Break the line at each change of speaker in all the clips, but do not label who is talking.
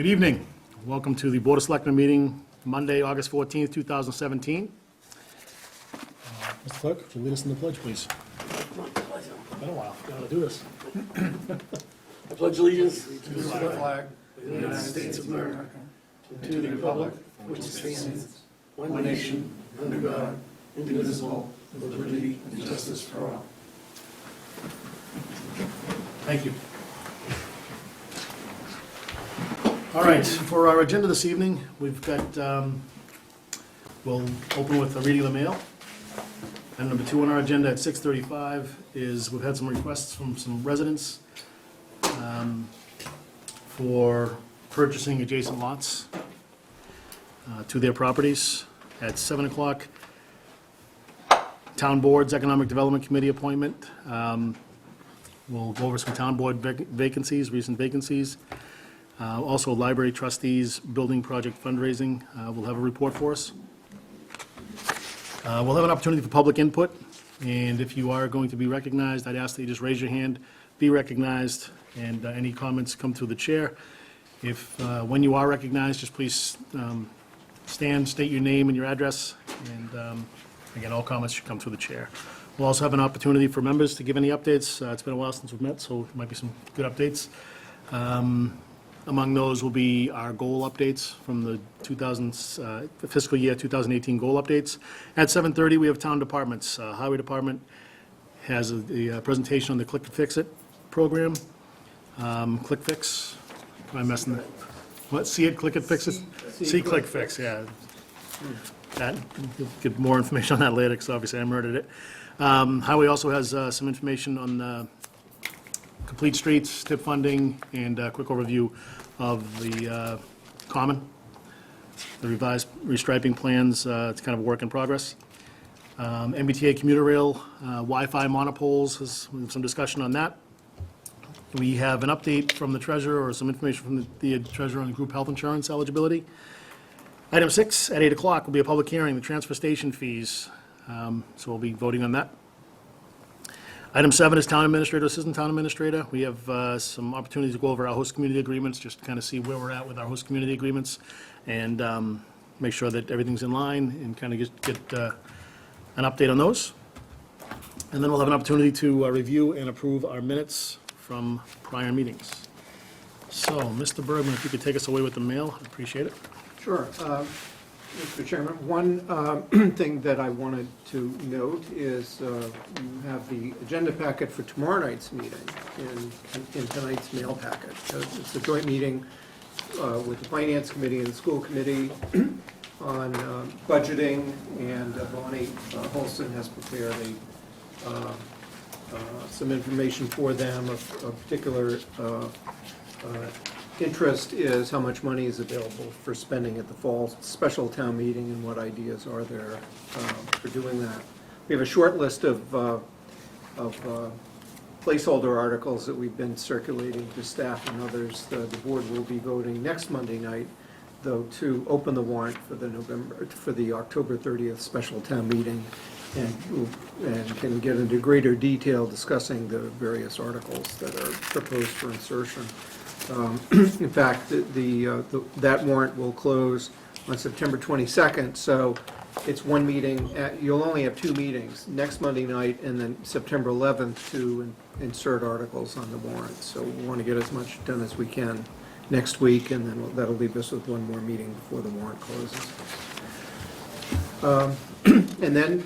Good evening. Welcome to the Board of Selectmen meeting, Monday, August 14th, 2017. Mr. Clerk, would you lead us in the pledge, please? Been a while. Got to do this.
I pledge allegiance
to the flag of the United States of America, to the republic for which it stands, one nation, under God, indivisible, with liberty and justice for all.
Thank you. All right, for our agenda this evening, we've got, we'll open with a reading of the mail. And number 2 on our agenda at 6:35 is we've had some requests from some residents for purchasing adjacent lots to their properties. At 7 o'clock, Town Board's Economic Development Committee appointment. We'll go over some town board vacancies, recent vacancies. Also, library trustees, building project fundraising will have a report for us. We'll have an opportunity for public input, and if you are going to be recognized, I'd ask that you just raise your hand, be recognized, and any comments come through the chair. If, when you are recognized, just please stand, state your name and your address, and again, all comments should come through the chair. We'll also have an opportunity for members to give any updates. It's been a while since we've met, so there might be some good updates. Among those will be our goal updates from the fiscal year 2018 goal updates. At 7:30, we have town departments. Highway Department has a presentation on the Click Fix It program. Click Fix, am I messing that? What, see it, click it, fix it? See Click Fix, yeah. That, you'll get more information on that later, because obviously I murdered it. Highway also has some information on complete streets, TIP funding, and a quick overview of the common, the revised restriping plans. It's kind of a work in progress. MBTA commuter rail, Wi-Fi monopoles, we have some discussion on that. We have an update from the treasurer, or some information from the treasurer on the group health insurance eligibility. Item 6, at 8 o'clock, will be a public hearing, the transfer station fees. So we'll be voting on that. Item 7 is town administrator, assistant town administrator. We have some opportunities to go over our host community agreements, just to kind of see where we're at with our host community agreements, and make sure that everything's in line, and kind of get an update on those. And then we'll have an opportunity to review and approve our minutes from prior meetings. So, Mr. Bergman, if you could take us away with the mail, I'd appreciate it.
Sure. Mr. Chairman, one thing that I wanted to note is you have the agenda packet for tomorrow night's meeting in tonight's mail packet. It's a joint meeting with the Finance Committee and the School Committee on budgeting, and Bonnie Holston has prepared some information for them. Of particular interest is how much money is available for spending at the fall special town meeting, and what ideas are there for doing that. We have a short list of placeholder articles that we've been circulating to staff and others. The board will be voting next Monday night, though, to open the warrant for the October 30th special town meeting, and can get into greater detail discussing the various articles that are proposed for insertion. In fact, that warrant will close on September 22nd, so it's one meeting. You'll only have 2 meetings, next Monday night and then September 11th, to insert articles on the warrant. So we want to get as much done as we can next week, and then that'll leave us with one more meeting before the warrant closes. And then,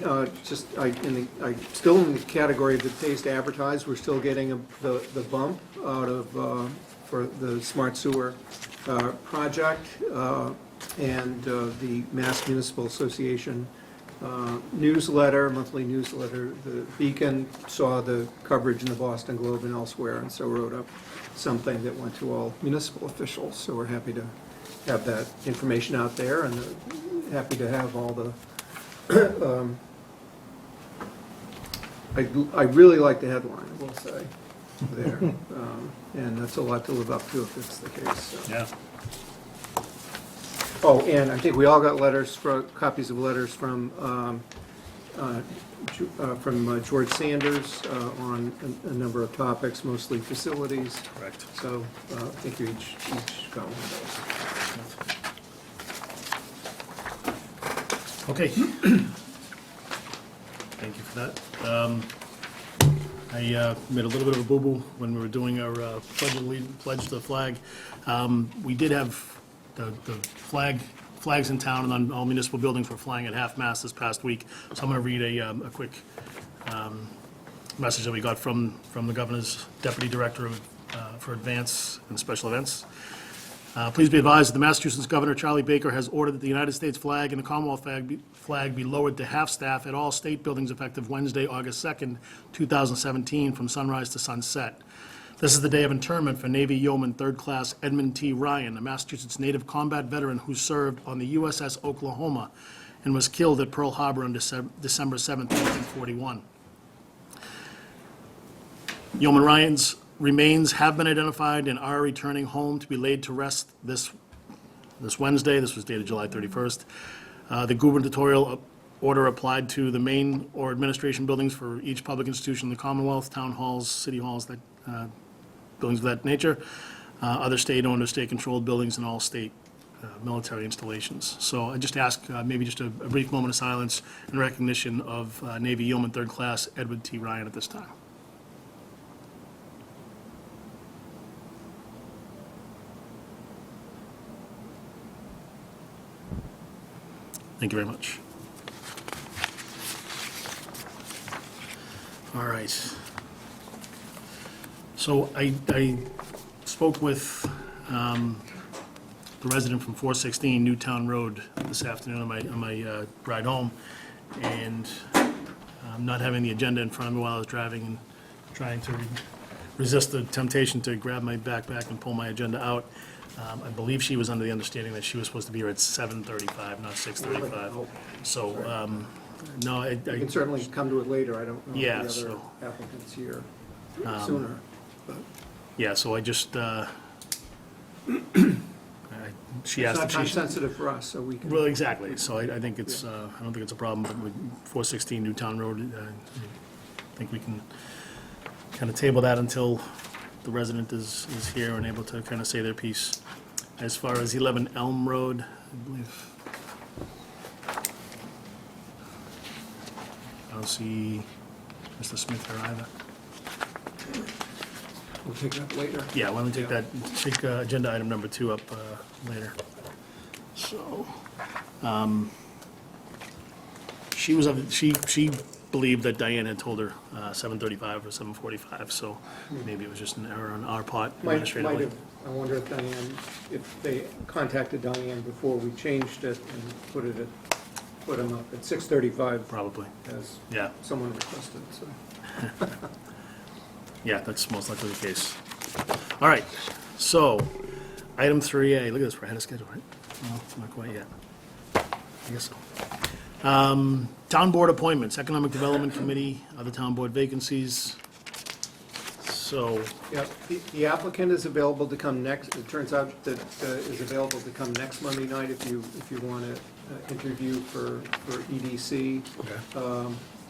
still in the category that pays to advertise, we're still getting the bump out of for the smart sewer project, and the Mass Municipal Association newsletter, monthly newsletter. The Beacon saw the coverage in the Boston Globe and elsewhere, and so wrote up something that went to all municipal officials. So we're happy to have that information out there, and happy to have all the I really like the headline, I will say, there. And that's a lot to live up to if it's the case. So.
Yeah.
Oh, and I think we all got copies of letters from from George Sanders on a number of topics, mostly facilities.
Correct.
So I think you each got one of
Okay. Thank you for that. I made a little bit of a boo-boo when we were doing our pledge to the flag. We did have the flags in town and on all municipal buildings were flying at half-mast this past week. So I'm going to read a quick message that we got from the Governor's Deputy Director for Advance and Special Events. Please be advised that the Massachusetts Governor, Charlie Baker, has ordered that the United States flag and the Commonwealth flag be lowered to half-staff at all state buildings effective Wednesday, August 2nd, 2017, from sunrise to sunset. This is the day of interment for Navy Yeoman 3rd Class Edmund T. Ryan, a Massachusetts native combat veteran who served on the USS Oklahoma and was killed at Pearl Harbor on December 7th, 1941. Yeoman Ryan's remains have been identified and are returning home to be laid to rest this Wednesday. This was dated July 31st. The gubernatorial order applied to the main or administration buildings for each public institution in the Commonwealth, town halls, city halls, buildings of that nature, other state-owned or state-controlled buildings, and all state military installations. So I just ask maybe just a brief moment of silence in recognition of Navy Yeoman 3rd Class Edward T. Ryan at this time. Thank you very much. All right. So I spoke with the resident from 416 Newtown Road this afternoon on my ride home, and not having the agenda in front of me while I was driving and trying to resist the temptation to grab my backpack and pull my agenda out. I believe she was under the understanding that she was supposed to be here at 7:35, not 6:35.
those.
So, no,
You can certainly come to it later. I don't know
Yeah,
if the other
so-
applicants here sooner. But
yeah, so I just, she
it's
asked
not
if
time
she...
sensitive for us, so we can.
Well, exactly, so I think it's, I don't think it's a problem, but with 416 Newtown Road, I think we can kind of table that until the resident is here and able to kind of say their piece. As far as 11 Elm Road, I believe, I don't see Mr. Smith here either.
We'll take that later.
Yeah, why don't we take that, take agenda item number 2 up later. So, she believed that Diane had told her 7:35 or 7:45, so maybe it was just an error on our part
Might
administratively.
have, I wonder if Diane, if they contacted Diane before we changed it and put them up at 6:35
Probably,
as
yeah,
someone requested, so.
yeah, that's most likely the case. All right, so, item 3A, look at this, we're ahead of schedule, right? No, not quite yet. I guess so. Town board appointments, Economic Development Committee, other town board vacancies. So,
Yeah, the applicant is available to come next, it turns out that is available to come next Monday night if you want to interview for EDC.
okay,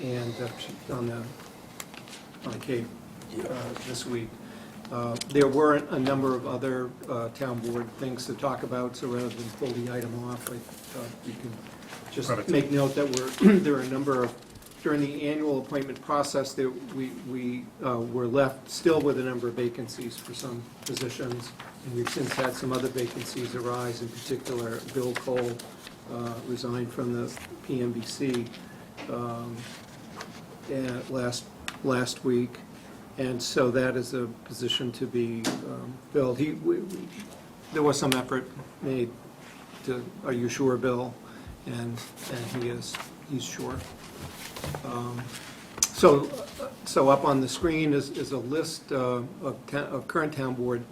And she's on the Cape this week. There were a number of other town board things to talk about, so rather than pull the item off, I thought we could just
Perfect.
make note that there are a number of, during the annual appointment process, that we were left still with a number of vacancies for some positions, and we've since had some other vacancies arise, in particular, Bill Cole resigned from the PMBC last week, and so that is a position to be filled. There was some effort made to, are you sure, Bill? And he's sure. So up on the screen is a list of current town board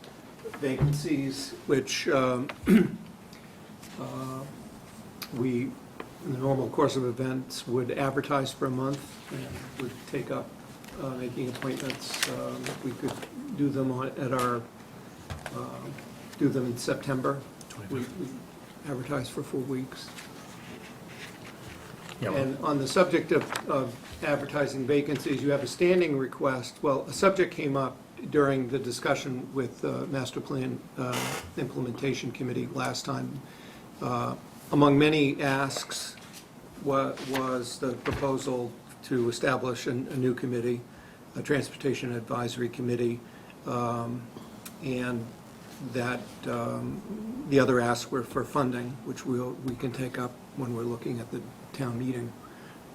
vacancies, which we, in the normal course of events, would advertise for a month and would take up making appointments. We could do them do them in September. We advertise for 4 weeks.
Yeah, well-
And on the subject of advertising vacancies, you have a standing request. Well, a subject came up during the discussion with the Master Plan Implementation Committee last time. Among many asks was the proposal to establish a new committee, a Transportation Advisory Committee, and that the other asks were for funding, which we can take up when we're looking at the town meeting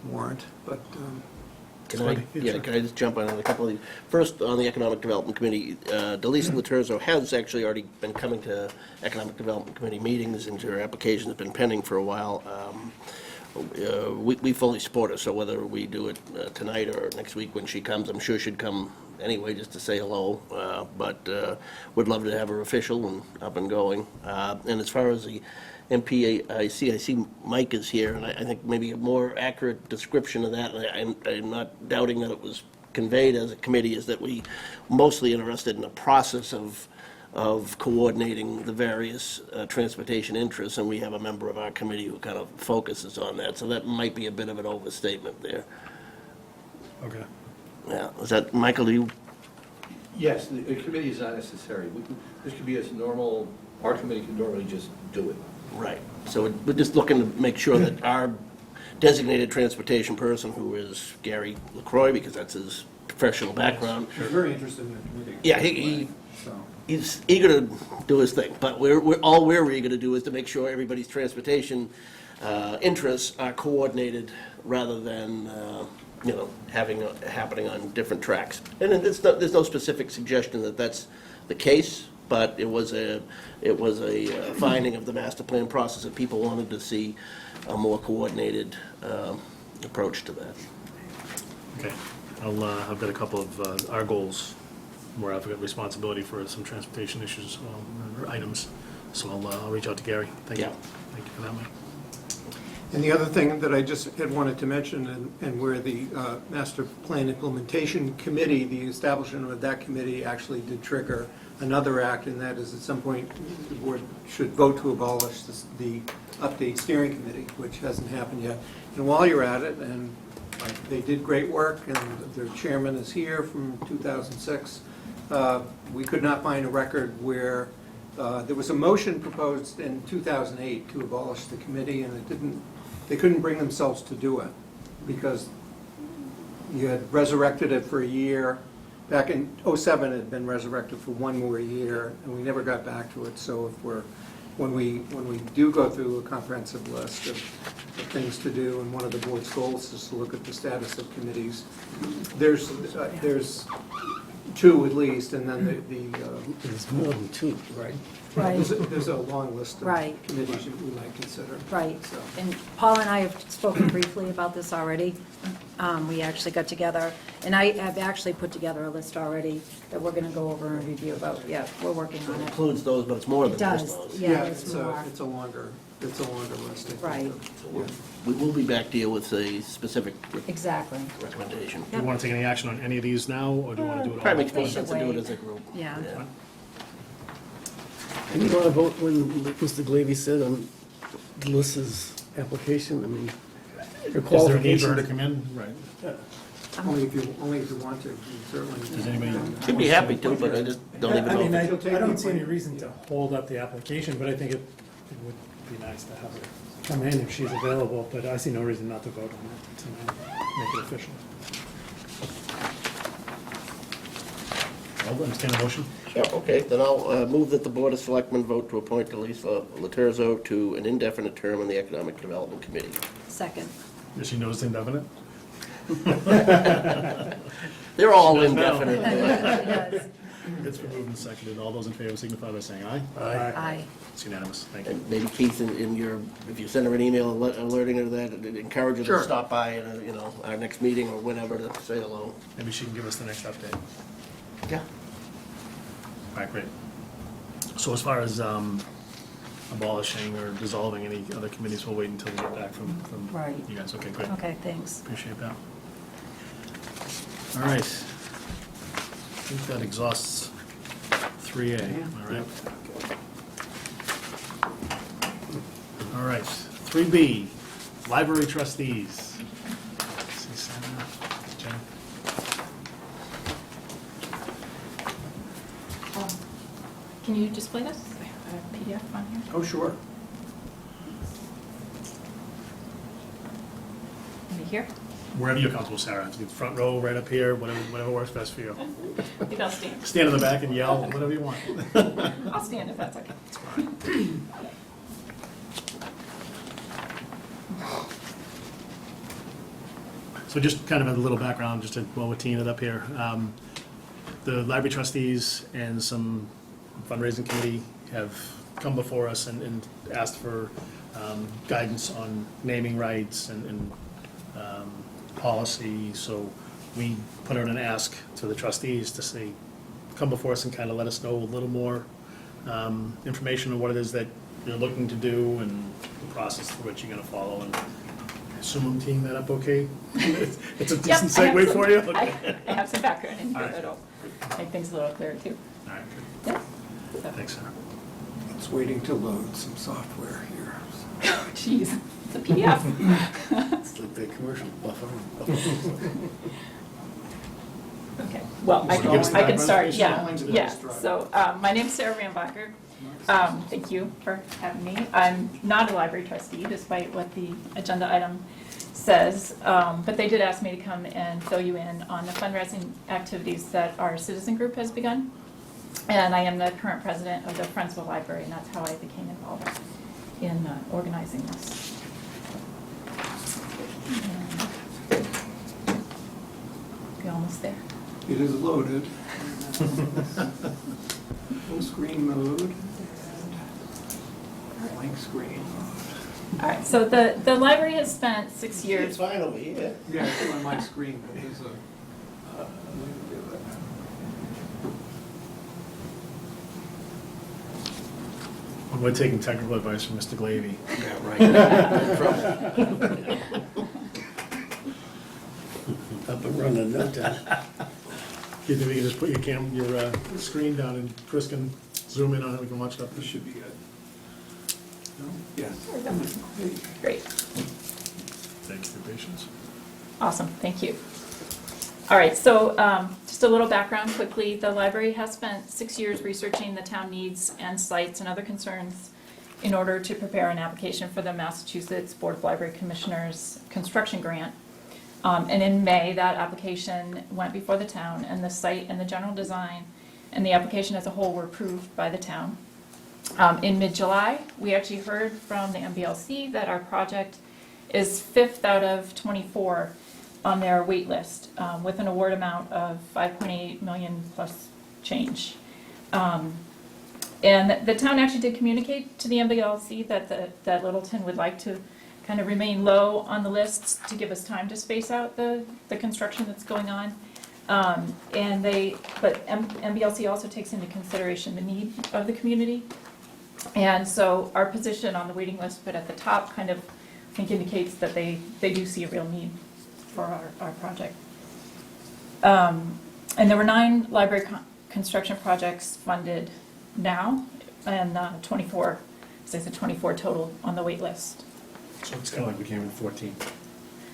warrant, but
Can I just jump on a couple of these? First, on the Economic Development Committee, Delisa Laterzo has actually already been coming to Economic Development Committee meetings, and her application has been pending for a while. We fully support her, so whether we do it tonight or next week when she comes, I'm sure she'd come anyway just to say hello, but would love to have her official and up and going. And as far as the MPAIC, I see Mike is here, and I think maybe a more accurate description of that, and I'm not doubting that it was conveyed as a committee, is that we mostly interested in the process of coordinating the various transportation interests, and we have a member of our committee who kind of focuses on that, so that might be a bit of an overstatement there.
Okay.
Yeah, is that, Michael, do you?
Yes, the committee is not necessary. This could be as normal, our committee can normally just do it.
Right, so we're just looking to make sure that our designated transportation person, who is Gary LaCroix, because that's his professional background,
we're very interested in the committee.
yeah, he
So,
he's eager to do his thing, but all we're eager to do is to make sure everybody's transportation interests are coordinated rather than, happening on different tracks. And then there's no specific suggestion that that's the case, but it was a finding of the master plan process that people wanted to see a more coordinated approach to that.
Okay. I've got a couple of our goals where I've got responsibility for some transportation issues or items, so I'll reach out to Gary. Thank you.
Yeah.
Thank you for that, Mike.
and the other thing that I just had wanted to mention, and where the Master Plan Implementation Committee, the establishment of that committee actually did trigger another act, and that is at some point, the board should vote to abolish the update steering committee, which hasn't happened yet. And while you're at it, and they did great work, and their chairman is here from 2006, we could not find a record where there was a motion proposed in 2008 to abolish the committee, and they couldn't bring themselves to do it, because you had resurrected it for a year. Back in '07, it had been resurrected for one more year, and we never got back to it. So when we do go through a comprehensive list of things to do, and one of the board's goals is to look at the status of committees, there's two at least, and then
There's more than two, right?
Right,
there's a long list of
Right.
committees that we might consider.
right.
So-
And Paul and I have spoken briefly about this already. We actually got together, and I have actually put together a list already that we're going to go over and review about. Yeah, we're working on it.
Includes those, but it's more than
It
just
does,
those.
yeah, it's more.
It's a longer list. I think.
Right.
We will be back to you with a specific
Exactly,
recommendation.
Do you want to take any action on any of these now, or do you want to do it all?
Probably makes more
We should
sense to do it
wait.
as a group.
yeah.
And you want to vote when, like Mr. Glavy said, on Melissa's application? I mean, her
Is there a need for her to
qualifications.
come in? Right.
Only if you want to, you certainly.
Does anybody?
She'd be happy to, but I just don't even
I mean,
know.
I
She'll take
I don't
the
see any
appointment.
reason to hold up the application, but I think it would be nice to have her come in if she's available, but I see no reason not to vote on it tonight, make it official.
I'll entertain a motion.
Sure, okay, then I'll move that the Board of Selectmen vote to appoint Delisa Laterzo to an indefinite term on the Economic Development Committee.
Second.
Does she know it's indefinite?
They're all
She does now.
indefinite.
Yes.
It's been moved and seconded. All those in favor signify by saying aye.
Aye.
It's unanimous. Thank you.
And maybe Keith, in your, if you send her an email alerting her to that, encourage her
Sure.
to stop by at, our next meeting or whenever to say hello.
Maybe she can give us the next update.
Yeah.
All right, great. So as far as abolishing or dissolving any other committees, we'll wait until we get back from
Right.
you guys. Okay, great.
Okay, thanks.
Appreciate that. All right. I think that exhausts 3A, all right? All right, 3B, Library trustees. See Sarah, Jen.
Can you display this? I have a PDF on here.
Oh, sure.
Maybe here?
Wherever you're comfortable, Sarah. Front row, right up here, whatever works best for you.
I think I'll stand.
Stand in the back and yell, whatever you want.
I'll stand if that's okay.
So just kind of a little background, just while we're teeing it up here. The library trustees and some fundraising committee have come before us and asked for guidance on naming rights and policy. So we put out an ask to the trustees to say, come before us and kind of let us know a little more information on what it is that you're looking to do and the process through which you're going to follow. And I assume I'm teeing that up okay? It's a
Yep,
decent
I have
segue
some-
for you?
I
Okay.
I have some background in
All
here
right.
that'll make things a little clearer too.
All right, good.
Yeah.
Thanks, Sarah.
It's waiting to load some software here.
Oh, jeez, it's a PDF.
It's like that commercial buffer.
Okay, well, I
You wanna give us
can,
the
I can
background
start,
information?
yeah, yeah. So, my name's Sarah Rambacher. Thank you for having me. I'm not a library trustee, despite what the agenda item says, but they did ask me to come and fill you in on the fundraising activities that our citizen group has begun. And I am the current president of the Friends of the Library, and that's how I became involved in organizing this. We're almost there.
It is loaded. Full screen mode and blank screen mode.
All right, so the library has spent 6
It's
years.
fine over here.
Yeah, it's on my screen, but there's a,
We're taking technical advice from Mr. Glavy.
Yeah, right.
Up and running, no time.
You think we can just put your screen down and Chris can zoom in on it, we can watch it up?
this should be good. No? Yes.
Great,
Thanks for your patience.
awesome, thank you. All right, so just a little background quickly. The library has spent 6 years researching the town needs and sites and other concerns in order to prepare an application for the Massachusetts Board of Library Commissioners construction grant. And in May, that application went before the town, and the site and the general design and the application as a whole were approved by the town. In mid-July, we actually heard from the MBLC that our project is 5th out of 24 on their wait list, with an award amount of 5.8 million plus change. And the town actually did communicate to the MBLC that Littleton would like to kind of remain low on the lists to give us time to space out the construction that's going on. But MBLC also takes into consideration the need of the community. And so our position on the waiting list, but at the top, kind of, I think indicates that they do see a real need for our project. And there were 9 library construction projects funded now, and 24, as I said, 24 total on the wait list.
So it's kind of like we came in 14. So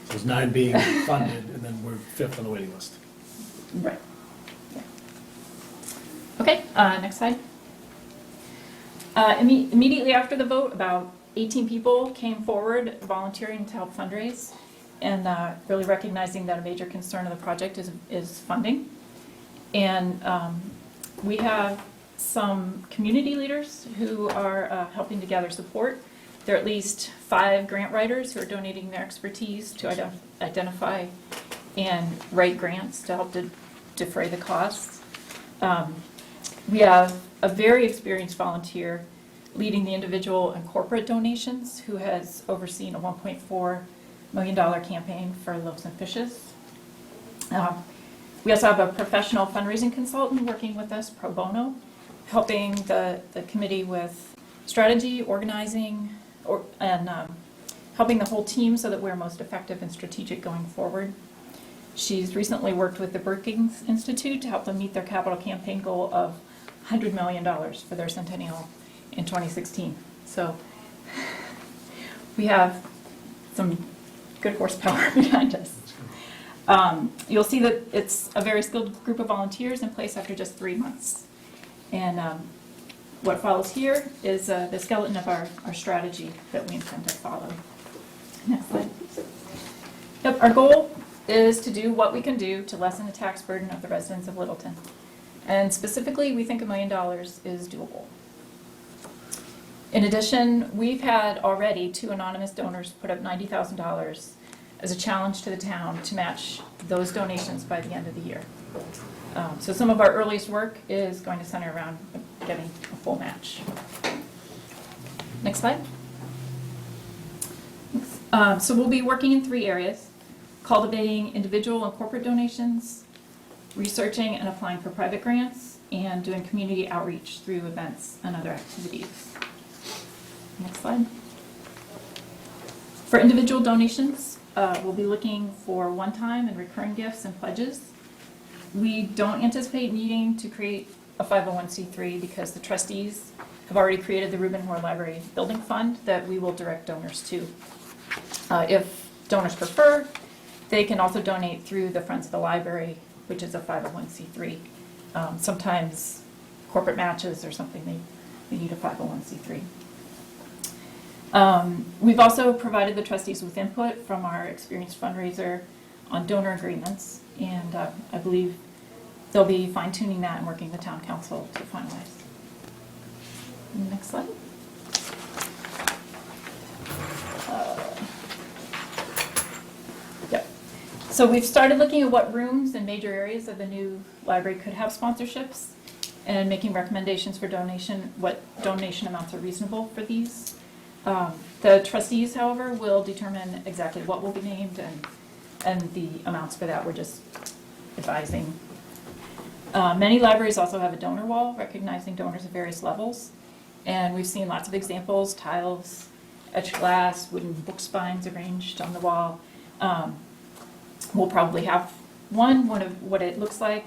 there's 9 being funded, and then we're 5th on the waiting list.
Right. Yeah. Okay, next slide. Immediately after the vote, about 18 people came forward volunteering to help fundraise, and really recognizing that a major concern of the project is funding. And we have some community leaders who are helping to gather support. There are at least 5 grant writers who are donating their expertise to identify and write grants to help to defray the costs. We have a very experienced volunteer leading the individual and corporate donations who has overseen a $1.4 million campaign for Loaves and Fishes. We also have a professional fundraising consultant working with us pro bono, helping the committee with strategy, organizing, and helping the whole team so that we're most effective and strategic going forward. She's recently worked with the Brookings Institute to help them meet their capital campaign goal of $100 million for their centennial in 2016. So we have some good horsepower behind us. You'll see that it's a very skilled group of volunteers in place after just 3 months. And what follows here is the skeleton of our strategy that we intend to follow. Next slide, please. Yep, our goal is to do what we can do to lessen the tax burden of the residents of Littleton. And specifically, we think $1 million is doable. In addition, we've had already 2 anonymous donors put up $90,000 as a challenge to the town to match those donations by the end of the year. So some of our earliest work is going to center around getting a full match. Next slide. So we'll be working in 3 areas: cultivating individual and corporate donations, researching and applying for private grants, and doing community outreach through events and other activities. Next slide. For individual donations, we'll be looking for one-time and recurring gifts and pledges. We don't anticipate needing to create a 501c3 because the trustees have already created the Reuben Moore Library Building Fund that we will direct donors to. If donors prefer, they can also donate through the Friends of the Library, which is a 501c3. Sometimes corporate matches or something, they need a 501c3. We've also provided the trustees with input from our experienced fundraiser on donor agreements, and I believe they'll be fine-tuning that and working with town council to finalize. Next slide. Yep. So we've started looking at what rooms and major areas of the new library could have sponsorships and making recommendations for donation, what donation amounts are reasonable for these. The trustees, however, will determine exactly what will be named and the amounts for that. We're just advising. Many libraries also have a donor wall recognizing donors at various levels. And we've seen lots of examples: tiles, etched glass, wooden book spines arranged on the wall. We'll probably have one of what it looks like.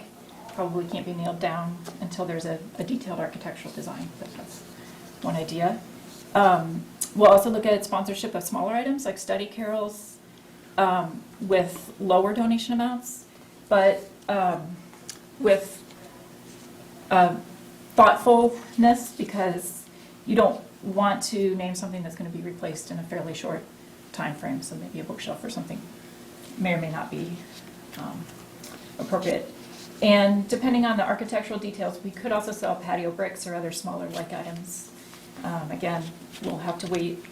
Probably can't be nailed down until there's a detailed architectural design, but that's one idea. We'll also look at sponsorship of smaller items like study carols with lower donation amounts, but with thoughtfulness, because you don't want to name something that's going to be replaced in a fairly short time frame. So maybe a bookshelf or something may or may not be appropriate. And depending on the architectural details, we could also sell patio bricks or other smaller like items. Again, we'll have to wait,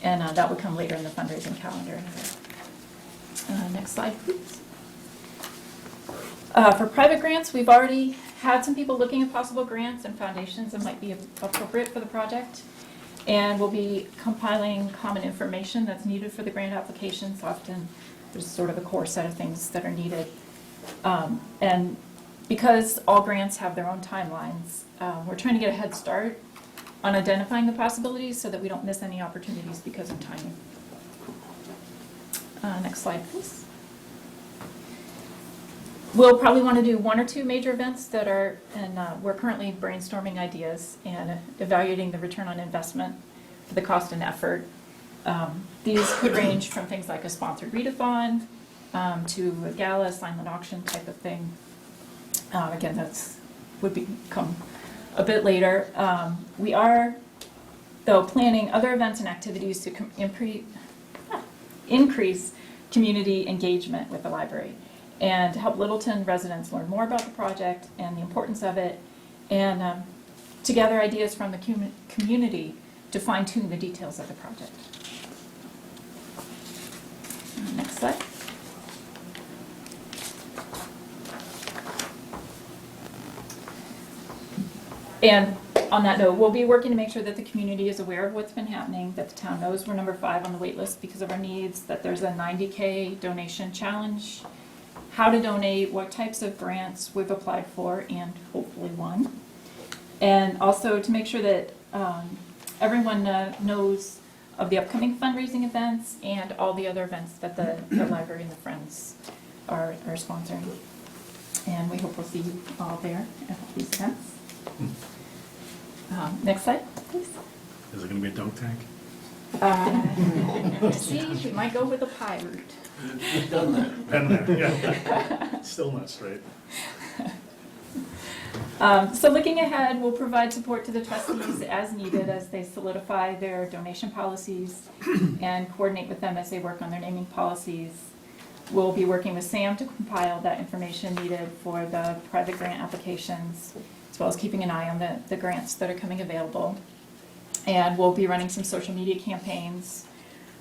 and that would come later in the fundraising calendar. Next slide, please. For private grants, we've already had some people looking at possible grants and foundations that might be appropriate for the project. And we'll be compiling common information that's needed for the grant applications. Often there's sort of a core set of things that are needed. And because all grants have their own timelines, we're trying to get a head start on identifying the possibilities so that we don't miss any opportunities because of timing. Next slide, please. We'll probably want to do 1 or 2 major events that are, and we're currently brainstorming ideas and evaluating the return on investment for the cost and effort. These could range from things like a sponsored readathon to a gala, silent auction type of thing. Again, that's would become a bit later. We are, though, planning other events and activities to increase community engagement with the library and to help Littleton residents learn more about the project and the importance of it, and to gather ideas from the community to fine-tune the details of the project. Next slide. And on that note, we'll be working to make sure that the community is aware of what's been happening, that the town knows we're number 5 on the wait list because of our needs, that there's a $90K donation challenge, how to donate, what types of grants we've applied for and hopefully won. And also to make sure that everyone knows of the upcoming fundraising events and all the other events that the library and the Friends are sponsoring. And we hope we'll see you all there at these events. Next slide, please.
Is it going to be a dunk tank?
See, we might go with the pie route.
We've done that.
Been there, yeah. Still not straight.
So looking ahead, we'll provide support to the trustees as needed as they solidify their donation policies and coordinate with them as they work on their naming policies. We'll be working with Sam to compile that information needed for the private grant applications, as well as keeping an eye on the grants that are coming available. And we'll be running some social media campaigns.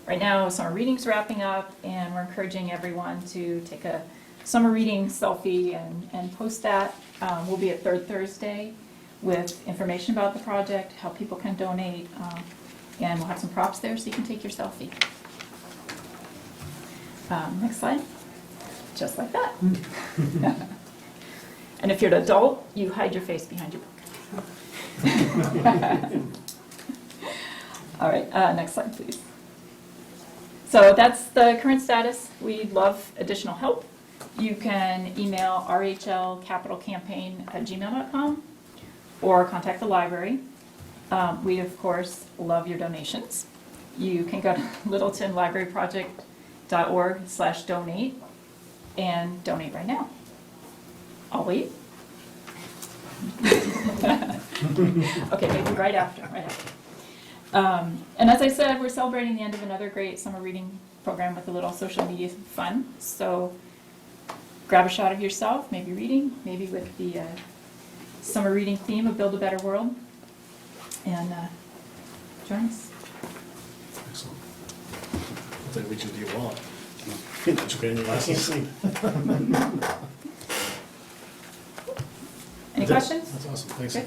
Right now, summer reading's wrapping up, and we're encouraging everyone to take a summer reading selfie and post that. We'll be at Third Thursday with information about the project, how people can donate, and we'll have some props there so you can take your selfie. Next slide. Just like that. And if you're an adult, you hide your face behind your book. All right, next slide, please. So that's the current status. We'd love additional help. You can email rhlcapitalcampaign@gmail.com or contact the library. We, of course, love your donations. You can go to littletonlibraryproject.org/donate and donate right now. I'll wait. Okay, maybe right after. And as I said, we're celebrating the end of another great summer reading program with a little social media fun. So grab a shot of yourself, maybe reading, maybe with the summer reading theme of Build a Better World, and join us.
Excellent. I'll take which of you want. That's okay in your license.
Any questions?
That's awesome, thanks.
Okay.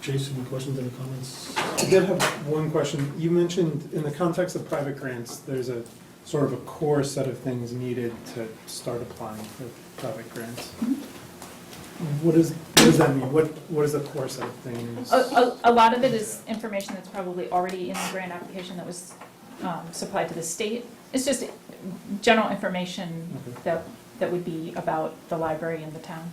Jason, any questions, any comments?
I did have one question. You mentioned in the context of private grants, there's a sort of a core set of things needed to start applying for private grants. What does that mean? What is the core set of things?
A lot of it is information that's probably already in the grant application that was supplied to the state. It's just general information
Okay.
that would be about the library and the town.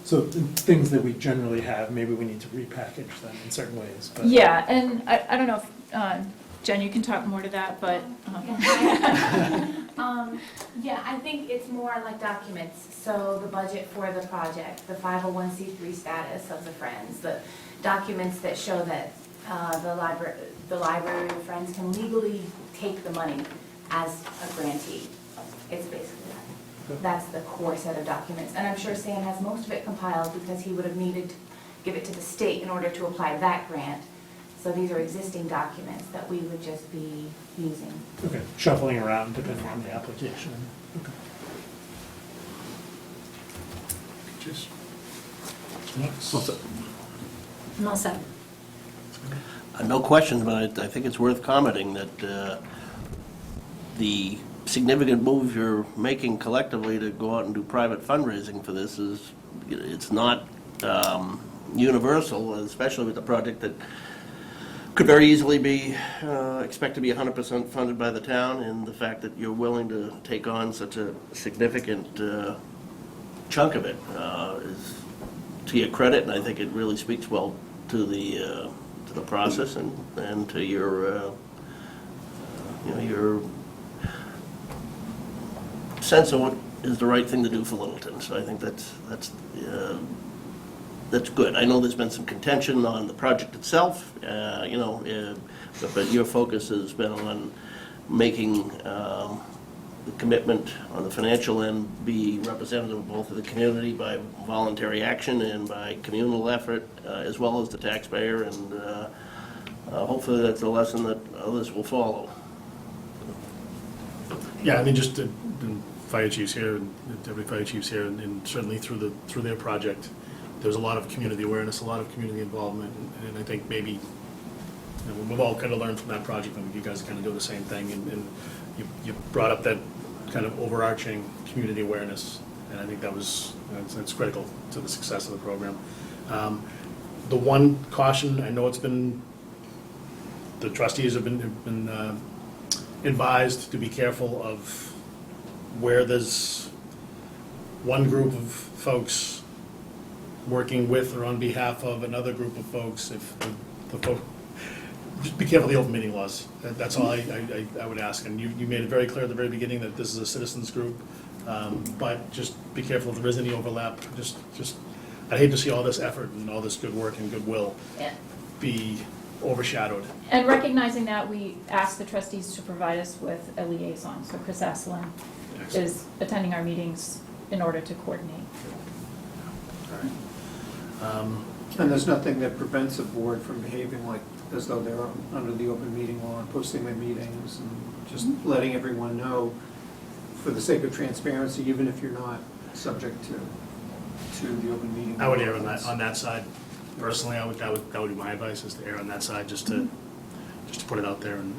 So things that we generally have, maybe we need to repackage them in certain ways. But
Yeah, and I don't know if, Jen, you can talk more to that, but.
Yeah, I think it's more like documents, so the budget for the project, the 501c3 status of the Friends, the documents that show that the library and Friends can legally take the money as a grantee. It's basically that. That's the core set of documents, and I'm sure Sam has most of it compiled because he would have needed to give it to the state in order to apply that grant. So these are existing documents that we would just be using.
okay, shuffling around depending on the application. Okay.
Cheers.
I'm all set.
No questions, but I think it's worth commenting that the significant move you're making collectively to go out and do private fundraising for this is, it's not universal, especially with a project that could very easily be, expect to be 100% funded by the town, and the fact that you're willing to take on such a significant chunk of it is to your credit, and I think it really speaks well to the process and to your your sense of what is the right thing to do for Littleton. So I think that's good. I know there's been some contention on the project itself, but your focus has been on making the commitment on the financial end be representative of both of the community by voluntary action and by communal effort, as well as the taxpayer, and hopefully that's a lesson that others will follow.
Yeah, I mean, just the fire chiefs here, and every fire chiefs here, and certainly through their project, there's a lot of community awareness, a lot of community involvement, and I think maybe we've all kind of learned from that project, and you guys kind of do the same thing, and you brought up that kind of overarching community awareness, and I think that's critical to the success of the program. The one caution, I know it's been, the trustees have been advised to be careful of where there's one group of folks working with or on behalf of another group of folks, if the folk, just be careful of the open meeting laws. That's all I would ask. And you made it very clear at the very beginning that this is a citizens group, but just be careful if there is any overlap. I'd hate to see all this effort and all this good work and goodwill
Yeah.
be overshadowed.
And recognizing that, we asked the trustees to provide us with a liaison. So Chris Asselin
Excellent.
is attending our meetings in order to coordinate.
All right.
And there's nothing that prevents a board from behaving like, as though they're under the open meeting law and posting their meetings and just letting everyone know for the sake of transparency, even if you're not subject to the open meeting.
I would err
laws.
on that side. Personally, that would be my advice, is to err on that side, just to put it out there and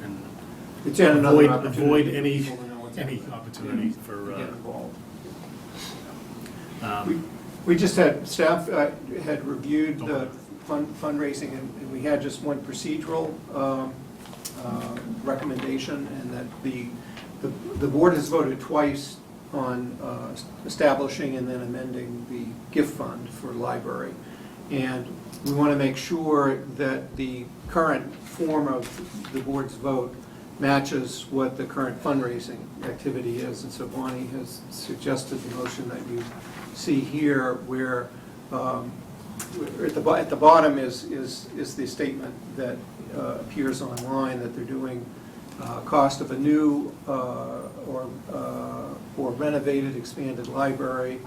It's yet another
avoid
opportunity
any
for people to know what's happening.
opportunity for,
To get involved.
um,
We just had, staff had reviewed the fundraising, and we had just one procedural recommendation, and that the board has voted twice on establishing and then amending the gift fund for library. And we want to make sure that the current form of the board's vote matches what the current fundraising activity is. And so Bonnie has suggested the motion that you see here, where at the bottom is the statement that appears online, that they're doing cost of a new or renovated, expanded library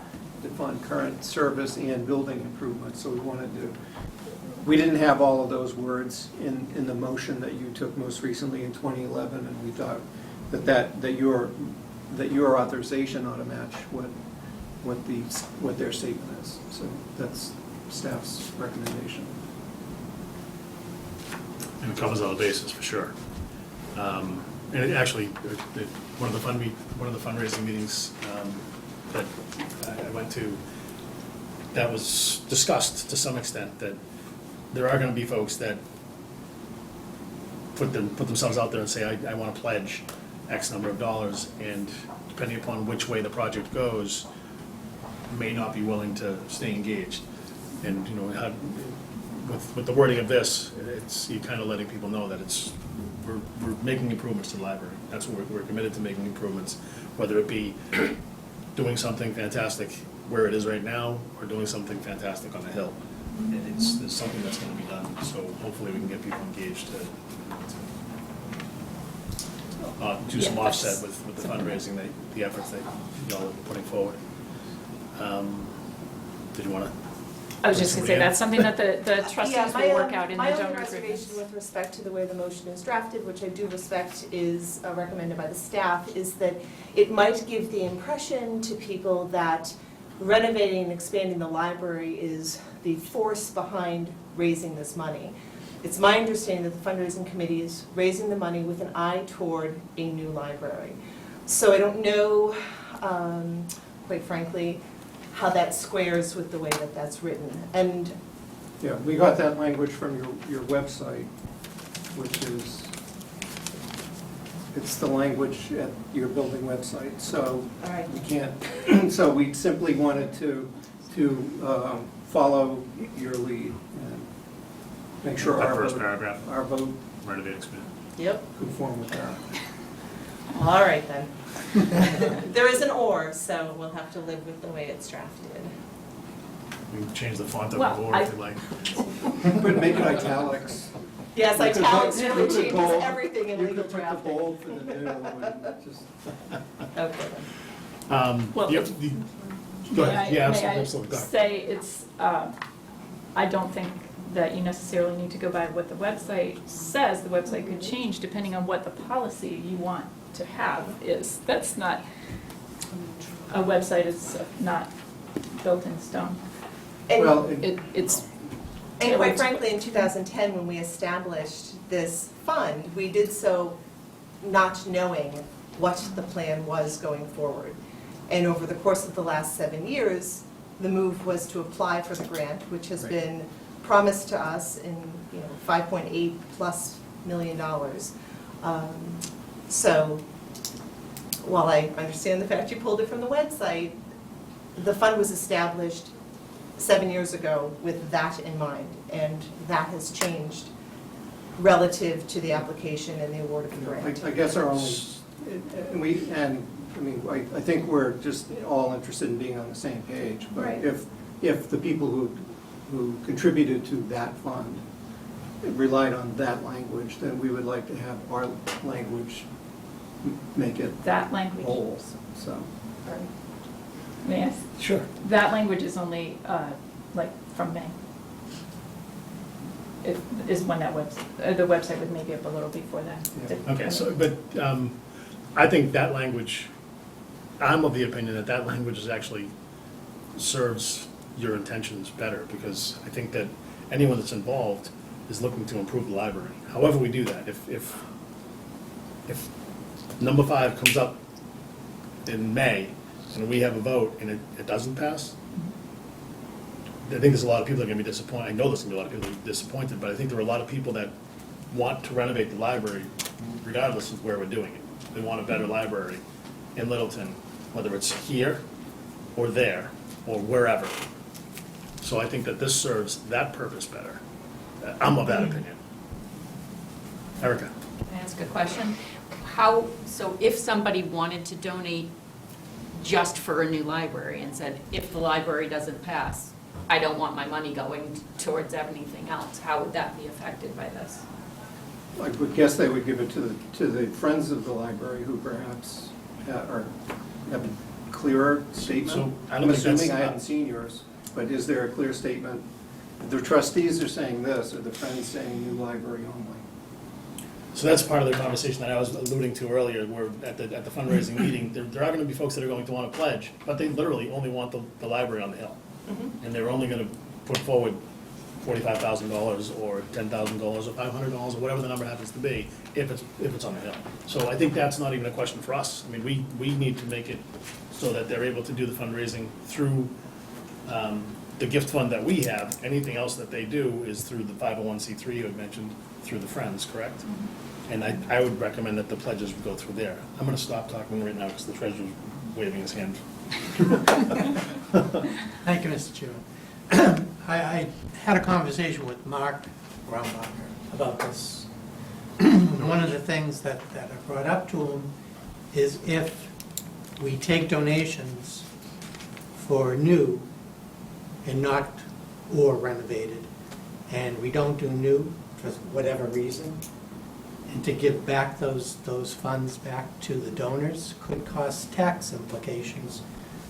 to fund current service and building improvements. So we didn't have all of those words in the motion that you took most recently in 2011, and we thought that your authorization ought to match what their statement is. So that's staff's recommendation.
and it covers all the bases, for sure. And it actually, one of the fundraising meetings that I went to, that was discussed to some extent, that there are going to be folks that put themselves out there and say, I want to pledge X number of dollars, and depending upon which way the project goes, may not be willing to stay engaged. And, with the wording of this, you kind of letting people know that we're making improvements to the library. That's what we're committed to, making improvements, whether it be doing something fantastic where it is right now, or doing something fantastic on the hill. There's something that's going to be done, so hopefully we can get people engaged to do some
Yeah,
offset with the fundraising, the efforts that y'all are putting forward. Did you want to?
I was just going to say, that's something that the trustees
Yeah,
will work out in the
my
donor
only reservation
agreements.
with respect to the way the motion is drafted, which I do respect is recommended by the staff, is that it might give the impression to people that renovating and expanding the library is the force behind raising this money. It's my understanding that the fundraising committee is raising the money with an eye toward a new library. So I don't know, quite frankly, how that squares with the way that that's written. And
Yeah, we got that language from your website, which is, it's the language at your building website, so
all right.
we can't, so we simply wanted to follow your lead and make sure
That
our
first
vote,
paragraph,
our vote
renovate, expand.
Yep.
conform with that.
All right then. There is an or, so we'll have to live with the way it's drafted.
We can change the font of
Well,
the board if you like.
But make it italics.
Yes,
You could
italics
put-
really
you could
changes
bold-
everything in
You
legal
could put the
drafting.
bold for the new, and just,
Okay then.
Well,
Go
May
ahead, yeah,
I
absolutely, go ahead.
say it's, I don't think that you necessarily need to go by what the website says. The website could change depending on what the policy you want to have is. That's not, a website is not built in stone.
well,
It's,
And quite frankly, in 2010, when we established this fund, we did so not knowing what the plan was going forward. And over the course of the last 7 years, the move was to apply for the grant, which has
Right.
been promised to us in, $5.8+ million. So while I understand the fact you pulled it from the website, the fund was established 7 years ago with that in mind, and that has changed relative to the application and the award of the grant.
I guess our only, I think we're just all interested in being on the same page. But
Right.
if the people who contributed to that fund relied on that language, then we would like to have our language make it
That language.
whole, so.
Yes,
Sure.
that language is only, like, from May. It is when that the website was maybe up a little before that.
Yeah.
Okay, so, but I think that language, I'm of the opinion that that language is actually serves your intentions better, because I think that anyone that's involved is looking to improve the library. However we do that, if number 5 comes up in May and we have a vote and it doesn't pass, I think there's a lot of people that are gonna be disappointed. I know there's gonna be a lot of people that are disappointed, but I think there are a lot of people that want to renovate the library regardless of where we're doing it. They want a better library in Littleton, whether it's here or there or wherever. So I think that this serves that purpose better. I'm of that opinion. Erica?
Can I ask a question? So if somebody wanted to donate just for a new library and said, if the library doesn't pass, I don't want my money going towards anything else, how would that be affected by this?
I would guess they would give it to the friends of the library who perhaps have a clearer statement.
So, I don't
I'm
think that's
assuming I
not-
haven't seen yours, but is there a clear statement? The trustees are saying this, or the friends saying new library only?
So that's part of the conversation that I was alluding to earlier, where at the fundraising meeting, there are gonna be folks that are going to wanna pledge, but they literally only want the library on the hill. And they're only gonna put forward $45,000 or $10,000 or $500 or whatever the number happens to be, if it's on the hill. So I think that's not even a question for us. I mean, we need to make it so that they're able to do the fundraising through the gift fund that we have. Anything else that they do is through the 501c3 you had mentioned, through the Friends, correct? And I would recommend that the pledges would go through there. I'm gonna stop talking right now because the treasurer's waving his hand.
Thank you, Mr. Chairman. I had a conversation with Mark Grumbacher about this. One of the things that I brought up to him is if we take donations for new and not, or renovated, and we don't do new for whatever reason, and to give back those funds back to the donors could cause tax implications,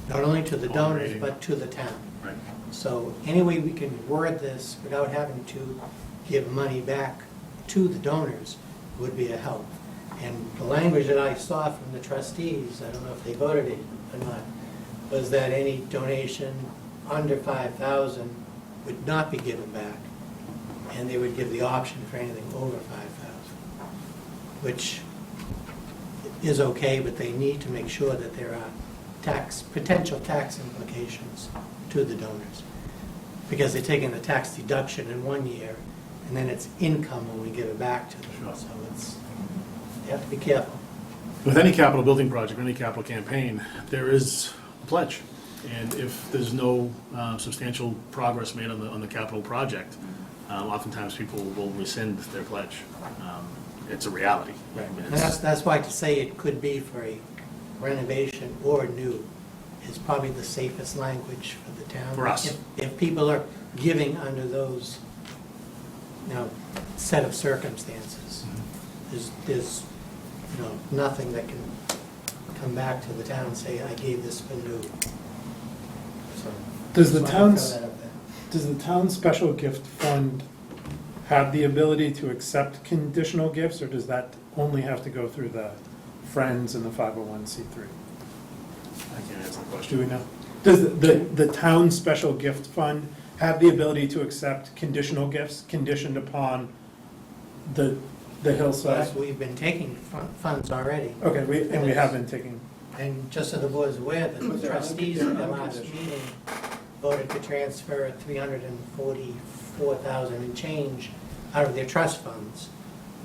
not only to the donors,
Operating.
but to the town.
Right.
So any way we can word this without having to give money back to the donors would be a help. And the language that I saw from the trustees, I don't know if they voted it or not, was that any donation under 5,000 would not be given back, and they would give the option for anything over 5,000, which is okay, but they need to make sure that there are potential tax implications to the donors, because they're taking the tax deduction in 1 year, and then it's income when we give it back to them.
Sure.
So you have to be careful.
With any capital building project, or any capital campaign, there is a pledge. And if there's no substantial progress made on the capital project, oftentimes people will rescind their pledge. It's a reality. I mean,
And
it's-
that's why to say it could be for a renovation or new is probably the safest language for the town.
For us.
If people are giving under those, set of circumstances, there's, nothing that can come back to the town and say, I gave this for new. So,
Does the
just wanna
town's,
throw that out there.
does the town special gift fund have the ability to accept conditional gifts, or does that only have to go through the Friends and the 501c3?
I can't answer the
Do
question.
we know? Does the town special gift fund have the ability to accept conditional gifts conditioned upon the hillside?
Plus, we've been taking funds already.
Okay, we have been taking,
And just so the board is aware, that
Was
the
there
trustees at the last
unconditional?
meeting voted to transfer $344,000 and change out of their trust funds,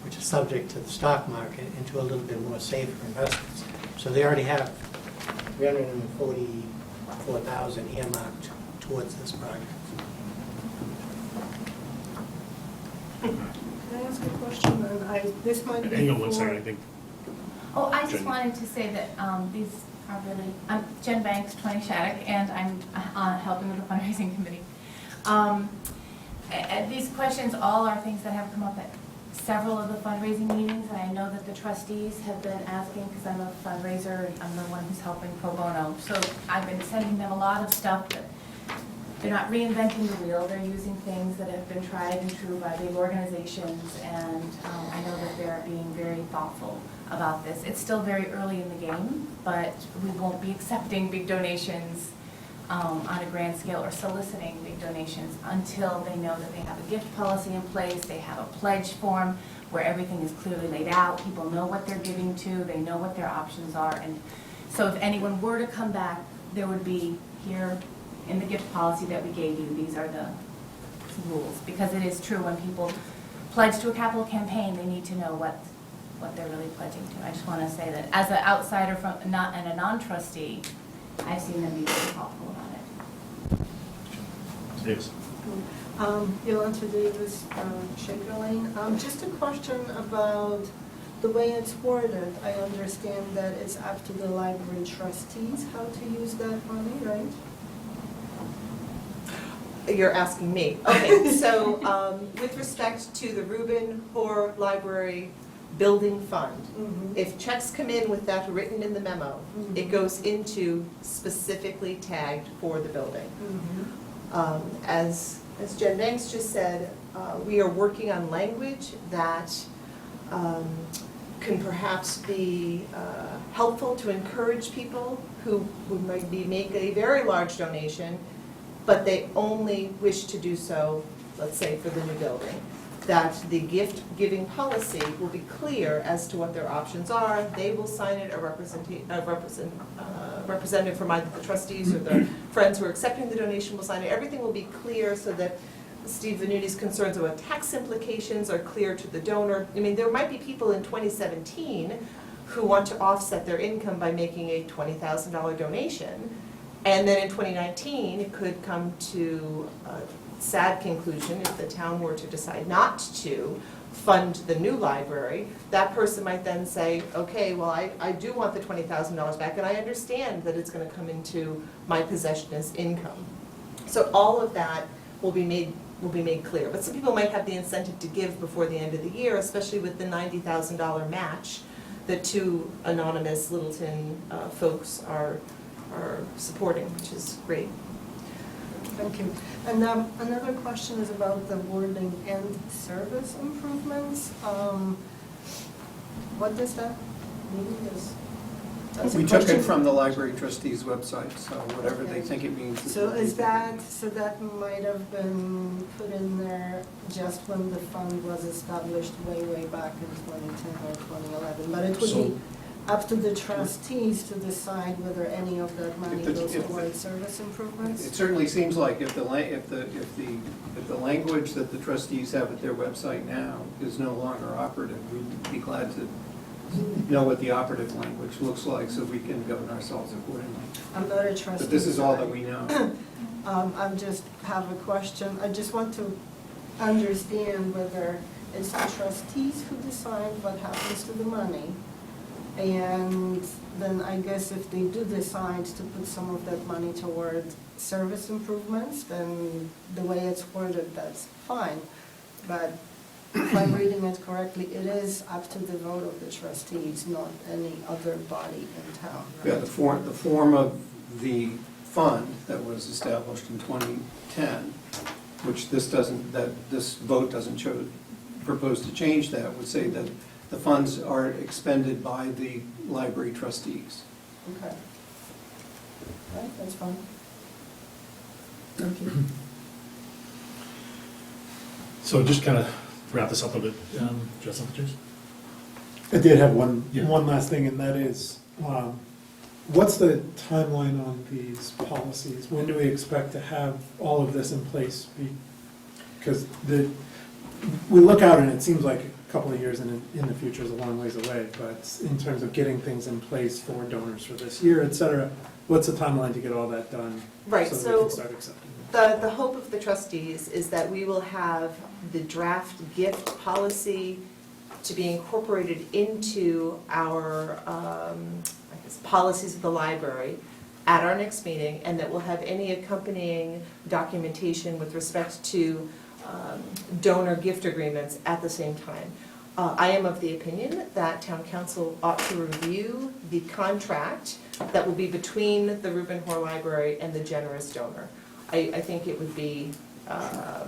which is subject to the stock market, into a little bit more safer investments. So they already have $344,000 earmarked towards this project.
Can I ask a question? And this might be
Hang on one
for-
second, I think.
Oh, I just
Jen.
wanted to say that these are really, I'm Jen Banks, 20 Shattuck, and I'm helping with the fundraising committee. These questions all are things that have come up at several of the fundraising meetings, and I know that the trustees have been asking, because I'm a fundraiser, and I'm the one who's helping pro bono. So I've been sending them a lot of stuff that they're not reinventing the wheel, they're using things that have been tried and true by big organizations, and I know that they're being very thoughtful about this. It's still very early in the game, but we won't be accepting big donations on a grand scale or soliciting big donations until they know that they have a gift policy in place, they have a pledge form where everything is clearly laid out, people know what they're giving to, they know what their options are. And so if anyone were to come back, there would be here in the gift policy that we gave you, these are the rules. Because it is true, when people pledge to a capital campaign, they need to know what they're really pledging to. I just want to say that as an outsider from, not, and a non-trustee, I've seen them be very thoughtful about it.
Yes.
Yolanda Davis, Shaker Lane. Just a question about the way it's worded. I understand that it's up to the library trustees how to use that money, right?
You're asking me. Okay, so with respect to the Reuben Hoare Library Building Fund, if checks come in with that written in the memo, it goes into specifically tagged for the building. As Jen Banks just said, we are working on language that can perhaps be helpful to encourage people who would maybe make a very large donation, but they only wish to do so, let's say, for the new building. That the gift-giving policy will be clear as to what their options are. They will sign it, a representative from either the trustees or the friends who are accepting the donation will sign it. Everything will be clear so that Steve Venuti's concerns about tax implications are clear to the donor. I mean, there might be people in 2017 who want to offset their income by making a $20,000 donation. And then in 2019, it could come to a sad conclusion if the town were to decide not to fund the new library. That person might then say, okay, well, I do want the $20,000 back, and I understand that it's going to come into my possession as income. So all of that will be made clear. But some people might have the incentive to give before the end of the year, especially with the $90,000 match that two anonymous Littleton folks are supporting, which is great.
Thank you. And another question is about the wording and service improvements. What does that mean? That's a
We took it
question.
from the library trustees' website, so whatever they think it means.
So
what they
is
think it
that, so that might have been put in there just when the fund was established way back in 2010 or 2011? But it would be up to the trustees to decide whether any of that money goes towards service improvements?
It certainly seems like if the language that the trustees have at their website now is no longer operative, we'd be glad to know what the operative language looks like so we can govern ourselves accordingly.
I'm not a trustee.
But this is all that we know.
I just have a question. I just want to understand whether it's the trustees who decide what happens to the money. And then I guess if they do decide to put some of that money toward service improvements, then the way it's worded, that's fine. But if I'm reading it correctly, it is up to the vote of the trustees, not any other body in town, right?
Yeah, the form of the fund that was established in 2010, which this vote doesn't propose to change that, would say that the funds are expended by the library trustees.
Okay. All right, that's fine.
Thank you. So just kind of wrap this up a bit, do you have something, Jason?
I did have one
Yeah.
last thing, and that is, what's the timeline on these policies? When do we expect to have all of this in place? Because we look out and it seems like a couple of years in the future is a long ways away, but in terms of getting things in place for donors for this year, et cetera, what's the timeline to get all that done?
Right,
So we
so
can start accepting them?
The hope of the trustees is that we will have the draft gift policy to be incorporated into our, I guess, policies of the library at our next meeting, and that we'll have any accompanying documentation with respect to donor gift agreements at the same time. I am of the opinion that town council ought to review the contract that will be between the Reuben Hoare Library and the generous donor. I think it would be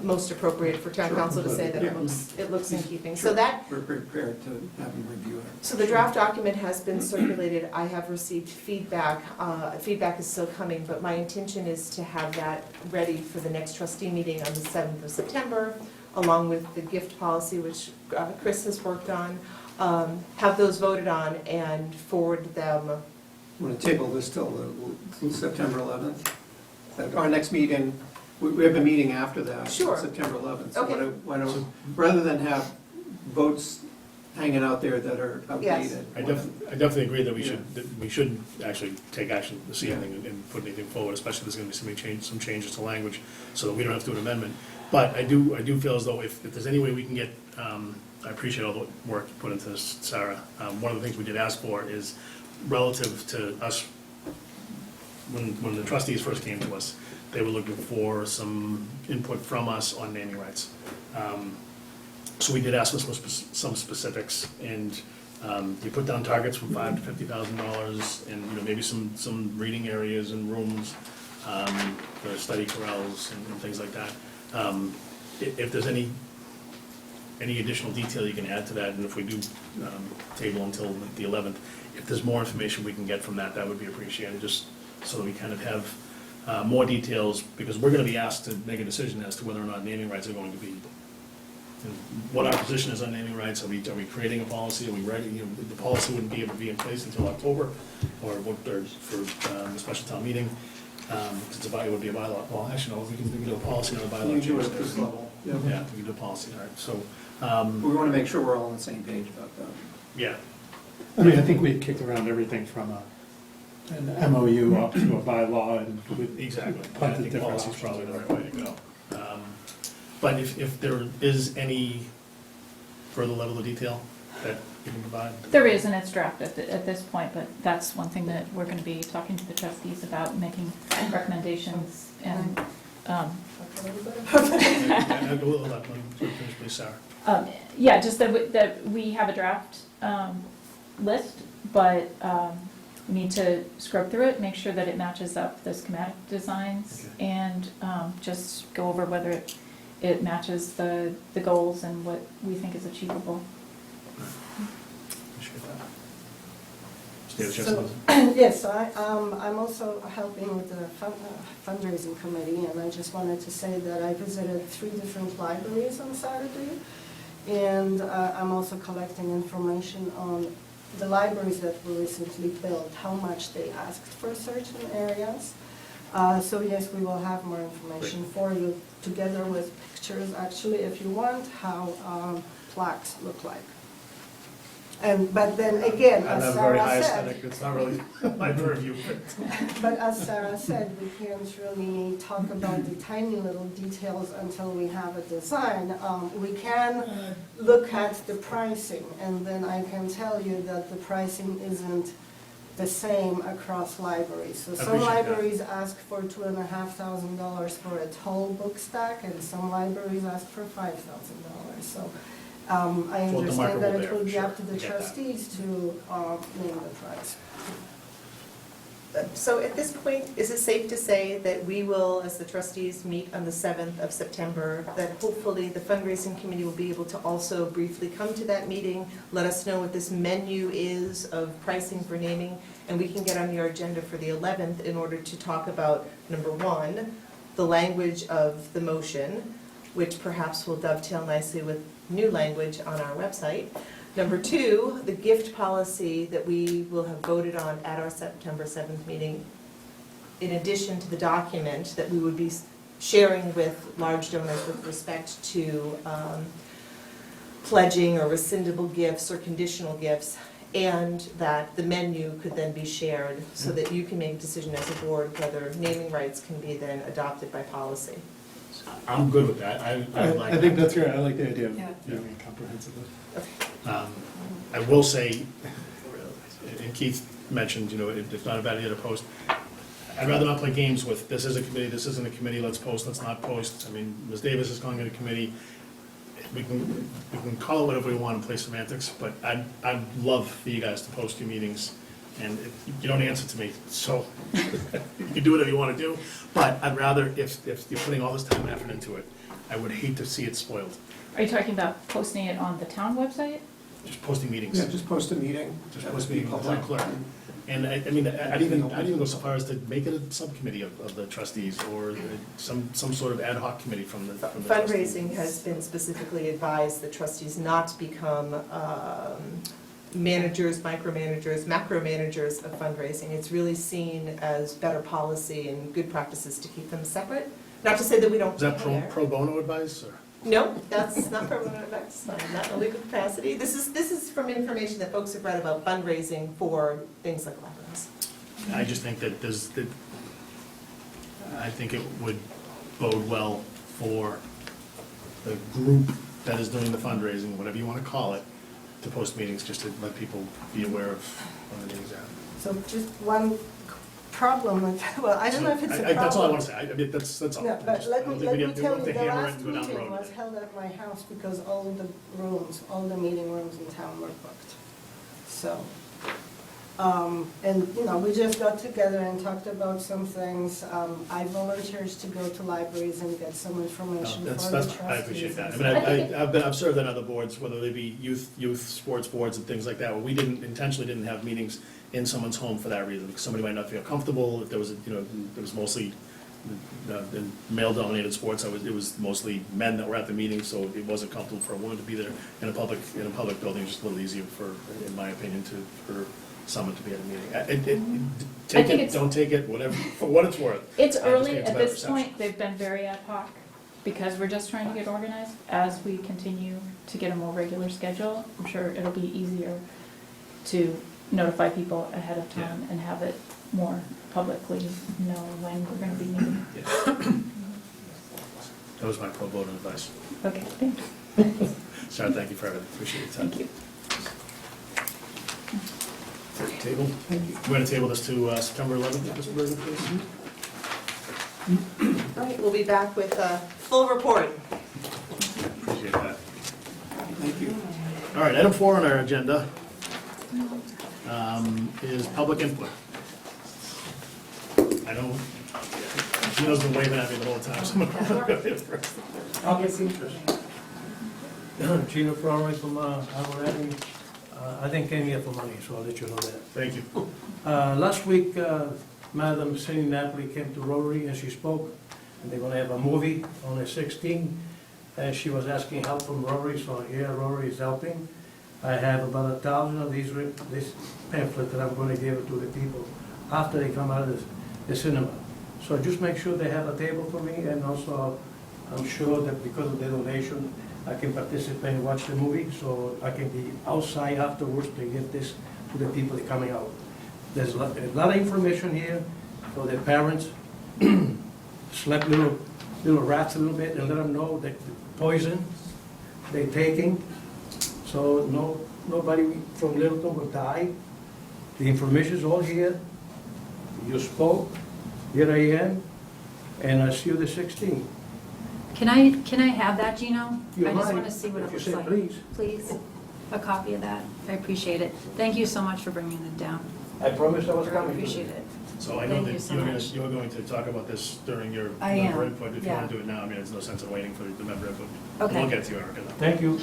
most appropriate for town council to say that it looks in keeping. So that,
We're prepared to have them review it.
so the draft document has been circulated. I have received feedback. Feedback is still coming, but my intention is to have that ready for the next trustee meeting on the 7th of September, along with the gift policy, which Chris has worked on. Have those voted on and forward them.
I'm going to table this till September 11th. Our next meeting, we have a meeting after that.
Sure.
September 11th. So
Okay.
why don't, rather than have votes hanging out there that are outdated.
I definitely agree that we should actually take action this evening and put anything forward, especially if there's going to be some changes to language, so that we don't have to do an amendment. But I do feel as though if there's any way we can get, I appreciate all the work you put into this, Sarah. One of the things we did ask for is relative to us, when the trustees first came to us, they were looking for some input from us on naming rights. So we did ask for some specifics, and you put down targets from $5,000 to $50,000, and maybe some reading areas and rooms for study corrals and things like that. If there's any additional detail you can add to that, and if we do table until the 11th, if there's more information we can get from that, that would be appreciated, just so that we kind of have more details, because we're going to be asked to make a decision as to whether or not naming rights are going to be, what our position is on naming rights. Are we creating a policy? Are we ready? The policy wouldn't be able to be in place until October, or for the special town meeting. Because it would be a bylaw. Well, actually, no, we can do a policy on a bylaw.
You can do it
change
at this
there.
level.
Yeah, we can do a policy, all right, so,
We want to make sure we're all on the same page about that.
yeah.
I mean, I think we kicked around everything from an MOU up to a bylaw and with
Exactly. I
bunch of
think
different
policy is
options.
probably the right way to go. But if there is any further level of detail that you can provide?
There is, and it's draft at this point, but that's one thing that we're going to be talking to the trustees about, making recommendations and,
Finish, please, Sarah.
yeah, just that we have a draft list, but we need to scrub through it, make sure that it matches up the schematic designs,
Okay.
and just go over whether it matches the goals and what we think is achievable.
Appreciate that. Stay
So,
with
yes, I'm also helping with the fundraising committee, and I just wanted to say that I visited 3 different libraries on Saturday, and I'm also collecting information on the libraries that were recently built, how much they asked for certain areas. So yes, we will have more information for you, together with pictures, actually, if you want, how plaques look like. But then again,
I'm
as
not very
Sarah
high
said,
aesthetic, it's not really my purview.
but as Sarah said, we can't really talk about the tiny little details until we have a design. We can look at the pricing, and then I can tell you that the pricing isn't the same across libraries. So some
Appreciate that.
libraries ask for $2,500 for a tall book stack, and some libraries ask for $5,000. So I
Float the market
understand that
will
it will be
bear,
up to the
sure. I get that.
trustees to name the price.
So at this point, is it safe to say that we will, as the trustees meet on the 7th of September, that hopefully the fundraising committee will be able to also briefly come to that meeting, let us know what this menu is of pricing for naming, and we can get on your agenda for the 11th in order to talk about, number 1, the language of the motion, which perhaps will dovetail nicely with new language on our website. Number 2, the gift policy that we will have voted on at our September 7th meeting, in addition to the document that we would be sharing with large donors with respect to pledging or rescindable gifts or conditional gifts. and that the menu could then be shared so that you can make a decision as a board whether naming rights can be then adopted by policy.
I'm good with that. I like
I think
that.
that's great, I like the idea of
Yeah.
doing it comprehensively.
I will say, and Keith mentioned, it's not a bad idea to post. I'd rather not play games with, this is a committee, this isn't a committee, let's post, let's not post. I mean, Ms. Davis is calling it a committee. We can call it whatever we want and play semantics, but I'd love for you guys to post your meetings. And you don't answer to me, so you can do whatever you want to do. But I'd rather, if you're putting all this time and effort into it, I would hate to see it spoiled.
Are you talking about posting it on the town website?
Just posting meetings.
Yeah, just post a meeting.
Just
That
post
would be
meetings, the
public.
clerk. And I mean, I'd even go so far as to make it a subcommittee of the trustees, or some sort of ad hoc committee from the trustees.
Fundraising has been specifically advised that trustees not to become managers, micromanagers, macromanagers of fundraising. It's really seen as better policy and good practices to keep them separate. Not to say that we don't
Is that
care.
pro bono advice, or?
No, that's not permanent advice, not in a legal capacity. This is from information that folks have read about fundraising for things like libraries.
I just think that I think it would bode well for the group that is doing the fundraising, whatever you want to call it, to post meetings, just to let people be aware of when the meetings are.
So just one problem with, well, I don't know if it's a problem.
That's all I want to say. I mean, that's all.
No, but let me tell you, the
to
last
hammer it and go down the
meeting
road.
was held at my house because all the meeting rooms in town were booked. So, and, we just got together and talked about some things. I volunteered to go to libraries and get some information for the trustees.
I appreciate that. I
and
mean, I've served on other boards, whether they be youth sports boards and things like that, where we intentionally didn't have meetings in someone's home for that reason, because somebody might not feel comfortable. If there was, there was mostly in male-dominated sports, it was mostly men that were at the meeting, so it wasn't comfortable for a woman to be there in a public building. Just a little easier in my opinion, for someone to be at a meeting. Take it, don't take it, whatever, for what it's worth.
It's
I just
early,
think it's
at
better
this
perception.
point, they've been very ad hoc, because we're just trying to get organized. As we continue to get a more regular schedule, I'm sure it'll be easier to notify people ahead of time and have it more publicly know when we're gonna be meeting.
That was my pro bono advice.
Okay, thank you.
Sarah, thank you for everything, appreciate your time.
Thank you.
Table? Thank you. We're gonna table this to September 11th, Mr. Bergen, please?
All right, we'll be back with a full report.
Appreciate that. Thank you. All right, item 4 on our agenda is public input. I don't, Gino's been waving at me the whole time, so I'm gonna go here first.
Public interest. Gino Ferrari from Howard Avenue. I didn't came here for money, so I'll let you know that.
Thank you.
Last week, Madam Cindy Napoli came to Rotary and she spoke. And they're gonna have a movie on the 16th. And she was asking help from Rotary, so yeah, Rotary is helping. I have about 1,000 of this pamphlet that I'm gonna give it to the people after they come out of the cinema. So just make sure they have a table for me, and also I'm sure that because of the donation, I can participate and watch the movie, so I can be outside afterwards to give this to the people that are coming out. There's a lot of information here for the parents. Slap little rats a little bit and let them know that the poison they're taking, so nobody from Littleton will die. The information is all here. You spoke, here I am, and I see you the 16th.
Can I have that, Gino?
You
I just
might,
want to see what
if
it
you
looks
say
like.
please.
Please, a copy of that. I appreciate it. Thank you so much for bringing it down.
I promised I was
I
coming.
appreciate it.
So I know
Thank you
that
so
you're
much.
going to talk about this during your
I
member
am,
input. If you
yeah.
want to do it now, I mean, there's no sense in waiting for the member input.
Okay.
We'll get to you, Erica.
Thank you.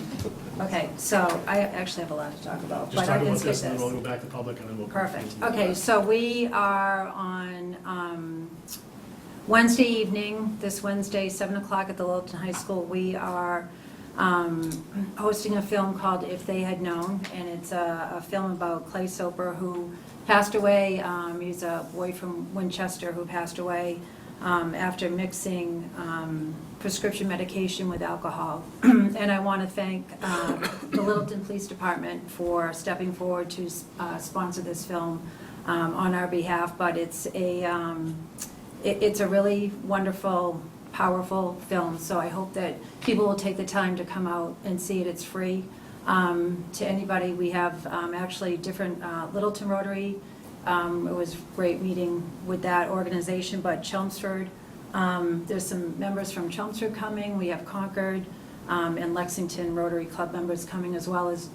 Okay, so I actually have a lot to talk about,
Just
but I
talk
can
about
skip
this, and then we'll
this.
go back to public, and then we'll.
Perfect. Okay, so we are on Wednesday evening, this Wednesday, 7 o'clock at the Littleton High School. We are hosting a film called If They Had Known, and it's a film about Clay Soper, who passed away. He's a boy from Winchester who passed away after mixing prescription medication with alcohol. And I want to thank the Littleton Police Department for stepping forward to sponsor this film on our behalf. But it's a really wonderful, powerful film, so I hope that people will take the time to come out and see it. It's free to anybody. We have actually different Littleton Rotary. It was great meeting with that organization, but Chelmsford, there's some members from Chelmsford coming. We have Concord and Lexington Rotary Club members coming, as well as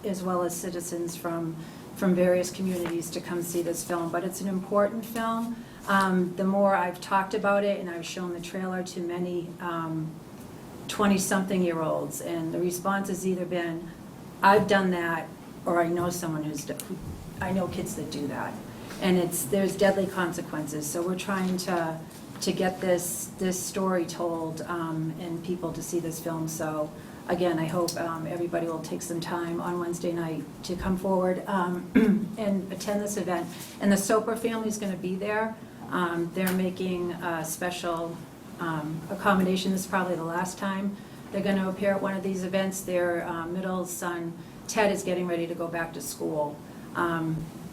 citizens from various communities to come see this film. But it's an important film. The more I've talked about it, and I've shown the trailer to many 20-something-year-olds, and the response has either been, I've done that, or I know someone I know kids that do that. And there's deadly consequences. So we're trying to get this story told and people to see this film. So again, I hope everybody will take some time on Wednesday night to come forward and attend this event. And the Soper family is going to be there. They're making a special accommodation. This is probably the last time they're going to appear at one of these events. Their middle son, Ted, is getting ready to go back to school.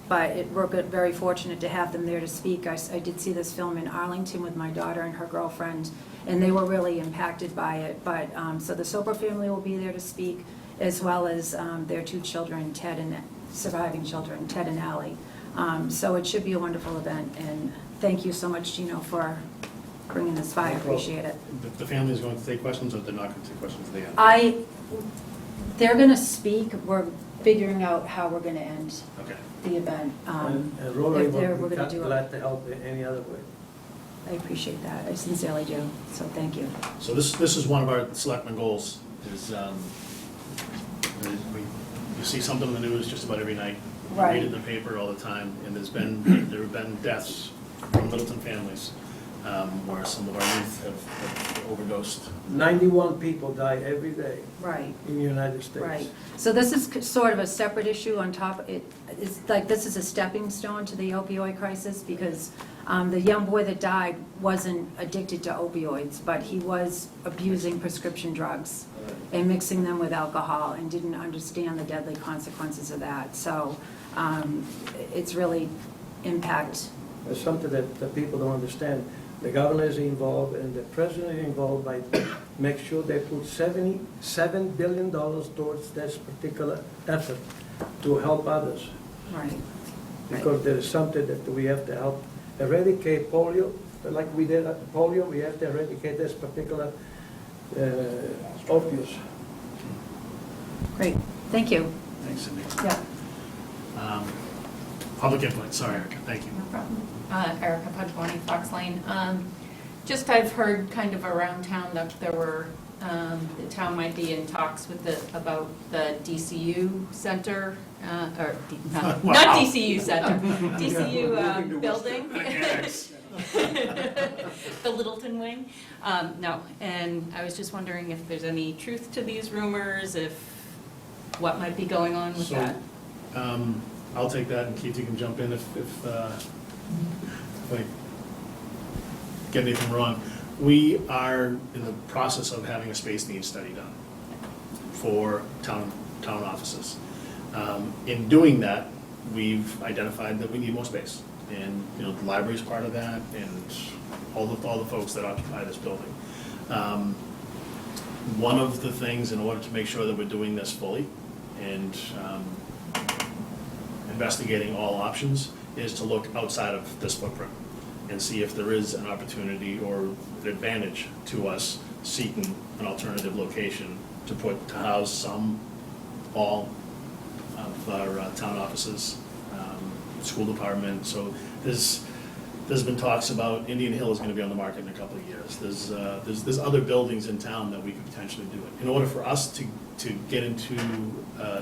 But we're very fortunate to have them there to speak. I did see this film in Arlington with my daughter and her girlfriend, and they were really impacted by it. But so the Soper family will be there to speak, as well as their two children, surviving children, Ted and Allie. So it should be a wonderful event, and thank you so much, Gino, for bringing this by. I appreciate it.
The family is going to take questions, or they're not going to take questions at the end?
They're going to speak. We're figuring out how we're going to end
Okay.
the event.
And Rotary
If
will
we're
be
going to do it.
glad to help in any other way.
I appreciate that. I sincerely do. So thank you.
So this is one of our selectmen goals, is you see something in the news just about every night. You read it in the paper all the time, and there have been deaths from Littleton families where some of our youth have overdosed.
91 people die every day
Right.
in the United States.
Right. So this is sort of a separate issue on top. It's like this is a stepping stone to the opioid crisis, because the young boy that died wasn't addicted to opioids, but he was abusing prescription drugs and mixing them with alcohol and didn't understand the deadly consequences of that. So it's really impact.
It's something that the people don't understand. The governor is involved and the president is involved by make sure they put $77 billion towards this particular effort to help others.
Right.
Because there is something that we have to help eradicate polio, like we did at polio. We have to eradicate this particular opioids.
Great. Thank you.
Thanks, Cindy.
Yeah.
Public input, sorry, Erica, thank you.
No problem. Erica Pudgewani, Fox Lane. Just I've heard kind of around town that there were, the town might be in talks with about the DCU center, or not DCU center, DCU building. The Littleton wing. No, and I was just wondering if there's any truth to these rumors, what might be going on with that.
I'll take that, and Keith, you can jump in if I get anything wrong. We are in the process of having a space needs study done for town offices. In doing that, we've identified that we need more space, and the library is part of that, and all the folks that occupy this building. One of the things, in order to make sure that we're doing this fully and investigating all options, is to look outside of this footprint and see if there is an opportunity or an advantage to us seeking an alternative location to house all of our town offices, school department. So there's been talks about Indian Hill is going to be on the market in a couple of years. There's other buildings in town that we could potentially do it. In order for us to get into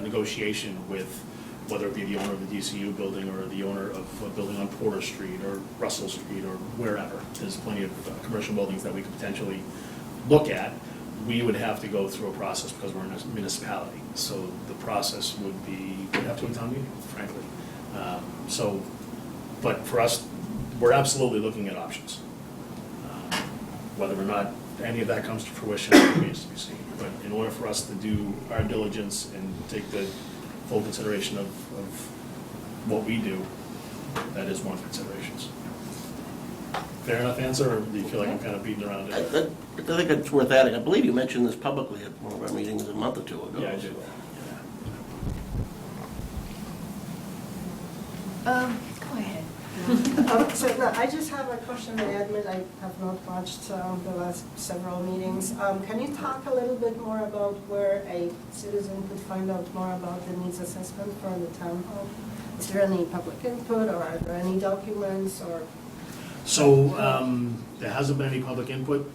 negotiation with whether it be the owner of the DCU building or the owner of a building on Porter Street or Russell Street or wherever, there's plenty of commercial buildings that we could potentially look at. We would have to go through a process because we're in a municipality. So the process would have to be a town meeting, frankly. But for us, we're absolutely looking at options. Whether or not any of that comes to fruition remains to be seen. But in order for us to do our diligence and take the full consideration of what we do, that is one of the considerations. Fair enough answer, or do you feel like I'm kind of beating around
I
it?
think it's worth adding. I believe you mentioned this publicly at one of our meetings a month or two ago.
Yeah, I did.
Go ahead.
So no, I just have a question. I admit I have not watched the last several meetings. Can you talk a little bit more about where a citizen could find out more about the needs assessment for the town hall? Is there any public input, or are there any documents, or?
So, there hasn't been any public input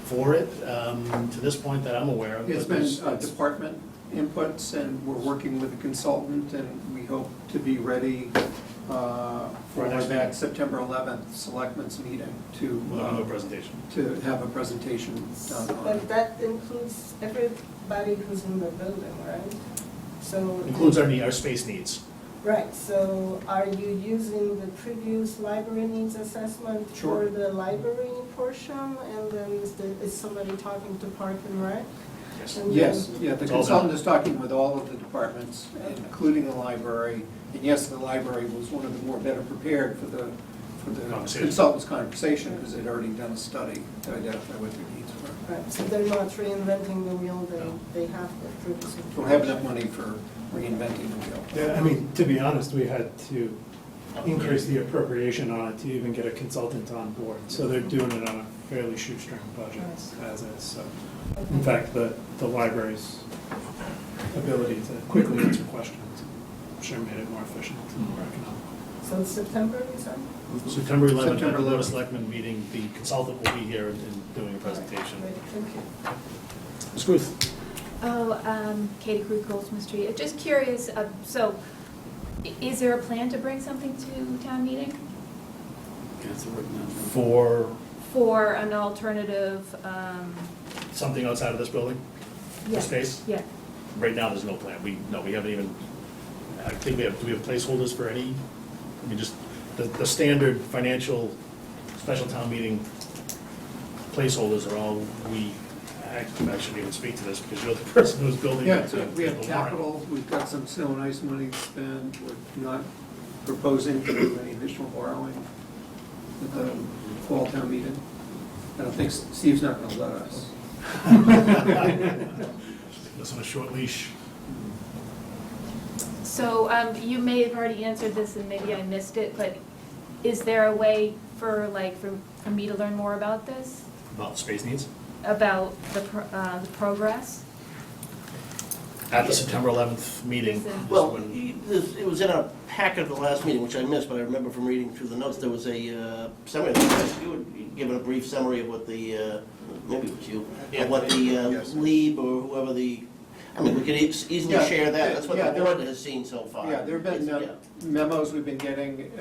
for it, to this point that I'm aware of.
It's
but
been
there's-
department inputs, and we're working with a consultant, and we hope to be ready for
next meeting.
that September 11th Selectmen's meeting
We'll have a presentation.
to have a presentation done on
But
it.
that includes everybody who's in the building, right? So.
Includes our space needs.
Right, so are you using the previous library needs assessment
Sure.
for the library portion? And then is somebody talking to Park and Rec?
Yes.
And
Yes,
then-
yeah, the
It's all
consultant
done.
is talking with all of the departments, including the library. And yes, the library was one of the more better prepared for the
Conversation.
consultant's conversation, because they'd already done a study to identify what their needs were.
Right, so they're not reinventing the wheel,
No.
they have the previous.
Don't have enough money for reinventing the wheel.
Yeah, I mean, to be honest, we had to increase the appropriation on it to even get a consultant on board. So they're doing it on a fairly shoestring budget as is, so. In fact, the library's ability to quickly answer questions, sure made it more efficient and more economical.
So it's September, you said?
September 11th, at
September
the Board of
11th.
Selectmen meeting, the consultant will be here and doing a presentation.
Great, thank you.
Ms. Ruth?
Katie Crew, Goldsmith Street. Just curious, so is there a plan to bring something to town meeting
For
for an alternative,
something outside of this building?
yeah.
For space?
Yeah.
Right now, there's no plan. We haven't even, I think do we have placeholders for any? I mean, just the standard financial special town meeting placeholders are all I shouldn't even speak to this because you're the person who's building.
Yeah,
the-
so we have
the warrant.
capital, we've got some snow and ice money to spend, we're not proposing to do any additional borrowing at the fall town meeting. I don't think, Steve's not gonna let us.
That's on a short leash.
So you may have already answered this and maybe I missed it, but is there a way for me to learn more about this?
About space needs?
About the progress?
At the September 11th meeting.
Is it-
is
Well,
when-
it was in our packet of the last meeting, which I missed, but I remember from reading through the notes, there was a summary. You had given a brief summary of what the, maybe it was you,
Yeah.
of what the
Yes.
LEAB or whoever the, I mean, we could easily
Yeah,
share that. That's what
yeah,
the
there-
board has seen so far.
Yeah, there have been
Yeah.
memos we've been getting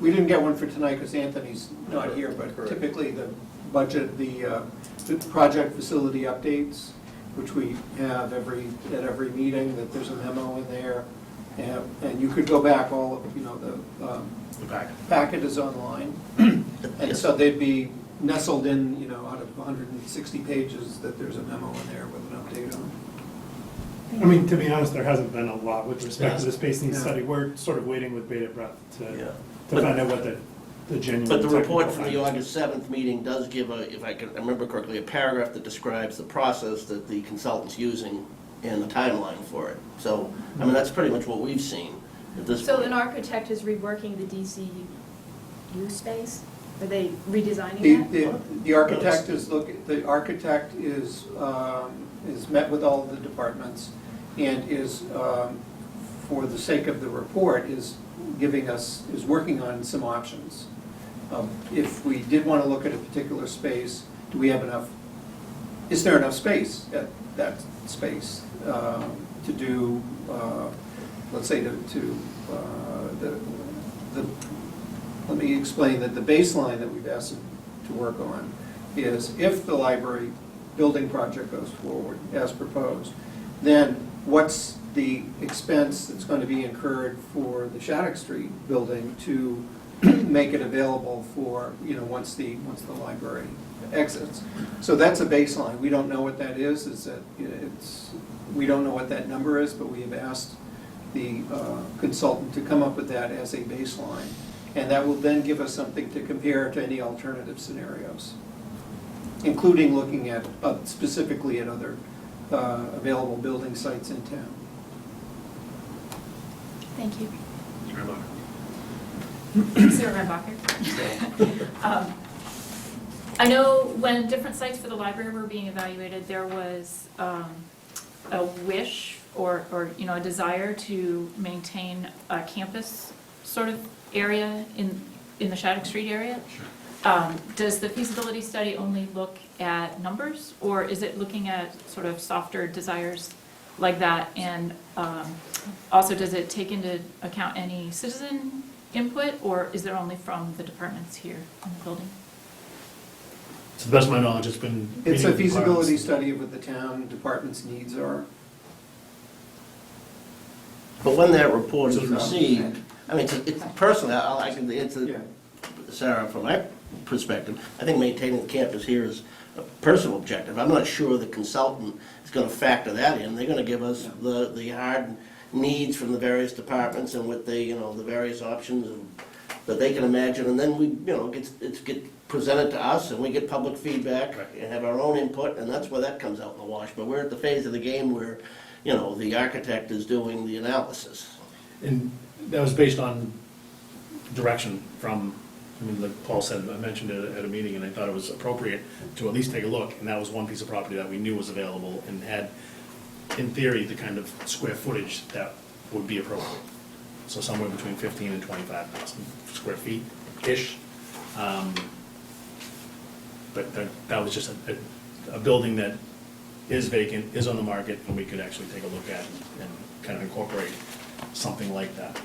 we didn't get one for tonight because Anthony's not here, but
Correct.
typically the budget, the project facility updates, which we have at every meeting, that there's a memo in there. And you could go back,
The back.
packet is online. And so they'd be nestled in, out of 160 pages, that there's a memo in there with an update on.
I mean, to be honest, there hasn't been a lot with respect to the space needs
Yeah.
study. We're sort of waiting with bated breath
Yeah.
to find out what the genuine.
But the report
technical
from the
findings.
August 7th meeting does give if I can remember correctly, a paragraph that describes the process that the consultant's using and the timeline for it. So, I mean, that's pretty much what we've seen at this
So
point.
an architect is reworking the DCU space? Are they redesigning that?
The architect is met with all of the departments and is, for the sake of the report, is working on some options. If we did want to look at a particular space, is there enough space at that space to do, let's say, let me explain that the baseline that we've asked them to work on is if the library building project goes forward as proposed, then what's the expense that's going to be incurred for the Shattuck Street building to make it available for, once the library exits. So that's a baseline. We don't know what that is that, we don't know what that number is, but we have asked the consultant to come up with that as a baseline. And that will then give us something to compare to any alternative scenarios, including looking at, specifically at other available building sites in town.
Thank you.
Sarah Rembacher.
I know when different sites for the library were being evaluated, there was a wish or a desire to maintain a campus sort of area in the Shattuck Street area. Does the feasibility study only look at numbers, or is it looking at sort of softer desires like that? And also, does it take into account any citizen input, or is there only from the departments here in the building?
To the best of my knowledge, it's been.
It's
meeting
a
with
feasibility
departments.
study of what the town department's needs are.
But when that report is received, I mean, it's personally, I can answer
Yeah.
Sarah from my perspective. I think maintaining the campus here is a personal objective. I'm not sure the consultant is going to factor that in. They're going to give us the hard needs from the various departments and with the, the various options that they can imagine. And then we, it gets presented to us and we get public feedback and have our own input, and that's where that comes out in the wash. But we're at the phase of the game where, the architect is doing the analysis.
And that was based on direction from, like Paul said, I mentioned it at a meeting, and I thought it was appropriate to at least take a look, and that was one piece of property that we knew was available and had, in theory, the kind of square footage that would be appropriate. So somewhere between 15 and 25,000 square feet-ish. But that was just a building that is vacant, is on the market, and we could actually take a look at and kind of incorporate something like that.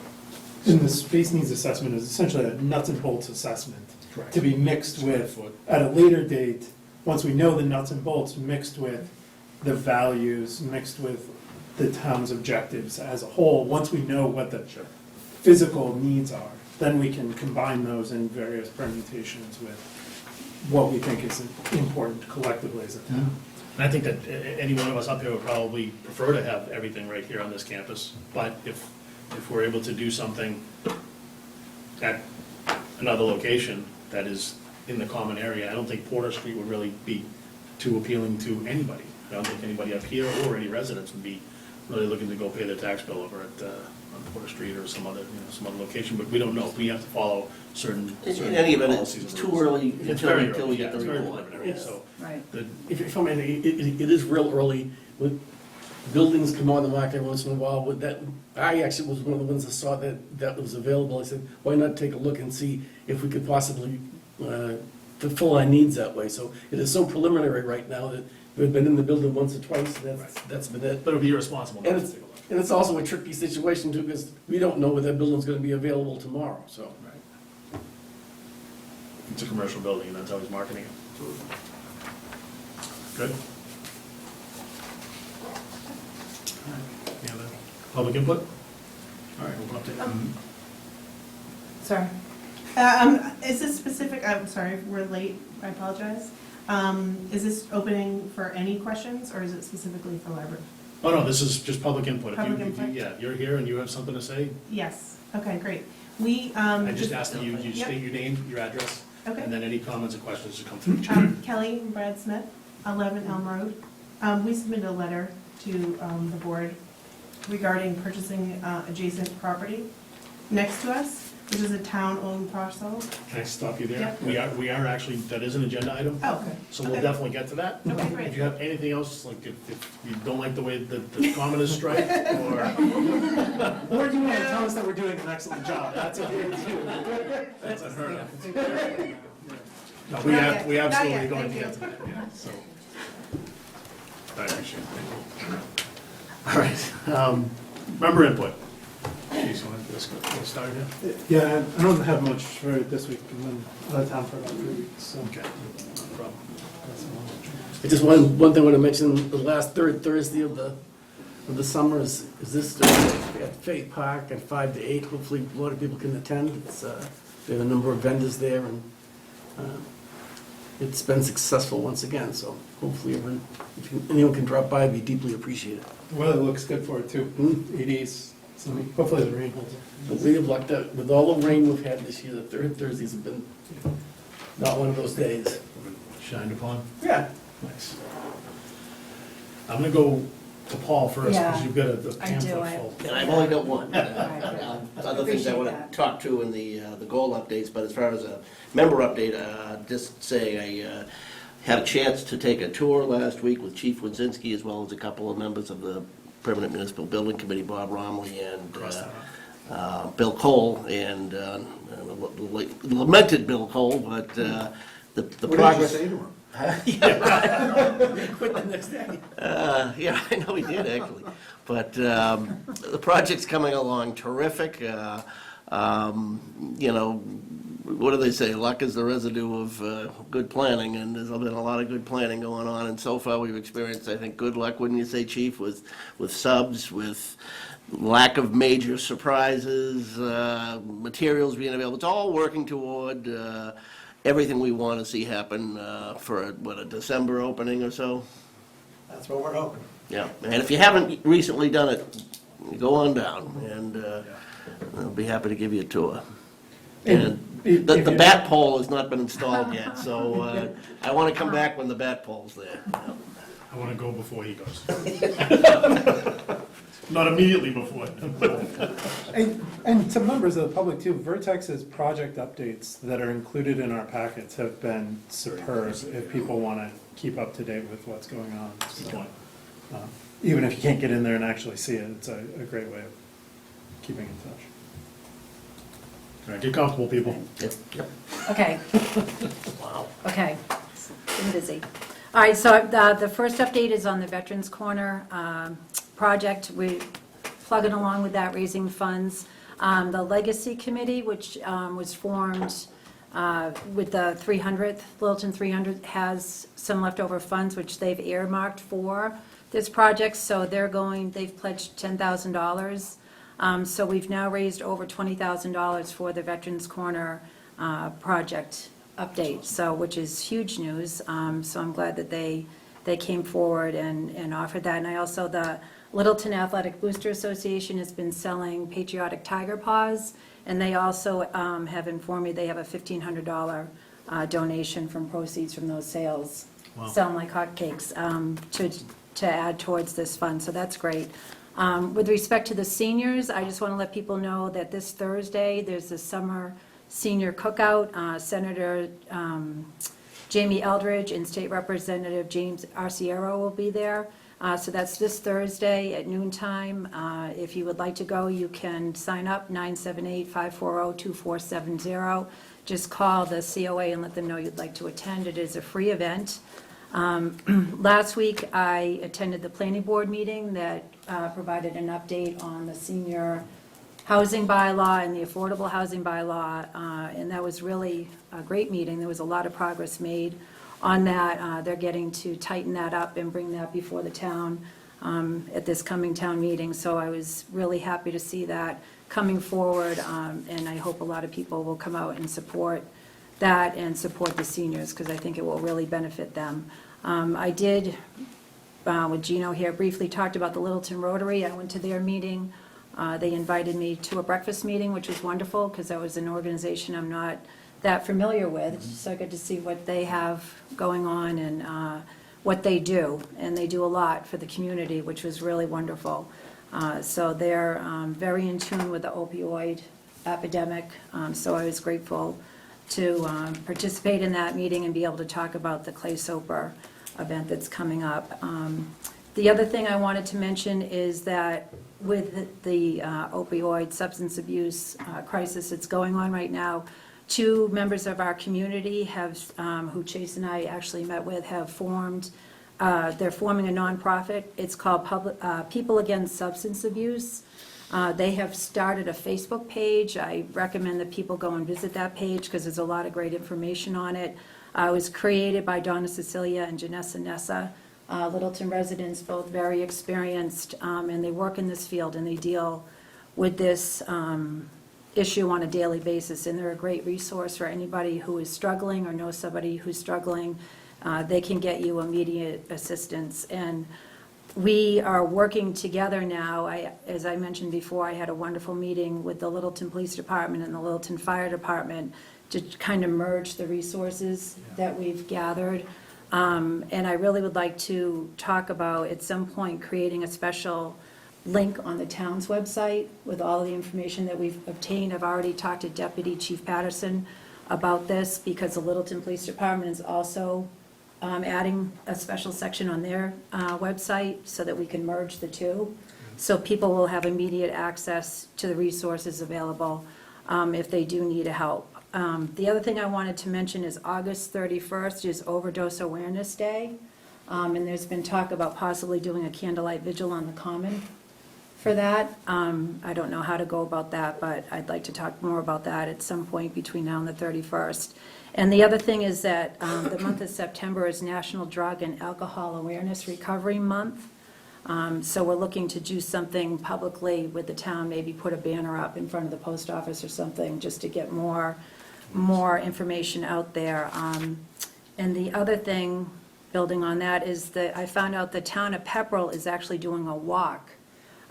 And the space needs assessment is essentially a nuts and bolts assessment.
Correct.
To be mixed
Square
with,
foot.
at a later date, once we know the nuts and bolts, mixed with the values, mixed with the town's objectives as a whole, once we know what the physical needs are, then we can combine those in various permutations with what we think is important collectively as a town.
And I think that any one of us up here would probably prefer to have everything right here on this campus, but if we're able to do something at another location that is in the common area, I don't think Porter Street would really be too appealing to anybody. I don't think anybody up here or any residents would be really looking to go pay their tax bill over at on Porter Street or some other location, but we don't know. We have to follow certain
In any event,
policies
it's
and
too
rules.
early
It's very
until we
early,
get
yeah,
the
it's very
report.
preliminary, so.
Right.
If I may, it is real early, when buildings come on the market every once in a while, with that, I actually was one of the ones that saw that was available. I said, why not take a look and see if we could possibly fulfill our needs that way? So it is so preliminary right now that we've been in the building once or twice, that's been it.
But it would be irresponsible not
And
to
it's,
take a look.
and it's also a tricky situation too, because we don't know whether that building's gonna be available tomorrow, so.
Right. It's a commercial building, and that's how he's marketing it. Good. Any other public input? All right, open up to.
Sorry. Is this specific, I'm sorry, if we're late, I apologize. Is this opening for any questions, or is it specifically for library?
Oh, no, this is just public input.
Public
If you,
input?
yeah, you're here and you have something to say,
Yes, okay, great. We,
I just ask that you
Yep.
state your name, your address,
Okay.
and then any comments or questions that come through.
Kelly and Brad Smith, 11 Elm Road. We submitted a letter to the board regarding purchasing adjacent property next to us, which is a town-owned parcel.
Can I stop you there?
Yep.
We are actually, that is an agenda item.
Oh, okay.
So we'll
Okay.
definitely get to that.
Okay, great.
If you have anything else, like if you don't like the way the comment is striped, or,
Or do you want to tell us that we're doing an excellent job? That's okay too.
that's unheard of. No,
Not
we
yet.
we
Not
absolutely
yet.
going to
Thank
get to
you.
that, yeah, so. I appreciate it. All right, member input. Jeez, you want to get started here?
Yeah, I don't have much for this week, and then out of town for about 3 weeks, so.
Okay, no problem.
I just one thing I want to mention, the last third Thursday of the summer is this Thursday at Fayette Park at 5 to 8. Hopefully a lot of people can attend. It's We have a number of vendors there, and it's been successful once again, so hopefully anyone can drop by, it'd be deeply appreciated.
Weather looks good for it too. 80s, so hopefully the rain holds up.
But we have lucked out, with all the rain we've had this year, the third Thursdays have been not one of those days.
Shined upon.
Yeah.
Nice. I'm gonna go to Paul first, because
Yeah,
you've got a
I do,
pamphlet full.
And I've only got one.
Right.
Other things I want
Appreciate
to talk to in the goal updates, but as far as a member update, just say I had a chance to take a tour last week with Chief Wodzinski, as well as a couple of members of the Permanent Municipal Building Committee, Bob Romley and Bill Cole, and lamented Bill Cole, but the progress.
to him?
Quit the next day.
Yeah, I know he did, actually. But the project's coming along terrific. You know, what do they say? Luck is the residue of good planning, and there's been a lot of good planning going on. And so far, we've experienced, I think, good luck, wouldn't you say, Chief, with subs, with lack of major surprises, materials being available. It's all working toward everything we want to see happen for, a December opening or so?
That's what we're hoping.
Yeah, and if you haven't recently done it, go on down, and I'll be happy to give you a tour. And the bat pole has not been installed yet, so I want to come back when the bat pole's there.
I wanna go before he goes. Not immediately before.
And to members of the public too, Vertex's project updates that are included in our packets have been superb if people want to keep up to date with what's going on. So, even if you can't get in there and actually see it, it's a great way of keeping in touch.
All right, get comfortable, people.
Yep.
Okay,
Wow.
okay. Been busy. All right, so the first update is on the Veterans Corner project. We're plugging along with that, raising funds. The Legacy Committee, which was formed with the 300th, Littleton 300, has some leftover funds which they've earmarked for this project, so they've pledged $10,000. So we've now raised over $20,000 for the Veterans Corner project update, so, which is huge news. So I'm glad that they came forward and offered that. And I also, the Littleton Athletic Booster Association has been selling patriotic tiger paws, and they also have informed me they have a $1,500 donation from proceeds from those sales, selling like hotcakes, to add towards this fund, so that's great. With respect to the seniors, I just want to let people know that this Thursday, there's a summer senior cookout. Senator Jamie Eldridge and State Representative James Arciero will be there. So that's this Thursday at noontime. If you would like to go, you can sign up, 978-540-2470. Just call the COA and let them know you'd like to attend. It is a free event. Last week, I attended the planning board meeting that provided an update on the senior housing bylaw and the affordable housing bylaw, and that was really a great meeting. There was a lot of progress made on that. They're getting to tighten that up and bring that before the town at this coming town meeting, so I was really happy to see that coming forward, and I hope a lot of people will come out and support that and support the seniors, because I think it will really benefit them. I did, with Gino here, briefly talked about the Littleton Rotary. I went to their meeting. They invited me to a breakfast meeting, which was wonderful, because that was an organization I'm not that familiar with, so I got to see what they have going on and what they do, and they do a lot for the community, which was really wonderful. So they're very in tune with the opioid epidemic, so I was grateful to participate in that meeting and be able to talk about the Clay Soper event that's coming up. The other thing I wanted to mention is that with the opioid substance abuse crisis that's going on right now, 2 members of our community have, who Chase and I actually met with, have formed, they're forming a nonprofit. It's called People Against Substance Abuse. They have started a Facebook page. I recommend that people go and visit that page because there's a lot of great information on it. It was created by Donna Cecilia and Janessa Nessa, Littleton residents, both very experienced, and they work in this field and they deal with this issue on a daily basis, and they're a great resource for anybody who is struggling or knows somebody who's struggling. They can get you immediate assistance. And we are working together now. As I mentioned before, I had a wonderful meeting with the Littleton Police Department and the Littleton Fire Department to kind of merge the resources that we've gathered. And I really would like to talk about, at some point, creating a special link on the town's website with all the information that we've obtained. I've already talked to Deputy Chief Patterson about this, because the Littleton Police Department is also adding a special section on their website so that we can merge the two. So people will have immediate access to the resources available if they do need help. The other thing I wanted to mention is August 31st is Overdose Awareness Day. And there's been talk about possibly doing a candlelight vigil on the Common for that. I don't know how to go about that, but I'd like to talk more about that at some point between now and the 31st. And the other thing is that the month of September is National Drug and Alcohol Awareness Recovery Month. So we're looking to do something publicly with the town, maybe put a banner up in front of the post office or something, just to get more information out there. And the other thing, building on that, is that I found out the town of Pepperell is actually doing a walk.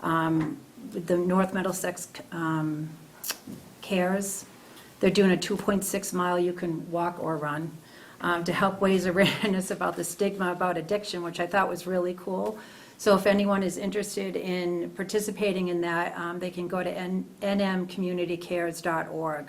The North Middlesex Cares, they're doing a 2.6 mile, you can walk or run, to help raise awareness about the stigma about addiction, which I thought was really cool. So if anyone is interested in participating in that, they can go to nmcommunitycares.org.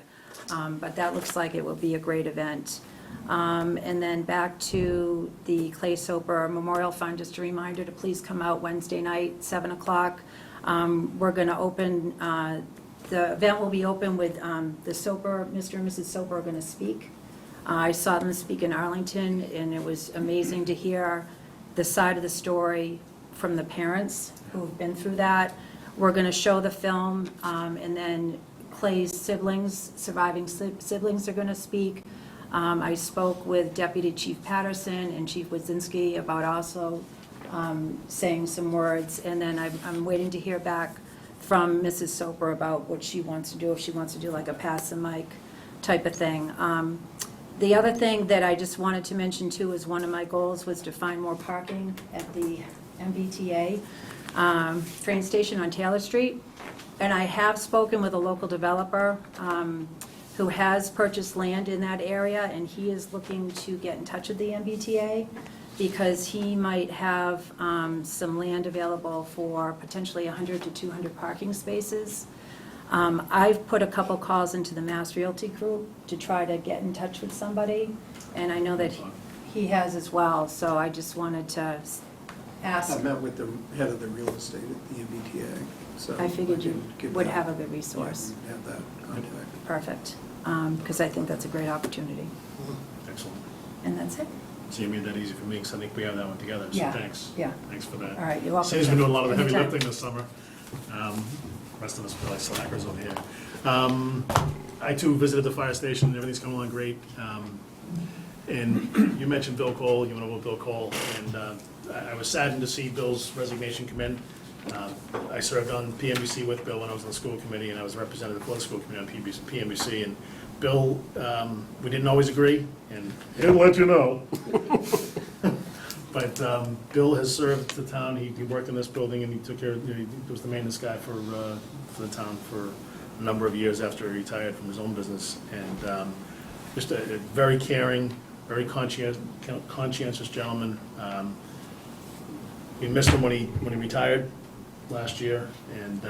But that looks like it will be a great event. And then back to the Clay Soper Memorial Fund, just a reminder to please come out Wednesday night, 7 o'clock. We're going to open, the event will be open with the Soper, Mr. and Mrs. Soper are going to speak. I saw them speak in Arlington, and it was amazing to hear the side of the story from the parents who've been through that. We're going to show the film, and then Clay's siblings, surviving siblings, are going to speak. I spoke with Deputy Chief Patterson and Chief Wazinski about also saying some words, and then I'm waiting to hear back from Mrs. Soper about what she wants to do, if she wants to do like a pass the mic type of thing. The other thing that I just wanted to mention too is one of my goals was to find more parking at the MBTA train station on Taylor Street. And I have spoken with a local developer who has purchased land in that area, and he is looking to get in touch with the MBTA because he might have some land available for potentially 100 to 200 parking spaces. I've put a couple calls into the Mass Realty Group to try to get in touch with somebody, and I know that he has as well, so I just wanted to ask.
I met with the head of the real estate at the MBTA, so.
I figured you
give
would
that-
have a good resource.
Yeah, have that contact.
Perfect, because I think that's a great opportunity.
Excellent.
And that's it.
So you made that easy for me, because I think we have that one together, so
Yeah,
thanks.
yeah.
Thanks for that.
All right, you're welcome.
Sam's been doing a lot of the heavy
Anytime.
lifting this summer. Rest of us are like slackers over here. I too visited the fire station, everything's coming along great. And you mentioned Bill Cole, you went over Bill Cole, and I was saddened to see Bill's resignation come in. I served on PMBC with Bill when I was on the school committee, and I was representative for the school committee on PMBC. And Bill, we didn't always agree, and he'll let you know. But Bill has served the town, he worked in this building, and he took care, he was the maintenance guy for the town for a number of years after he retired from his own business. And just a very caring, very conscientious gentleman. We missed him when he retired last year, and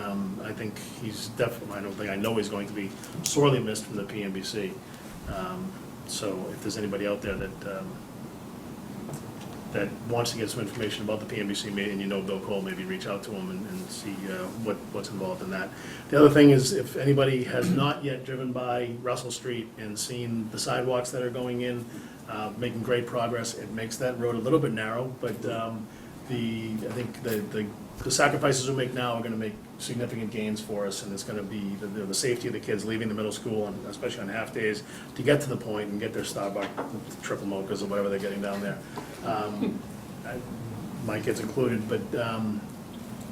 I think he's definitely, I know he's going to be sorely missed from the PMBC. So if there's anybody out there that wants to get some information about the PMBC, and you know Bill Cole, maybe reach out to him and see what's involved in that. The other thing is, if anybody has not yet driven by Russell Street and seen the sidewalks that are going in, making great progress, it makes that road a little bit narrow, but I think the sacrifices we make now are going to make significant gains for us, and it's going to be the safety of the kids leaving the middle school, and especially on half days, to get to the point and get their Starbucks, triple mochas, or whatever they're getting down there. My kids included, but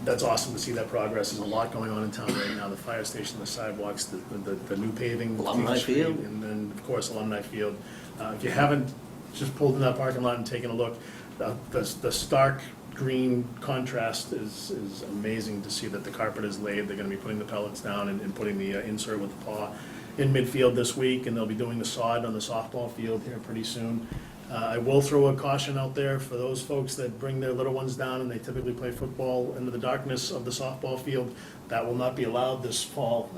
That's awesome to see that progress. There's a lot going on in town right now, the fire station, the sidewalks, the new paving.
Alumni
King Street,
Field.
And then, of course, Alumni Field. If you haven't just pulled in that parking lot and taken a look, the stark green contrast is amazing to see that the carpet is laid. They're gonna be putting the pellets down and putting the insert with the paw in midfield this week, and they'll be doing the sod on the softball field here pretty soon. I will throw a caution out there for those folks that bring their little ones down and they typically play football into the darkness of the softball field. That will not be allowed this fall.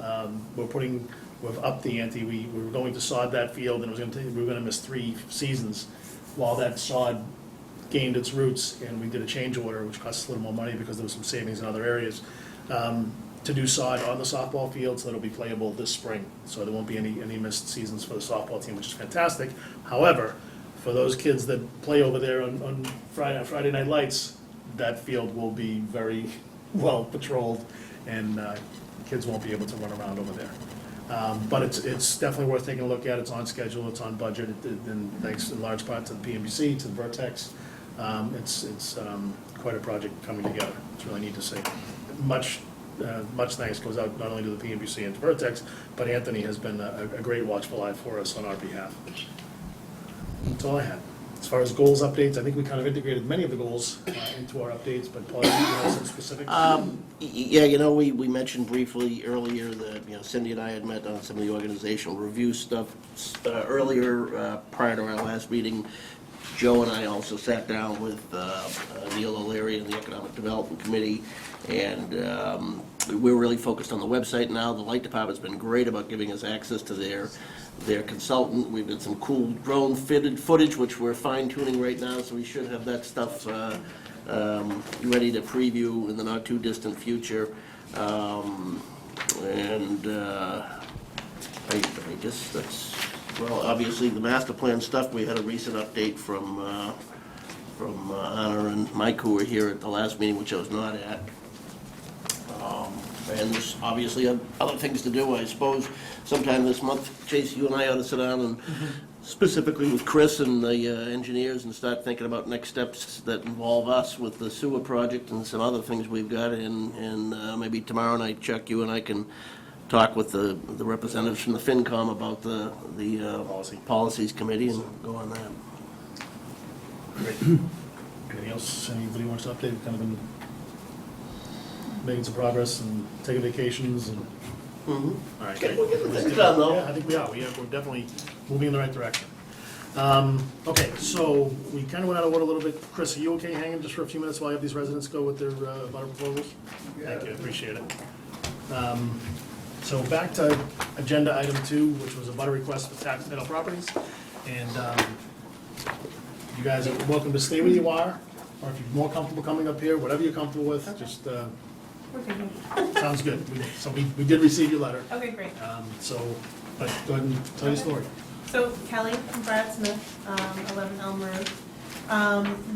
We've upped the ante. We were going to sod that field, and we were gonna miss 3 seasons while that sod gained its roots, and we did a change order, which cost us a little more money because there was some savings in other areas, to do sod on the softball field, so it'll be playable this spring. So there won't be any missed seasons for the softball team, which is fantastic. However, for those kids that play over there on Friday Night Lights, that field will be very well patrolled, and kids won't be able to run around over there. But it's definitely worth taking a look at. It's on schedule, it's on budget, and thanks in large part to the PMBC, to the Vertex. It's quite a project coming together. It's really neat to see. Much thanks goes out not only to the PMBC and to Vertex, but Anthony has been a great watchful eye for us on our behalf. That's all I had. As far as goals updates, I think we kind of integrated many of the goals into our updates, but Paul, you have some specifics?
Yeah, we mentioned briefly earlier that, Cindy and I had met on some of the organizational review stuff earlier, prior to our last meeting. Joe and I also sat down with Neil O'Leary and the Economic Development Committee, and we're really focused on the website now. The Light Department's been great about giving us access to their consultant. We've got some cool drone fitted footage, which we're fine-tuning right now, so we should have that stuff ready to preview in the not-too-distant future. I guess that's, well, obviously, the master plan stuff, we had a recent update from Anna and Mike, who were here at the last meeting, which I was not at. And there's obviously other things to do. I suppose sometime this month, Chase, you and I ought to sit down and specifically with Chris and the engineers and start thinking about next steps that involve us with the sewer project and some other things we've got. And maybe tomorrow night, Chuck, you and I can talk with the representatives from the FinCom about the Policies Committee and go on that.
Great. Anything else anybody wants to update? Kind of been making some progress and taking vacations and. All right. Great.
We're getting things done, though.
Yeah, I think we are. We're definitely moving in the right direction. Okay, so we kind of went out of order a little bit. Chris, are you okay hanging just for a few minutes while I have these residents go with their butter proposals? Thank you, I appreciate it. So back to agenda item 2, which was a butter request for tax title properties. And you guys are welcome to stay where you are, or if you're more comfortable coming up here, whatever you're comfortable with, just, sounds good. So we did receive your letter.
Okay, great.
But go ahead and tell your story.
So Kelly from Brad Smith, 11 Elm Road.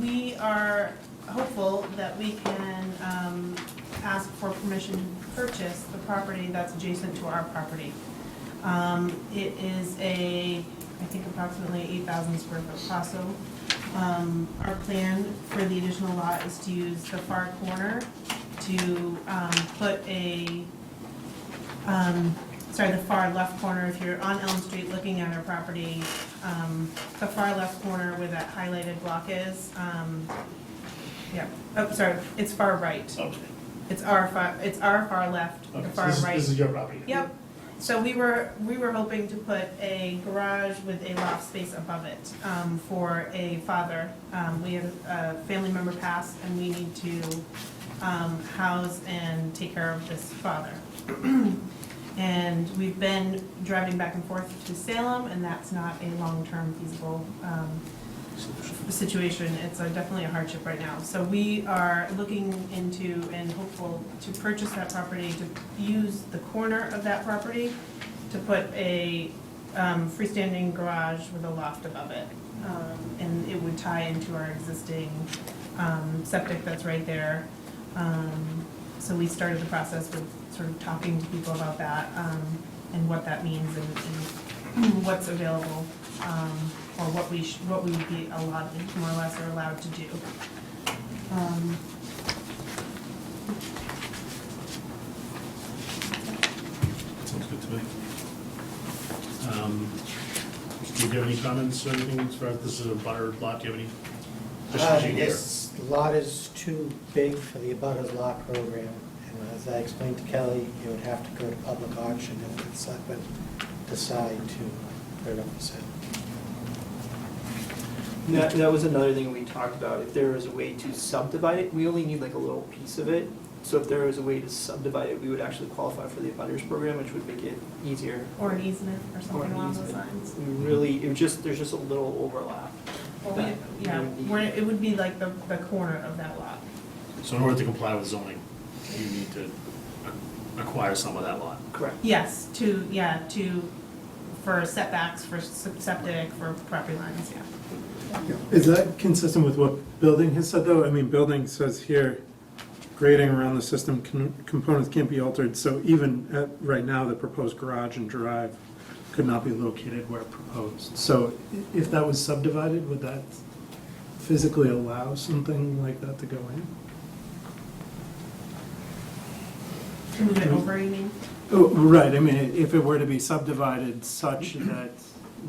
We are hopeful that we can ask for permission to purchase the property that's adjacent to our property. It is I think approximately 8,000 square foot parcel. Our plan for the additional lot is to use the far corner to put the far left corner, if you're on Elm Street looking at our property, the far left corner where that highlighted block is, it's far right.
Okay.
It's our far left, the
Okay,
far
so
right.
this is your property?
Yep. So we were hoping to put a garage with a loft space above it for a father. We had a family member pass, and we need to house and take care of this father. And we've been driving back and forth to Salem, and that's not a long-term feasible situation. It's definitely a hardship right now. So we are looking into and hopeful to purchase that property, to use the corner of that property to put a freestanding garage with a loft above it. And it would tie into our existing septic that's right there. So we started the process with sort of talking to people about that and what that means and what's available, or what we would be allowed, more or less, are allowed to do.
Sounds good to me. Do you have any comments or anything as far as this is a butter lot? Do you have any? Just as you hear.
This lot is too big for the abutters lot program, and as I explained to Kelly, it would have to go to public auction if the selectmen decide to put it up for sale.
That was another thing we talked about, if there was a way to subdivide it, we only need like a little piece of it. So if there was a way to subdivide it, we would actually qualify for the abutters program, which would make it easier.
Or an easement or
Or
something
an
along those
easement.
lines.
We really, there's just a little overlap.
Well,
that
yeah,
we would need.
where it would be like the corner of that lot.
So in order to comply with zoning, you need to acquire some of that lot.
Correct.
Yes, for setbacks, for septic, for property lines, yeah.
Is that consistent with what building has said, though? I mean, building says here, grading around the system components can't be altered, so even right now, the proposed garage and drive could not be located where proposed. So if that was subdivided, would that physically allow something like that to go in?
To move it over, you mean?
Oh, right, I mean, if it were to be subdivided such that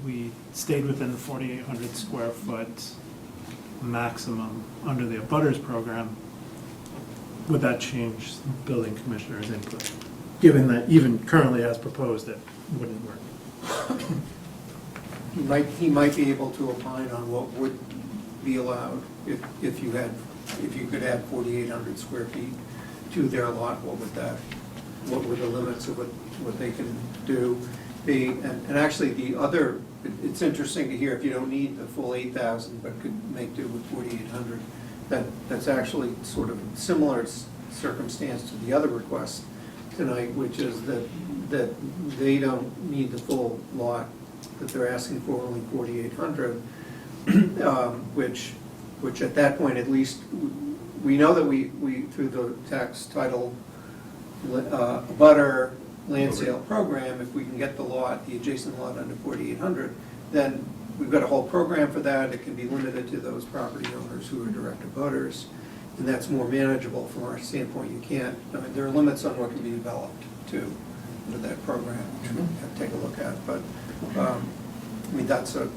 we stayed within the 4,800 square foot maximum under the abutters program, would that change the building commissioner's input? Given that even currently as proposed, it wouldn't work.
He might be able to opine on what would be allowed if you could add 4,800 square feet to their lot, what would the limits of what they can do be? And actually, it's interesting to hear if you don't need the full 8,000, but could make do with 4,800, that's actually sort of similar circumstance to the other request tonight, which is that they don't need the full lot, that they're asking for only 4,800, which at that point, at least, we know that we through the tax title butter land sale program, if we can get the adjacent lot under 4,800, then we've got a whole program for that. It can be limited to those property owners who are direct abutters, and that's more manageable from our standpoint. You can't, I mean, there are limits on what can be developed too under that program, which we'll have to take a look at. But I mean, that's a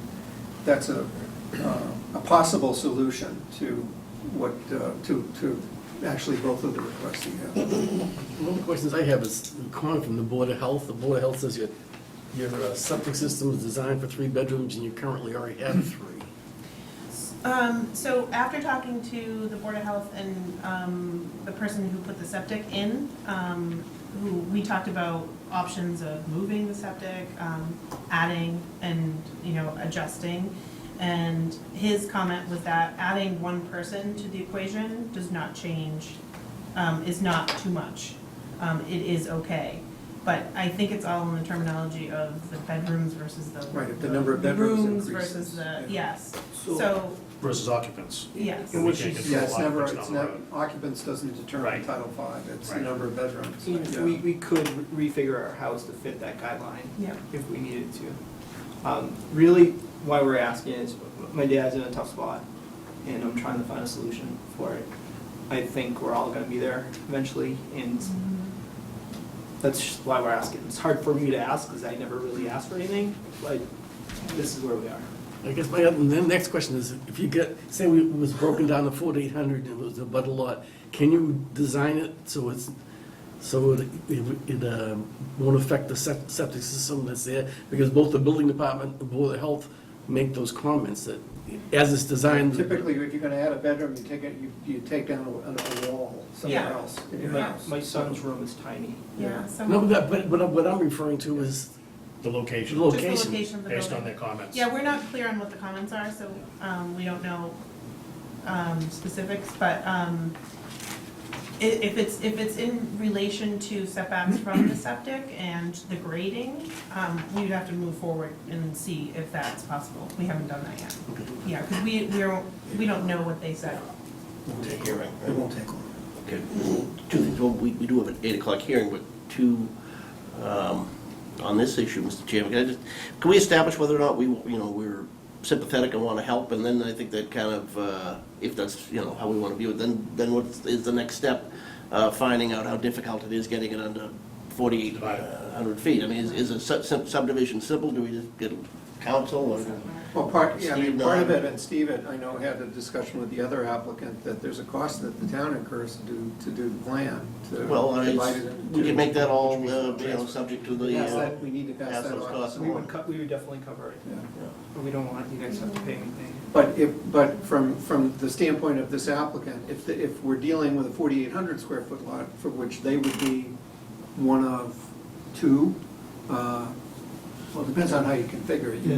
possible solution to what to actually both of the requests you have.
One of the questions I have is calling from the Board of Health. The Board of Health says your septic system is designed for 3 bedrooms and you currently already have 3.
So after talking to the Board of Health and the person who put the septic in, we talked about options of moving the septic, adding and, adjusting. And his comment was that adding one person to the equation does not change, is not too much. It is okay. But I think it's all in the terminology of the bedrooms versus the
Right, if the number of bedrooms
rooms
increases,
versus the,
yeah.
yes.
So-
So,
Versus occupants.
yes.
And we can't control
Yeah, it's never,
occupants down the road.
occupants doesn't determine
Right.
Title V, it's the
Right.
number of bedrooms. Yeah.
We could refigure our house to fit that guideline.
Yeah.
If we needed to. Really, why we're asking is, my dad's in a tough spot, and I'm trying to find a solution for it. I think we're all gonna be there eventually, and that's just why we're asking. It's hard for me to ask, because I never really asked for anything, but this is where we are.
I guess the next question is, if you get, say it was broken down to 4,800 and it was a butter lot, can you design it so it won't affect the septic system that's there? Because both the building department and the Board of Health make those comments that as it's designed.
Typically, if you're gonna add a bedroom, you take down a wall somewhere
Yeah.
else in your
My,
house.
my son's room is tiny.
Yeah, so.
No, but what I'm referring to is
The location.
the
Just the
location.
location of the
Based on
building.
their comments.
Yeah, we're not clear on what the comments are, so we don't know specifics, but if it's in relation to setbacks from the septic and the grading, we would have to move forward and see if that's possible. We haven't done that yet. Yeah, because we don't know what they said.
Take hearing,
It won't take long.
Okay. 2 things. Well, we do have an 8 o'clock hearing, but 2, on this issue, Mr. Chairman, can we establish whether or not we're sympathetic and want to help, and then I think that kind of, if that's, how we want to view it, then what is the next step? finding out how difficult it is getting it under 4,800 feet. I mean, is a subdivision simple? Do we just get council or?
Well, part of
Steve,
it, and Steve, I know, had a discussion with the other applicant, that there's a cost that the town incurs to do the plan, to
Well,
divide it into
we
two.
can make that all, subject to the.
Pass that, we need to pass that
those
on.
costs
We
along.
would definitely cover it,
Yeah.
but we don't want you guys to have to pay anything.
But from the standpoint of this applicant, if we're dealing with a 4,800 square foot lot, for which they would be one of two, well, it depends on how you configure it. You
Yeah,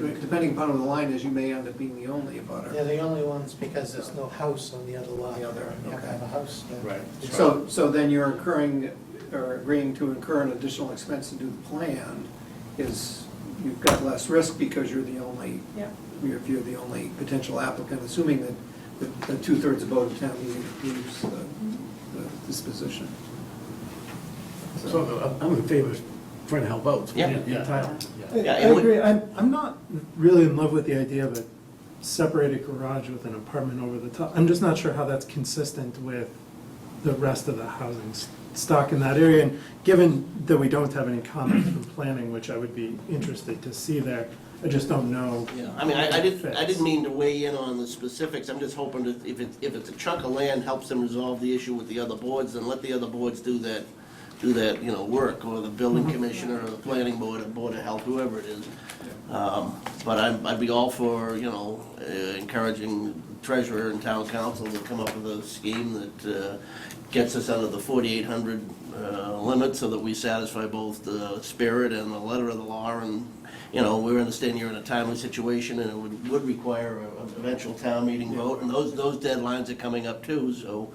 may- Depending upon where the line is, you may end up being the only abutter.
They're the only ones because there's no house on the other lot.
The other,
You have to
okay.
have a house there.
Right.
So then you're incurring, or agreeing to incur an additional expense to do the plan, is, you've got less risk because you're the only,
Yeah.
if you're the only potential applicant, assuming that the 2/3 vote of town meeting approves this position.
So I'm in favor of trying to help out.
Yeah.
The entire-
Yeah,
I
it would-
agree, I'm not really in love with the idea of a separated garage with an apartment over the top. I'm just not sure how that's consistent with the rest of the housing stock in that area. And given that we don't have any comment from planning, which I would be interested to see there, I just don't know.
Yeah, I mean, I
how it
didn't
fits.
mean to weigh in on the specifics, I'm just hoping that if it's a chunk of land helps them resolve the issue with the other boards, then let the other boards do that, work, or the building commissioner, or the planning board, or board of health, whoever it is. But I'd be all for, encouraging treasurer and town council to come up with a scheme that gets us under the 4,800 limit, so that we satisfy both the spirit and the letter of the law, and, we understand you're in a timely situation, and it would require an eventual town meeting vote, and those deadlines are coming up too, so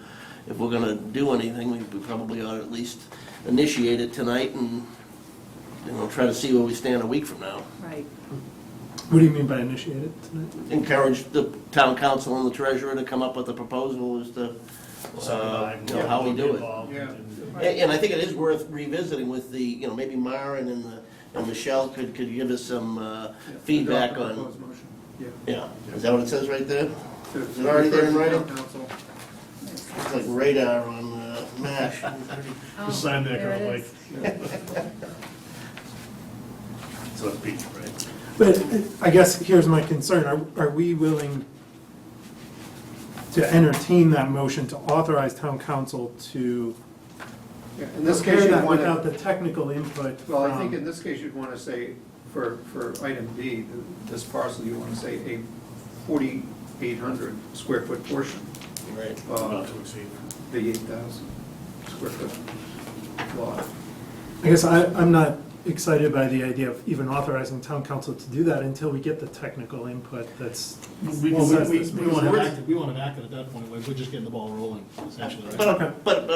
if we're gonna do anything, we probably ought to at least initiate it tonight and, try to see where we stand a week from now.
Right.
What do you mean by initiated tonight?
Encourage the town council and the treasurer to come up with a proposal as to, how we do it.
Yeah.
And I think it is worth revisiting with the, maybe Myron and Michelle could give us some feedback
Adopt the
on,
proposed motion. Yeah.
yeah, is that what it says right there? Is it already there in writing?
Council.
It's like radar on MASH.
Oh,
Sign there,
there it
Colonel
is.
So it's beat, right?
But I guess here's my concern, are we willing to entertain that motion to authorize town council to
Yeah, in this case,
prepare
you'd
that
want
without
to,
the technical input
well, I think
from?
in this case, you'd want to say, for item B, this parcel, you want to say a 4,800 square foot portion
Right.
Not
of
to exceed.
the 8,000 square foot lot.
I guess I'm not excited by the idea of even authorizing town council to do that until we get the technical input that's.
We
says this
want
makes
to
sense.
act, we want to act at that point, we're just getting the ball rolling, essentially, right?
But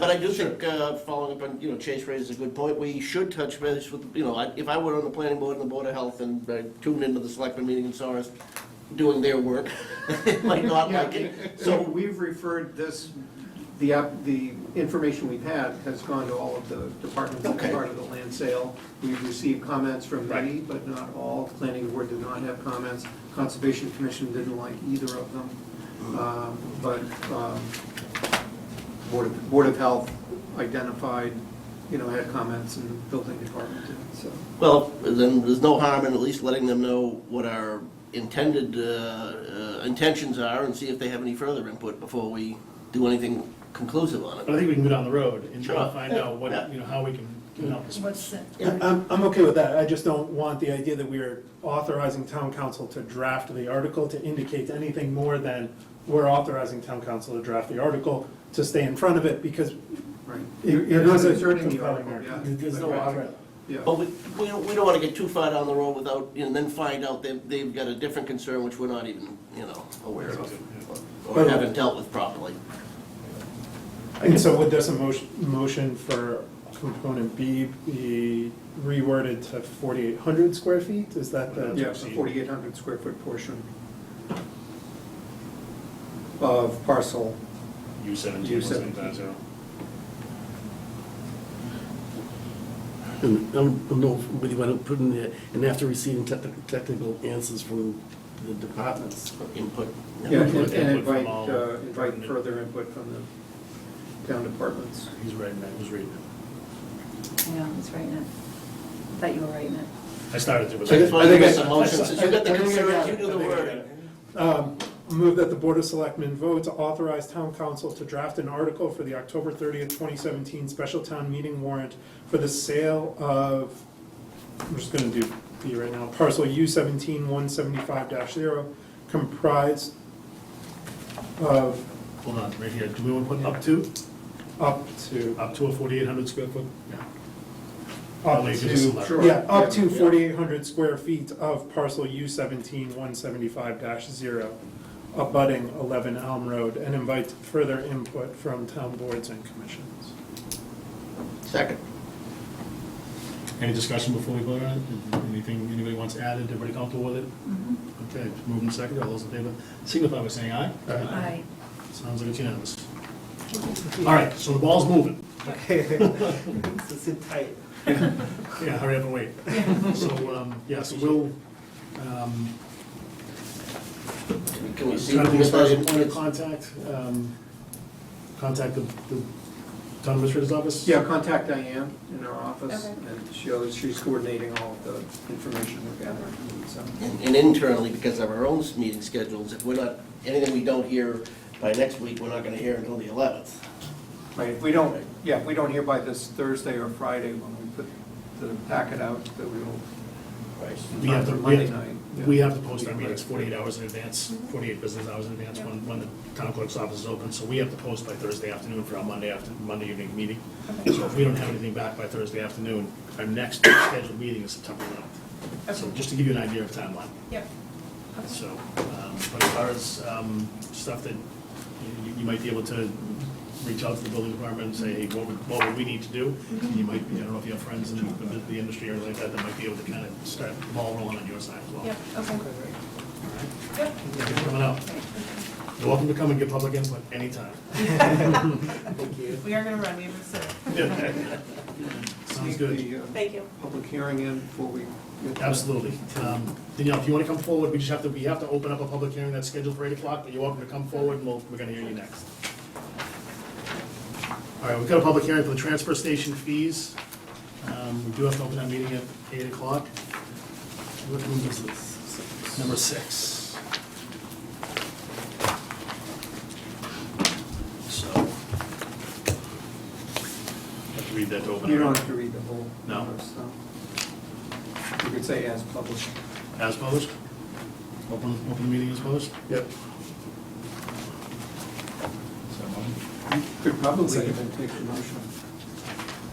I do think, following up on, Chase raises a good point, we should touch base with, if I were on the planning board and the board of health and I tuned into the selectmen meeting and saw us doing their work, they might not like it.
So
So,
we've referred this, the information we've had has gone to all of the departments as
Okay.
part of the land sale. We've received comments from
Right.
many, but not all. Planning board did not have comments. Conservation Commission didn't like either of them. But Board of Health identified, had comments, and the building department did, so.
well, then there's no harm in at least letting them know what our intended intentions are and see if they have any further input before we do anything conclusive on
But I
it.
think we can go down the road and try
Sure.
to find out what,
Yeah.
how we can help this.
What's it?
I'm okay with that, I just don't want the idea that we are authorizing town council to draft the article to indicate anything more than we're authorizing town council to draft the article to stay in front of it, because
Right.
It
You're not
is a
inserting the
compelling
article,
argument.
yeah.
There's no
Right.
author.
Yeah.
But we don't want to get too far down the road without, and then find out that they've got a different concern which we're not even, aware of or haven't dealt with properly.
And so would this motion for component B be reworded to 4,800 square feet? Is that the?
Yeah, a 4,800 square foot portion of parcel.
U17,
And I don't know whether you want to put in there, and after receiving technical answers from the departments.
Input.
Yeah, and
Input from
invite,
all
invite
pertinent-
further input from town departments.
He's writing that, who's reading it?
Yeah, that's right, Ned. Thought you were writing it.
I started to, but
I just wanted to get some motions,
I
since you got the
think I
concerns,
got
you
it.
do the wording.
Move that the Board of Selectmen vote to authorize town council to draft an article for the October 30th, 2017 special town meeting warrant for the sale of, I'm just gonna do B right now, parcel U17-175-0, comprised of
hold on, right here, do we want to put up to?
up to,
Up to a 4,800 square foot? Yeah.
up
Like, give us a
to,
letter.
yeah, up to 4,800 square feet of parcel U17-175-0, abutting 11 Elm Road, and invite further input from town boards and commissions.
Second.
Any discussion before we vote on it? Anything anybody wants added? Everybody comfortable with it? Okay, moving second, all those in favor, signify by saying aye.
Aye.
Sounds like it's unanimous. All right, so the ball's moving.
It's in tight.
Yeah, hurry up and wait. So, yeah, so we'll,
Can we see?
try to think as far as a
if
point of
there's-
contact, contact the town administrator's office?
Yeah, contact Diane in our office,
Okay.
and she's coordinating all of the information we're gathering. So,
And internally, because of our own meeting schedules, if we're not, anything we don't hear by next week, we're not gonna hear until the 11th.
right, if we don't hear by this Thursday or Friday when we put the packet out, that we will,
We have to,
Monday night. yeah.
we have to post our meetings 48 hours in advance, 48 business hours in advance when the town clerk's office is open. So we have to post by Thursday afternoon for our Monday evening meeting. So if we don't have anything back by Thursday afternoon, our next scheduled meeting is September 9th. So just to give you an idea of timeline.
Yep.
So, but as far as stuff that you might be able to reach out to the building department and say, hey, what would we need to do? You might, I don't know if you have friends in the industry or anything like that might be able to kind of start the ball rolling on your side as well.
Yep, okay.
All right?
Yep.
Thank you for coming out. You're welcome to come and give public input anytime.
We are gonna run, we have a sip.
Sounds
Take
good.
the,
Thank you.
public hearing in before we get to-
Absolutely. Danielle, if you want to come forward, we have to open up a public hearing that's scheduled for 8 o'clock, but you're welcome to come forward, and we're going to hear you next. All right, we've got a public hearing for the transfer station fees. We do have to open that meeting at 8 o'clock. Which one is this? Number 6. So, have to read that to open it.
You don't have to read the whole.
No.
notice, so. You could say as published.
As published? Open the meeting as published?
Yep.
Is that one?
You could probably even take the motion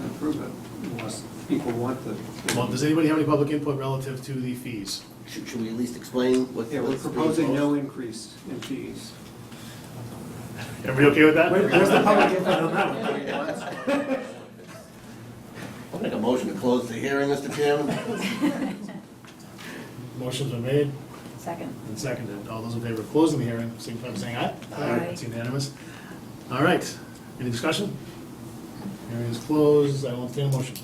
and approve it, unless people want the.
Well, does anybody have any public input relative to the fees?
Should we at least explain what?
Yeah, we're
what's being
proposing no
proposed?
increase in fees.
Everybody okay with that?
Where's the public input on that one?
I'll make a motion to close the hearing, Mr. Chairman.
Motion's been made
Second.
and seconded. All those in favor of closing the hearing, signify by saying aye.
Aye.
It's unanimous. All right, any discussion? Hearing is closed, I will entertain a motion.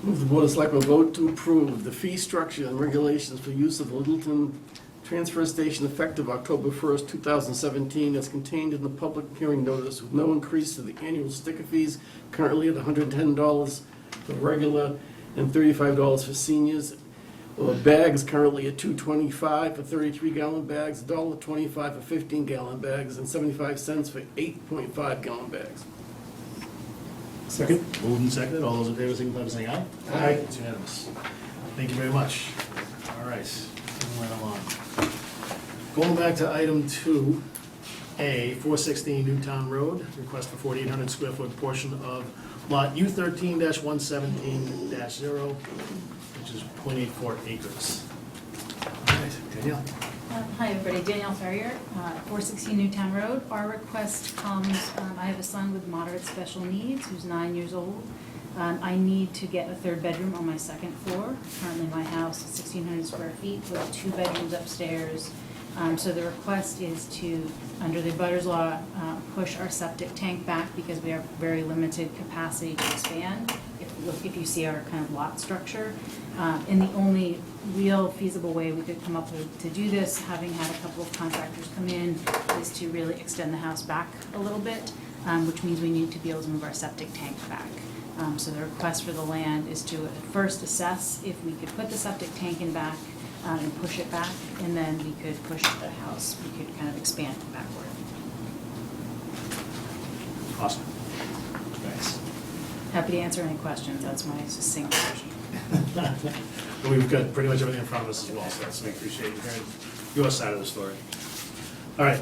Move the Board of Selectmen vote to approve the fee structure and regulations for use of the Littleton Transfer Station effective October 1st, 2017, as contained in the public hearing notice, with no increase to the annual sticker fees currently at $110 for regular and $35 for seniors, or bags currently at $2.25 for 33-gallon bags, $1.25 for 15-gallon bags, and 75 cents for 8.5-gallon bags.
Second?
Moved and seconded, all those in favor, signify by saying aye.
Aye.
It's unanimous. Thank you very much. All right, moving right along. Going back to item 2A, 416 Newtown Road, request for 4,800 square foot portion of lot U13-117-0, which is 0.84 acres. All right, Danielle.
Hi, everybody. Danielle Ferrier, 416 Newtown Road. Our request comes, I have a son with moderate special needs who's 9 years old. I need to get a third bedroom on my second floor. Currently, my house is 1,600 square feet with 2 bedrooms upstairs. So the request is to, under the Butters Law, push our septic tank back because we have very limited capacity to expand. If you see our kind of lot structure. And the only real feasible way we could come up with to do this, having had a couple of contractors come in, is to really extend the house back a little bit.
which means we need to be able to move our septic tank back. So the request for the land is to first assess if we could put the septic tank in back and push it back, and then we could push the house, we could kind of expand it backward.
Awesome. Thanks.
Happy to answer any questions, that's my succinct version.
We've got pretty much everything in front of us as well, so we appreciate hearing your side of the story. All right,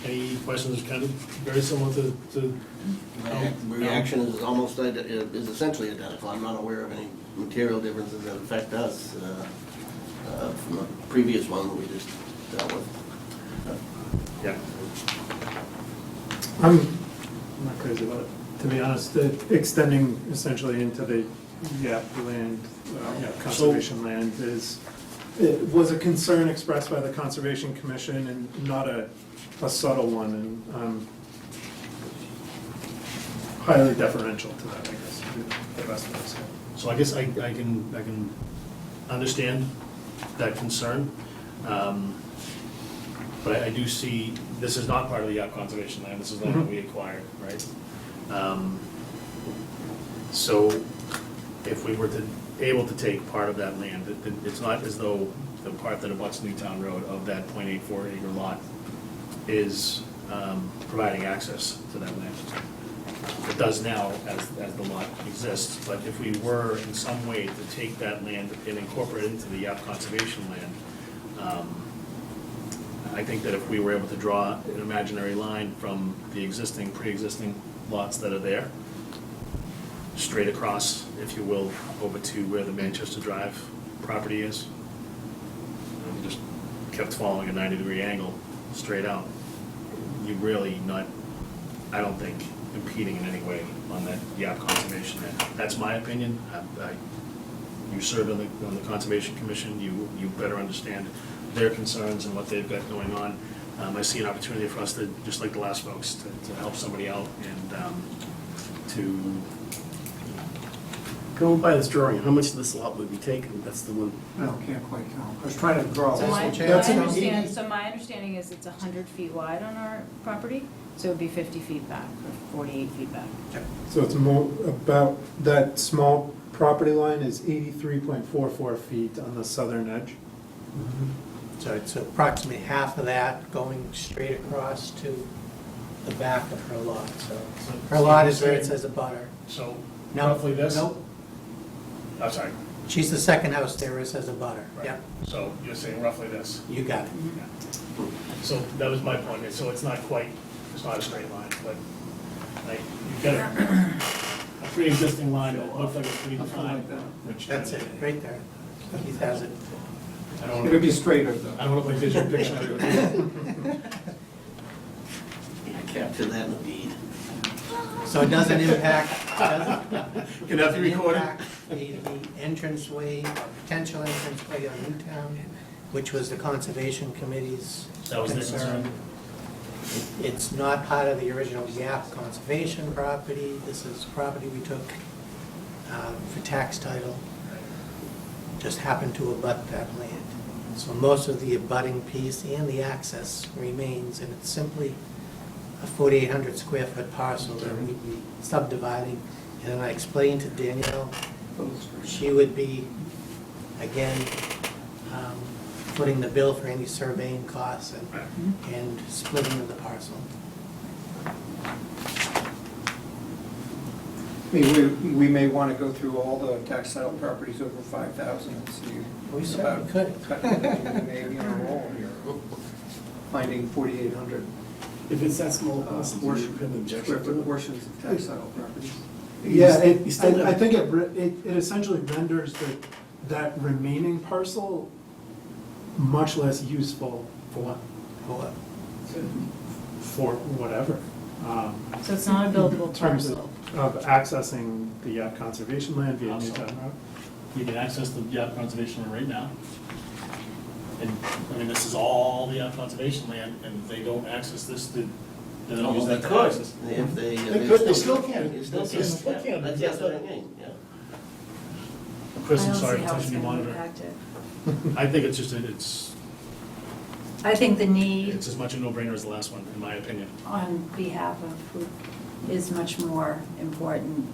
any questions, kind of very similar to
My reaction is almost, is essentially identical. I'm not aware of any material differences that affect us from the previous one we just dealt with.
Yeah.
I'm not crazy about it, to be honest. Extending essentially into the land, conservation land it was a concern expressed by the Conservation Commission and not a subtle one, and highly deferential to that, I guess, the best way to say it.
So I guess I can understand that concern, but I do see, this is not part of the Yap Conservation Land, this is land that we acquired, right? So if we were able to take part of that land, it's not as though the part that abuts Newtown Road of that .84 acre lot is providing access to that land. It does now as the lot exists, but if we were in some way to take that land and incorporate it into the Yap Conservation Land, I think that if we were able to draw an imaginary line from the pre-existing lots that are there, straight across, if you will, over to where the Manchester Drive property is, and just kept following a 90-degree angle straight out, you really not, I don't think, impeding in any way on that Yap Conservation Land. That's my opinion. You serve on the Conservation Commission, you better understand their concerns and what they've got going on. I see an opportunity for us to, just like the last folks, to help somebody out and to
Going by this drawing, how much of this lot would be taken? That's the one.
No, can't quite count. I was trying to draw.
So my
That's an
understanding is it's 100 feet wide on our property, so it would be 50 feet back, or 48 feet back.
So it's more about, that small property line is 83.44 feet on the southern edge.
So it's approximately half of that going straight across to the back of her lot, so. Her lot is where it says a butter.
So
No,
roughly this?
Nope,
I'm sorry.
she's the second house there where it says a butter,
Right.
yep,
So you're saying roughly this?
you got it.
Yeah. So that was my point. So it's not quite, it's not a straight line, but like, you've got a pre-existing line that looks like it's pretty defined. Which
That's it, right there. Keith has it.
I don't
It would be straighter though.
I don't know if my visual picture.
Capture that in the deed.
So it doesn't impact,
Can that be recorded?
the entranceway, potential entranceway on Newtown, which was the Conservation Committee's
That was their concern?
It's not part of the original Yap Conservation property. This is property we took for tax title. Just happened to abut that land. So most of the abutting piece and the access remains, and it's simply a 4,800 square foot parcel that we'd be subdividing. And then I explained to Danielle, she would be, again, footing the bill for any surveying costs and splitting of the parcel.
I mean, we may want to go through all the tax title properties over 5,000 and see.
We certainly could.
Maybe on a roll here, finding 4,800
If it's that small, possibly you couldn't object
square
to
foot
it.
portions of tax title properties.
Yeah,
You still
I
have-
think it essentially renders that remaining parcel much less useful
For what?
for whatever.
So it's not a buildable
In terms
parcel.
of accessing the Yap Conservation Land via
Also.
Newtown Road.
You can access the Yap Conservation Land right now. And, I mean, this is all the Yap Conservation Land, and if they don't access this, they don't use that to access.
If they.
They could, they still can.
They still
They still
can.
can.
That's what I mean, yeah.
Chris, I'm
I don't
sorry
see
for
how it's
touching your
gonna
monitor.
impact it.
I think it's just, it's,
I think the need
It's as much a no-brainer as the last one, in my opinion.
on behalf of who is much more important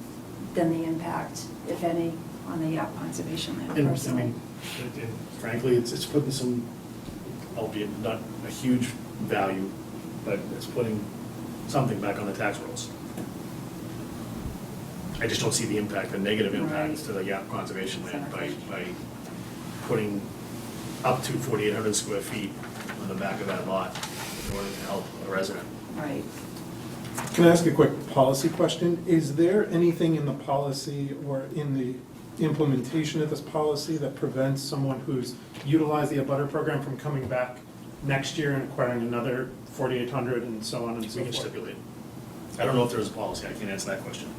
than the impact, if any, on the Yap Conservation Land
And, I
personally.
mean, frankly, it's putting some, albeit not a huge value, but it's putting something back on the tax rolls. I just don't see the impact, the negative impact to the Yap Conservation Land by putting up to 4,800 square feet on the back of that lot in order to help a resident.
Right.
Can I ask a quick policy question? Is there anything in the policy or in the implementation of this policy that prevents someone who's utilized the abutter program from coming back next year and acquiring another 4,800 and so on and so
We can
forth?
stipulate. I don't know if there's a policy, I can't answer that question.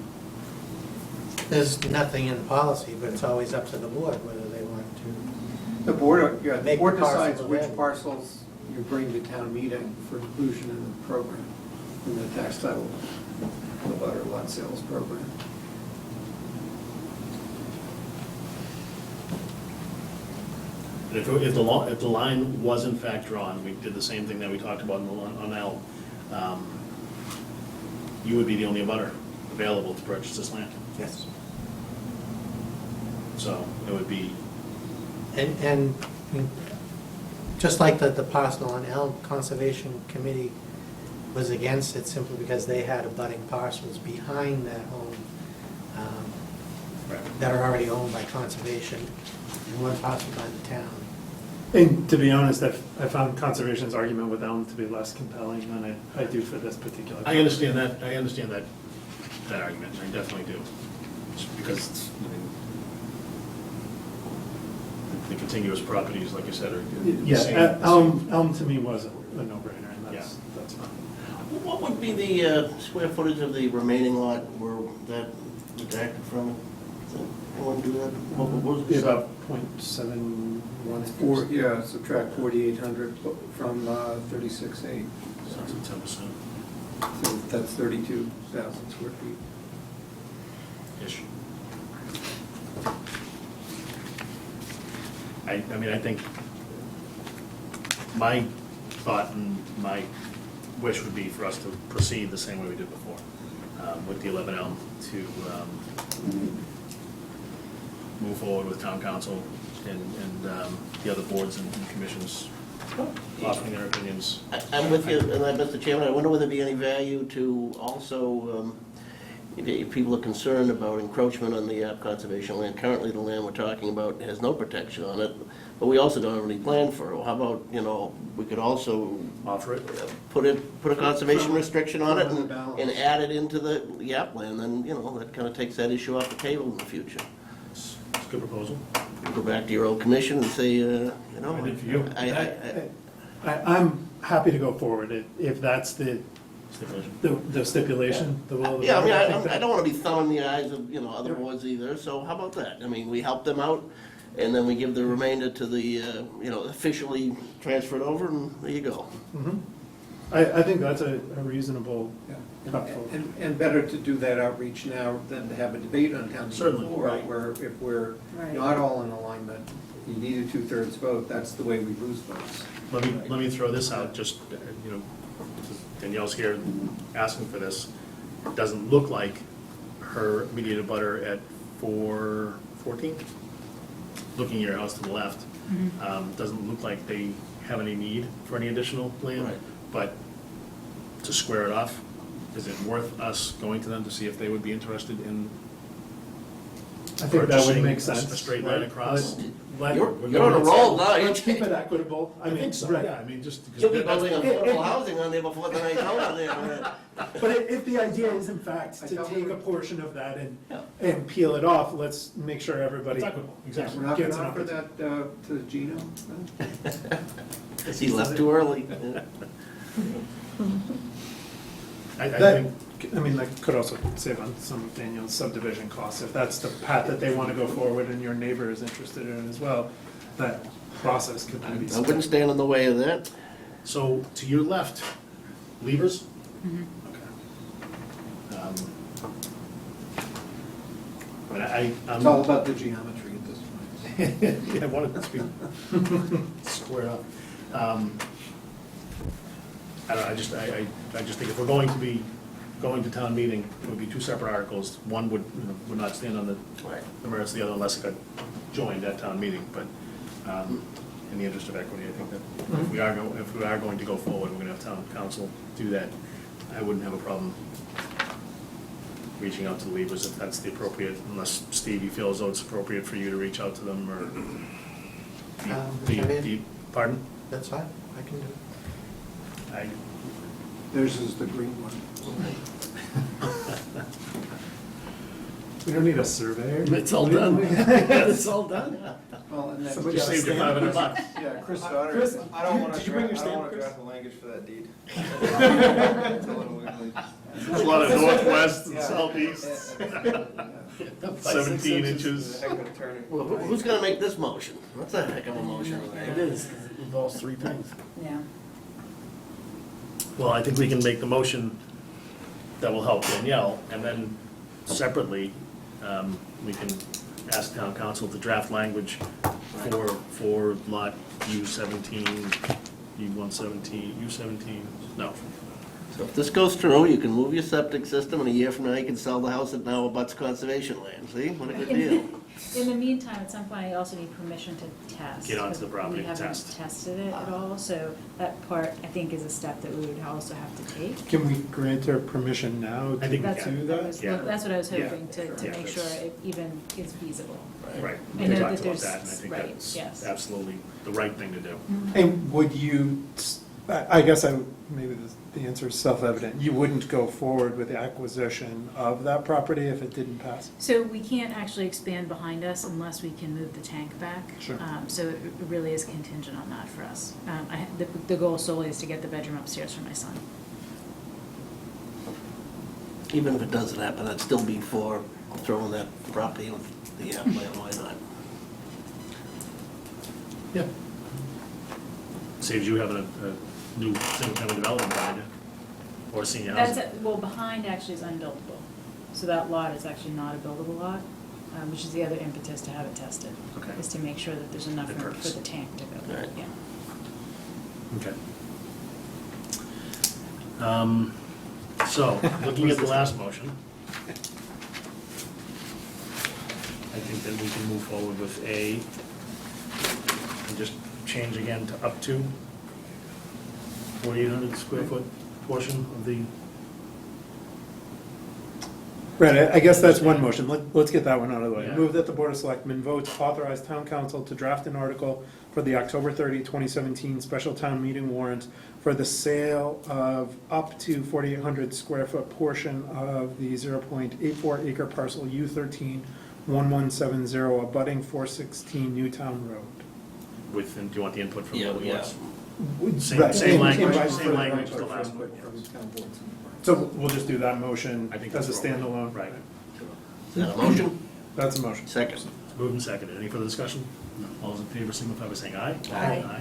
There's nothing in the policy, but it's always up to the board whether they want to.
The board, yeah, the
Make
board
parcels
decides which
available.
parcels you bring to town meeting for inclusion in the program, in the tax title, the butter lot sales program.
And if the line was in fact drawn, we did the same thing that we talked about on L, you would be the only abutter available to purchase this land.
Yes.
So it would be,
And just like the parcel on Elm Conservation Committee was against it simply because they had abutting parcels behind that home that are already owned by conservation and one parcel by the town.
And to be honest, I found conservation's argument with Elm to be less compelling than I do for this particular.
I understand that argument, I definitely do. Just because it's, the contiguous properties, like you said, are in the same.
Yeah, Elm to me was a no-brainer, and that's fine.
What would be the square footage of the remaining lot where that deducted from it? Anyone do that? What was
Be
the
about .71
Four, yeah, subtract 4,800 from 36.8,
So it's 10%.
so that's 32,000 square feet.
Ish. I mean, I think my thought and my wish would be for us to proceed the same way we did before, with the 11 Elm, to move forward with town council and the other boards and commissions offering their opinions.
I'm with you, and Mr. Chairman, I wonder whether there'd be any value to also, if people are concerned about encroachment on the conservation land. Currently, the land we're talking about has no protection on it, but we also don't have any plan for it. How about, we could also
Offer it?
put a conservation restriction on it and add it into the Yap land, then, that kind of takes that issue off the table in the future.
It's a good proposal.
Go back to your old commission and say,
I did for you.
I'm happy to go forward if that's the stipulation, the will of the
Yeah, I
board.
mean,
think
I don't want to be thumbing the eyes of, other boards either, so how about that? I mean, we help them out, and then we give the remainder to the, officially transferred over, and there you go.
Mhm. I think that's a reasonable cut forward.
And better to do that outreach now than to have a debate on town meeting
Certainly,
floor,
right.
where if we're
Right.
not all in alignment, you need a 2/3 vote, that's the way we lose votes.
Let me throw this out, just, Danielle's here asking for this. It doesn't look like her immediate abutter at 414, looking at your house to the left, doesn't look like they have any need for any additional land.
Right.
But to square it off, is it worth us going to them to see if they would be interested in
I think that would
purchasing
make
a
sense.
straight line
right?
across?
You're on a roll now,
Let's keep it equitable.
I think so,
right.
yeah, I mean, just. because
You'll be
that's-
building affordable housing on there before the night's out on there.
But if the idea is in fact
I
to
thought we
take
were-
a portion of that
Yeah.
and peel it off, let's make sure everybody.
It's equitable, exactly.
We're not going
Gets
to
an
offer that to Gino? then?
He left too early.
I
That,
think,
I mean, that could also save on some of Daniel's subdivision costs, if that's the path that they want to go forward and your neighbor is interested in it as well, that process could then be.
I wouldn't stand in the way of that.
so to your left, levers?
Mhm.
Okay. I mean,
It's all about the geometry at this point.
I wanted it to be squared up. I just think if we're going to be going to town meeting, it would be two separate articles. One would not stand on the merits of the other unless it got joined at town meeting, but in the interest of equity, I think that if we are going to go forward, we're gonna have town council do that. I wouldn't have a problem reaching out to the Liebers if that's the appropriate, unless, Steve, you feel as though it's appropriate for you to reach out to them, or pardon?
That's fine, I can do it.
Theirs is the green one.
We don't need a surveyor.
It's all done. It's all done.
Well, and then.
Somebody
Just saved you $500.
Yeah, Chris Stoddard,
Chris,
I don't want
did
to
you bring your
draft, I
stamp,
don't want to
Chris?
draft the language for that deed. It's a little wiggly.
There's a lot of northwest and
Yeah.
southeast,
Yeah.
17 inches.
Heck of an attorney.
Well, who's gonna make this motion? That's a heck of a motion.
It is, 'cause it involves three things.
Yeah.
Well, I think we can make the motion that will help Danielle, and then separately, we can ask town council to draft language for lot U17, U117, U17, no.
So if this goes through, you can move your septic system, and a year from now, you can sell the house that now abuts conservation land. See, what a good deal.
In the meantime, at some point, I also need permission to test.
Get onto the property and
We
test.
haven't tested it at all, so that part, I think, is a step that we would also have to take.
Can we grant her permission now
I
to
think we
That's,
can.
do
was-
that?
Yeah.
that's what I was
Yeah.
hoping, to
Yeah,
make sure
that's-
it even is feasible.
Right,
I
we
know
talked
that
about
there's-
that, and I think
right,
that's
yes.
absolutely the right thing to do.
And would you, I guess maybe the answer is self-evident, you wouldn't go forward with the acquisition of that property if it didn't pass?
So we can't actually expand behind us unless we can move the tank back.
Sure.
So it really is contingent on that for us. The goal solely is to get the bedroom upstairs for my son.
Even if it doesn't happen, that'd still be for throwing that property on the plan, why not?
Yeah. Saves you having a new single-family development behind you, or senior
That's,
housing.
well, behind actually is unbuildable. So that lot is actually not a buildable lot, which is the other impetus to have it tested.
Okay.
Is to make sure that there's enough
Good
room
purpose.
for the tank to go,
Right.
yeah.
Okay. So, looking at the last motion, I think that we can move forward with A, and just change again to up to 4,800 square foot portion of the,
Right, I guess that's one motion. Let's get that one out of the way.
Yeah.
Move that the Board of Selectmen vote to authorize town council to draft an article for the October 30, 2017 special town meeting warrant for the sale of up to 4,800 square foot portion of the 0.84 acre parcel U13-1170 abutting 416 Newtown Road.
with, and do you want the input from the
Yeah,
other
yeah.
boards?
Right,
Same language,
and-
same language to the last one.
So we'll just do that motion
I think
as a
that's appropriate.
standalone?
Right.
Is that a motion?
That's a motion.
Second.
It's moved and seconded. Any further discussion? All those in favor signify by saying aye.
Aye.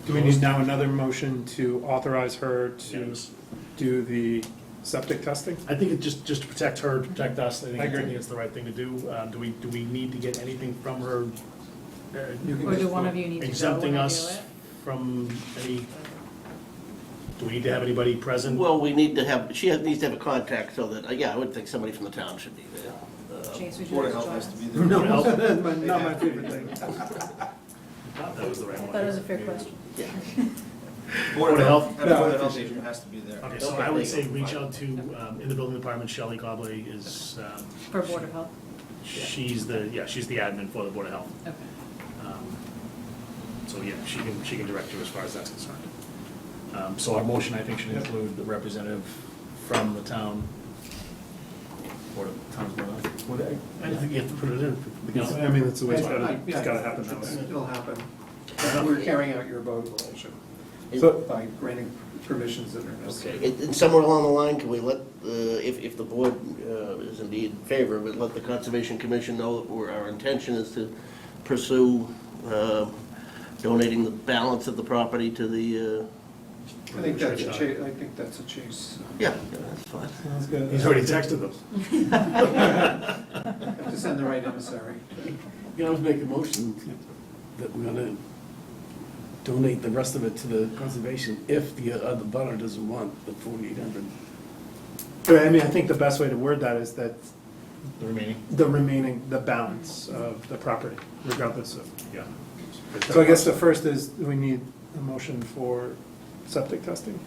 Do we need now another motion to authorize her to
Yes.
do the septic testing?
I think it just to protect her, to protect us, I
I agree.
think it's the right thing to do. Do we need to get anything from her?
Or do one of you need to go
Exempting
when I do
us
it?
from any, do we need to have anybody present?
Well, we need to have, needs to have a contact so that, yeah, I would think somebody from the town should be there.
Chase, would you
Board
like
of
to
Health
join
has to
us?
be there.
No,
Board of Health?
not my favorite thing.
I thought that was the right one.
That was a fair question.
Board of Health,
No,
Board
I
of Health
appreciate
agent
it.
has to be there.
Okay, so I would say reach out to, in the building department, Shelley Cobley is,
For Board of Health?
she's the admin for the Board of Health.
Okay.
So, yeah, she can direct you as far as that's concerned. So our motion, I think, should include the representative from the town, Board of Health. I don't think you have to put it in.
I mean, that's the way it's gotta happen that way.
It'll happen. We're carrying out your vote
So-
by granting permissions that are necessary.
And somewhere along the line, can we let, if the board is indeed in favor, but let the Conservation Commission know that our intention is to pursue donating the balance of the property to the,
I think that's a chase,
yeah, that's fine.
Sounds good.
He's already texted them.
have to send the right emissary.
You can always make a motion that we're gonna donate the rest of it to the conservation if the other butter doesn't want the 4,800.
But I mean, I think the best way to word that is that
The remaining?
the balance of the property, regardless of.
Yeah.
So I guess the first is, we need a motion for septic testing.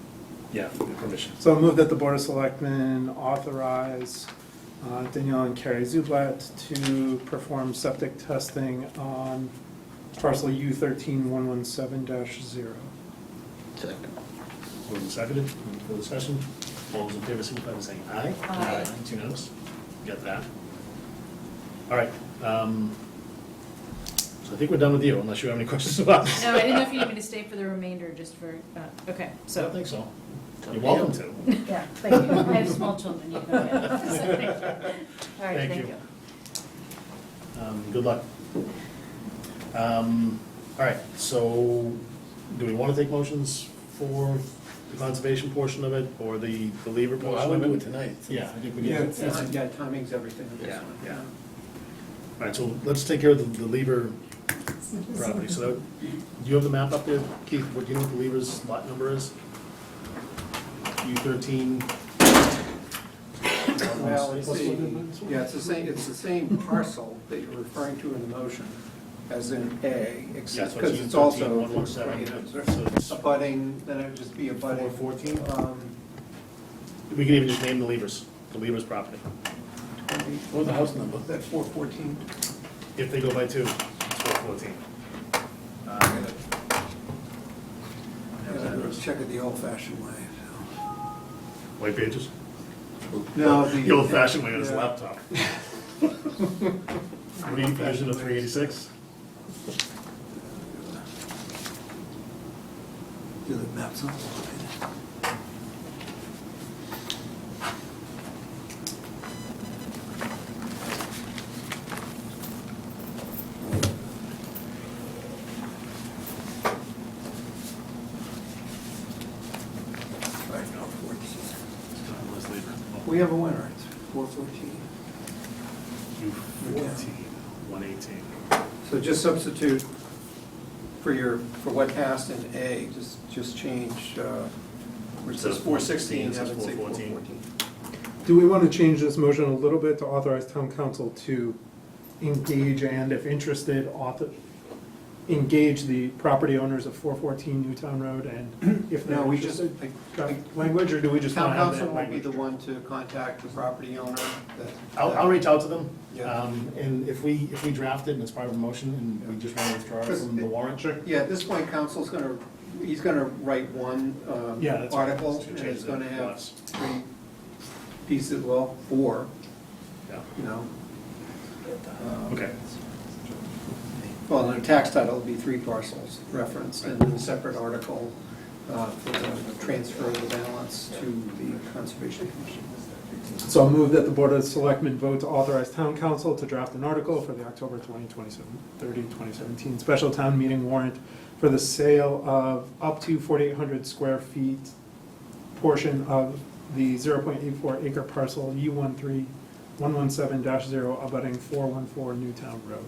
Yeah, permission.
So I'll move that the Board of Selectmen authorize Danielle and Carrie Zublat to perform septic testing on parcel U13117-0.
Second.
Moved and seconded, any further discussion? All those in favor, signify by saying aye.
Aye.
It's unanimous. Get that. All right, so I think we're done with you, unless you have any questions about this.
No, I didn't know if you need me to stay for the remainder, just for, okay,
I don't
so,
think so. You're welcome to.
yeah, thank you. I have small children, you can get. So, thank you. All right,
Thank
thank
you.
you.
Good luck. All right, so do we want to take motions for the conservation portion of it, or the lever
Well, I
portion
would
of
do
it?
it tonight.
Yeah, I think we
Yeah,
can.
yeah, timing's everything. on this
Yeah,
one.
yeah. All right, so let's take care of the lever property. So do you have the map up there, Keith? Do you know what the lever's lot number is? U13.
Well, it's the same parcel that you're referring to in the motion, as in A,
Yeah,
except
so
because
it's
it's also.
U13-117. So it's
Abutting, then it would just be abutting.
414? We can even just name the lever's property.
Or the house number.
That's 414.
If they go by two, it's 414.
Check it the old-fashioned way.
White pages?
No,
The old-fashioned way on his
yeah.
laptop. Version of 386?
Do the maps on. We have a winner, it's 414.
U14, 118.
So just substitute for what passed in A, just change, where it says 416,
it says
have it say
414.
414.
Do we want to change this motion a little bit to authorize town council to engage and, if interested, engage the property owners of 414 Newtown Road, and if they're
No, we just,
interested, draft language, or do we just want
town
to have
council
that
will be
language?
the one to contact the property owner.
I'll reach out to them,
Yeah.
and if we draft it and it's part of a motion, and we just want to withdraw it from the warrant,
Yeah, at this point, council's he's gonna write one
Yeah, that's right.
article,
Just
and
change
it's
the
gonna have
lots.
3 pieces, well, 4,
Yeah.
you know.
Okay.
Well, in the tax title, it'll be 3 parcels referenced, and then a separate article for the transfer of the balance to the Conservation Commission.
So I'll move that the Board of Selectmen vote to authorize town council to draft an article for the October 2017 special town meeting warrant for the sale of up to 4,800 square feet portion of the 0.84 acre parcel U13117-0 abutting 414 Newtown Road.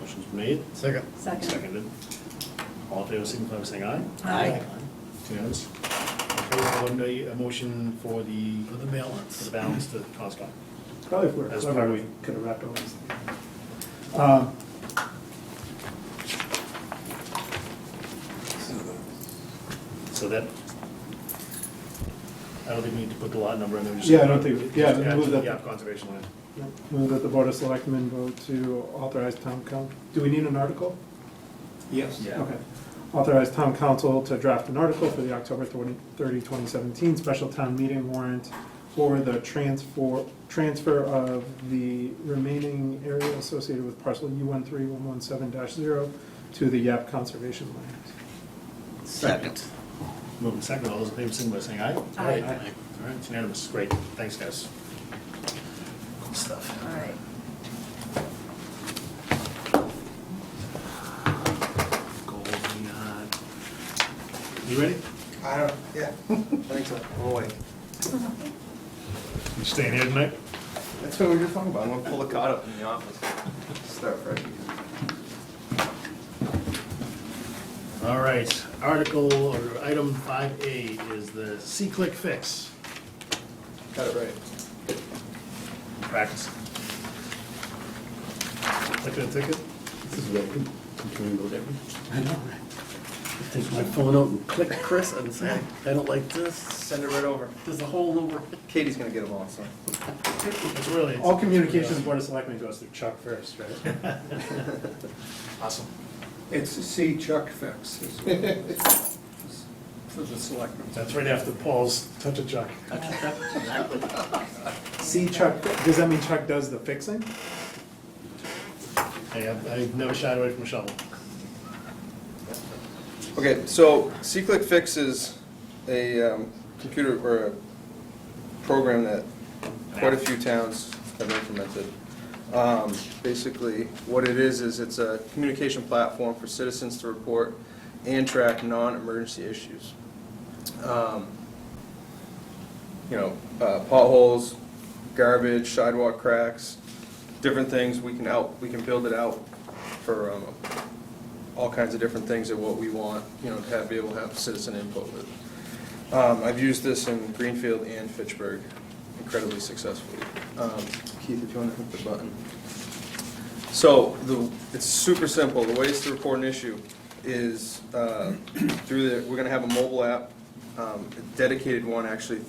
Motion's made.
Second.
Seconded. All in favor, signify by saying aye.
Aye.
It's unanimous. Okay, we'll need a motion for the
balance.
to Conscom.
Probably if we were
As
clever,
part
we
of-
could have wrapped all these.
So that, I don't think we need to put the lot number in there. we just-
Yeah, I don't think- yeah,
just add
move
to
that-
the conservation land.
Move that the Board of Selectmen vote to authorize town council. Do we need an article?
Yes.
Okay. Authorize town council to draft an article for the October 30, 2017 special town meeting warrant for the transfer of the remaining area associated with parcel U13117-0 to the Yap Conservation Land.
Second.
Moving second, all those in favor, signify by saying aye.
Aye.
All right, it's unanimous, great, thanks, guys. Good stuff.
All right.
You ready?
Yeah, thanks, I'll wait.
You staying here tonight?
That's what we were just talking about, I'm gonna pull the card up in the office. Start fresh again.
All right, article or item 5A is the C-click fix.
Got it right.
Practice. Click a ticket?
This is what computer goes every. I know, right? Take my phone out and click Chris and say, I don't like this.
Send it right over.
There's a whole over.
Katie's gonna get them all, so.
It's really.
All communications Board of Selectmen goes through Chuck first, right?
Awesome.
It's a C Chuck fix. For the selectmen.
That's right after Paul's touch a Chuck.
See Chuck, does that mean Chuck does the fixing?
I've never shied away from a shovel.
Okay, so C-click fix is a computer or a program that quite a few towns have implemented. Basically, what it is it's a communication platform for citizens to report and track non-emergency issues. Potholes, garbage, sidewalk cracks, different things. We can build it out for all kinds of different things of what we want, to be able to have citizen input with. I've used this in Greenfield and Fitchburg incredibly successfully. Keith, if you want to hit the button. So it's super simple. The ways to report an issue is we're going to have a mobile app, a dedicated one actually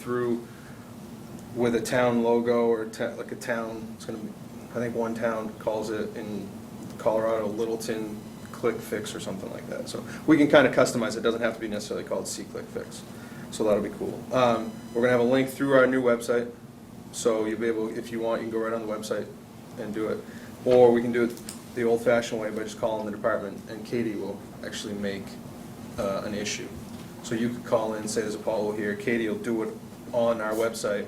with a town logo or like a town. It's going to be, I think one town calls it in Colorado Littleton Click Fix or something like that. So we can kind of customize it. It doesn't have to be necessarily called C-Click Fix. So that'll be cool. We're going to have a link through our new website. So you'll be able, if you want, you can go right on the website and do it. Or we can do it the old-fashioned way by just calling the department, and Katie will actually make an issue. So you could call in, say there's a pothole here. Katie will do it on our website,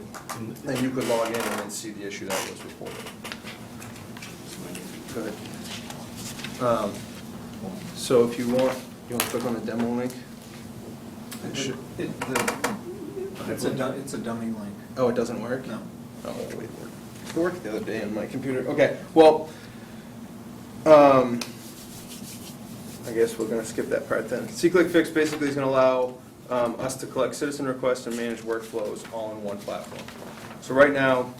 and you could log in and then see the issue that was reported. Go ahead. So if you want to click on the demo link.
It's a dummy link.
Oh, it doesn't work?
No.
Oh, wait. It worked the other day on my computer. Okay, well, I guess we're going to skip that part then. C-Click Fix basically is going to allow us to collect citizen requests and manage workflows all in one platform. So right now,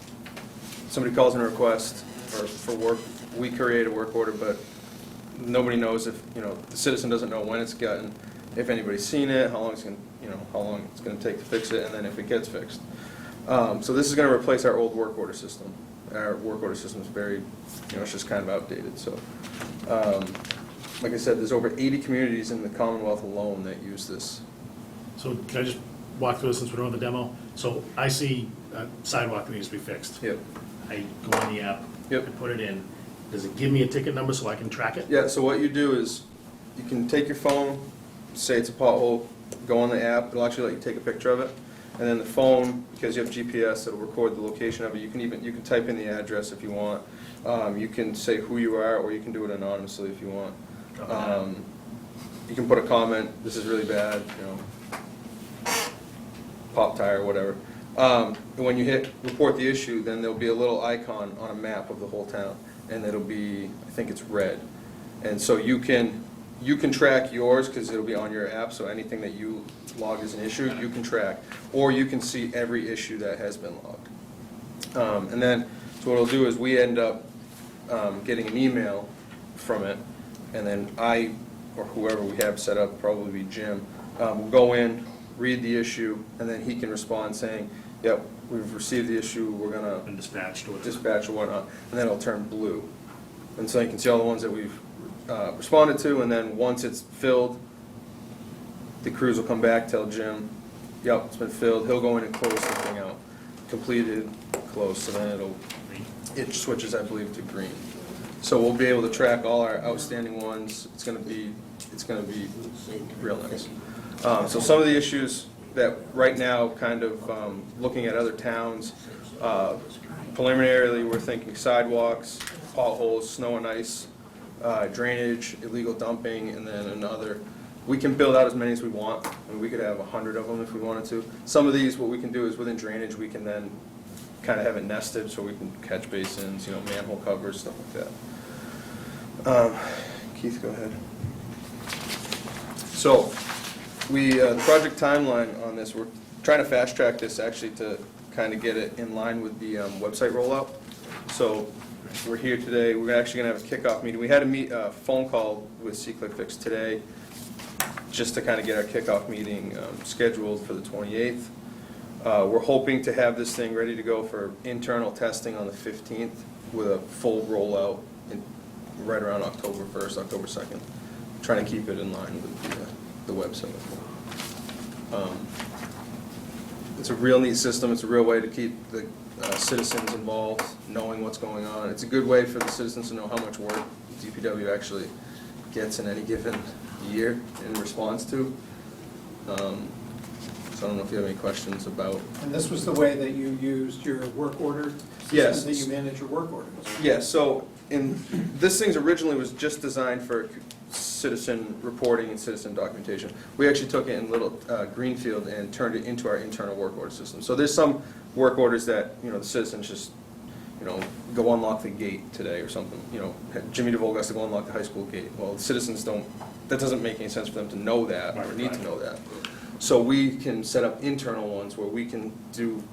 somebody calls in a request for work, we create a work order, but nobody knows if, the citizen doesn't know when it's gotten, if anybody's seen it, how long it's going to take to fix it, and then if it gets fixed. So this is going to replace our old work order system. Our work order system is very, it's just kind of outdated. So, like I said, there's over 80 communities in the Commonwealth alone that use this.
So can I just walk through this since we're doing the demo? So I see a sidewalk that needs to be fixed.
Yep.
I go on the app.
Yep.
I put it in. Does it give me a ticket number so I can track it?
Yeah, so what you do is you can take your phone, say it's a pothole, go on the app, it'll actually let you take a picture of it. And then the phone, because you have GPS, it'll record the location of it. You can type in the address if you want. You can say who you are, or you can do it anonymously if you want. You can put a comment, this is really bad, pop tire, whatever. And when you hit report the issue, then there'll be a little icon on a map of the whole town, and it'll be, I think it's red. And so you can track yours because it'll be on your app, so anything that you log as an issue, you can track. Or you can see every issue that has been logged. And then, so what it'll do is we end up getting an email from it, and then I, or whoever we have set up, probably Jim, will go in, read the issue, and then he can respond saying, yep, we've received the issue, we're going to
dispatch or
whatnot, and then it'll turn blue. And so you can see all the ones that we've responded to, and then once it's filled, the crews will come back, tell Jim, yep, it's been filled, he'll go in and close the thing out. Completed, closed, so then it switches, I believe, to green. So we'll be able to track all our outstanding ones. It's gonna be real nice. So some of the issues that right now, kind of looking at other towns, preliminarily we're thinking sidewalks, potholes, snow and ice, drainage, illegal dumping, and then another. We can build out as many as we want, and we could have 100 of them if we wanted to. Some of these, what we can do is within drainage, we can then kind of have it nested, so we can catch basins, manhole covers, stuff like that. Keith, go ahead. So, the project timeline on this, we're trying to fast track this actually to kind of get it in line with the website rollout. So, we're here today, we're actually gonna have a kickoff meeting. We had a phone call with C-Click today, just to kind of get our kickoff meeting scheduled for the 28th. We're hoping to have this thing ready to go for internal testing on the 15th with a full rollout right around October 1st, October 2nd. Trying to keep it in line with the website. It's a real neat system. It's a real way to keep the citizens involved, knowing what's going on. It's a good way for the citizens to know how much work DPW actually gets in any given year in response to. So I don't know if you have any questions about.
And this was the way that you used your work order
Yes.
system, that you manage your work orders?
Yeah, so this thing's originally was just designed for citizen reporting and citizen documentation. We actually took it in little Greenfield and turned it into our internal work order system. So there's some work orders that, the citizens just, go unlock the gate today or something. Jimmy DeVolk has to go unlock the high school gate. Well, the citizens don't, that doesn't make any sense for them to know that or need to know that. So we can set up internal ones where we can do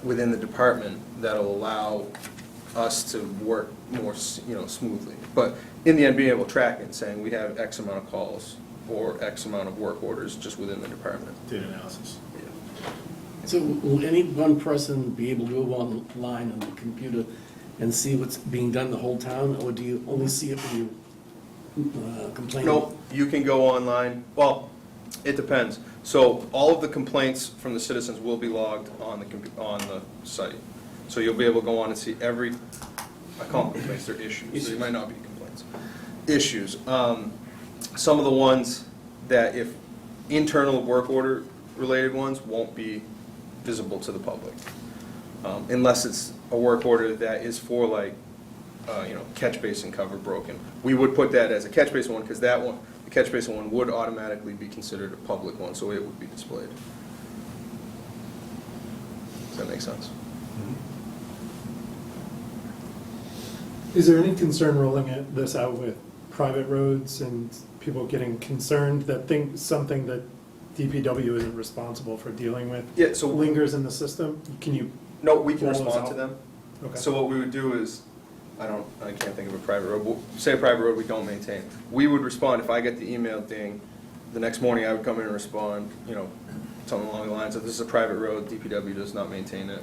within the department that'll allow us to work more, smoothly. But in the end, being able to track it, saying we have X amount of calls or X amount of work orders just within the department.
Data analysis.
So will any one person be able to go online on the computer and see what's being done in the whole town, or do you only see it when you complain?
No, you can go online. Well, it depends. So all of the complaints from the citizens will be logged on the site. So you'll be able to go on and see every, I call them complaints, they're issues, so they might not be complaints. Issues. Some of the ones that if internal work order related ones won't be visible to the public. Unless it's a work order that is for like, catch basin cover broken. We would put that as a catch basin one because that one, the catch basin one would automatically be considered a public one, so it would be displayed. Does that make sense?
Is there any concern rolling this out with private roads and people getting concerned that something that DPW isn't responsible for dealing with
Yeah, so
lingers in the system? Can you?
No, we can
roll those
respond to
out?
them.
Okay.
So what we would do is, I can't think of a private road, but say a private road we don't maintain. We would respond, if I get the email ding, the next morning I would come in and respond, something along the lines of, this is a private road, DPW does not maintain it.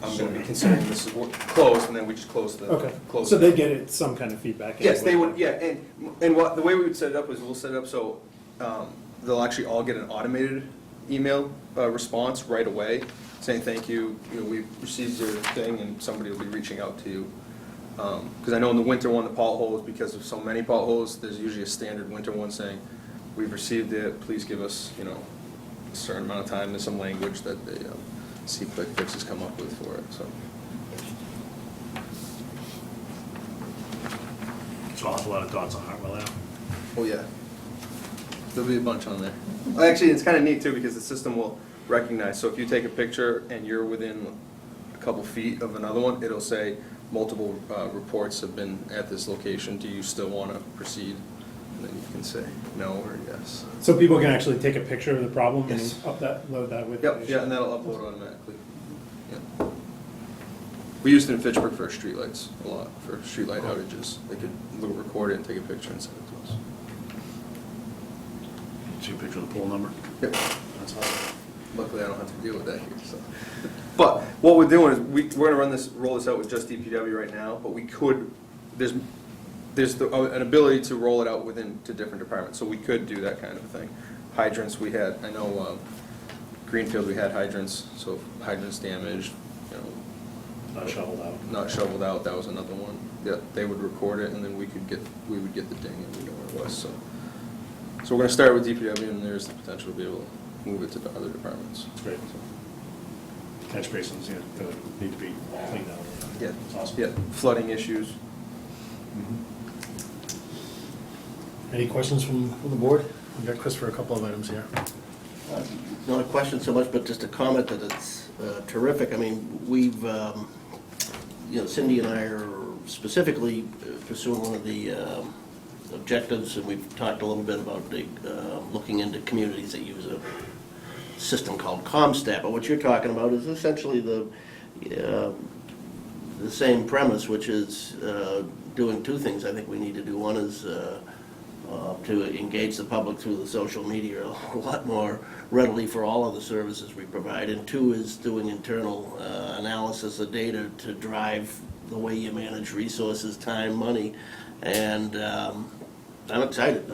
I'm gonna be considering this is closed, and then we just close the.
Okay,
close
so
the-
they get it, some kind of feedback?
Yes, they
anyway.
would, yeah, and the way we would set it up is we'll set it up so they'll actually all get an automated email response right away, saying thank you, we've received your thing, and somebody will be reaching out to you. Because I know in the winter one, the potholes, because of so many potholes, there's usually a standard winter one saying, we've received it, please give us, a certain amount of time, there's some language that the C-Click Fix has come up with for it, so.
So I'll have a lot of dots on Hartwell Ave.
Oh, yeah. There'll be a bunch on there. Well, actually, it's kind of neat, too, because the system will recognize. So if you take a picture and you're within a couple feet of another one, it'll say multiple reports have been at this location. Do you still want to proceed? And then you can say no or yes.
So people can actually take a picture of the problem and
Yes.
load that with?
Yep, yeah, and that'll upload automatically. Yeah. We used it in Fitchburg for streetlights a lot, for streetlight outages. They could record it and take a picture and send it to us.
See a picture of the poll number?
Yep.
That's awesome.
Luckily, I don't have to deal with that here, so. But what we're doing is, we're gonna roll this out with just DPW right now, but we could, there's an ability to roll it out to different departments, so we could do that kind of thing. Hydrants, we had, I know, Greenfield, we had hydrants, so if hydrants damaged,
Not shoveled out.
not shoveled out, that was another one. Yeah, they would record it, and then we would get the ding, and we know where it was, so. So we're gonna start with DPW, and there's the potential to be able to move it to the other departments.
That's great. Catch basins, yeah, that need to be cleaned out.
Yeah,
That's awesome.
yeah, flooding issues.
Any questions from the board? We've got Chris for a couple of items here.
Not a question so much, but just a comment that it's terrific. I mean, we've, Cindy and I are specifically pursuing one of the objectives, and we've talked a little bit about looking into communities that use a system called ComStat. But what you're talking about is essentially the same premise, which is doing two things I think we need to do. One is to engage the public through the social media a lot more readily for all of the services we provide. And two is doing internal analysis of data to drive the way you manage resources, time, money. And I'm excited.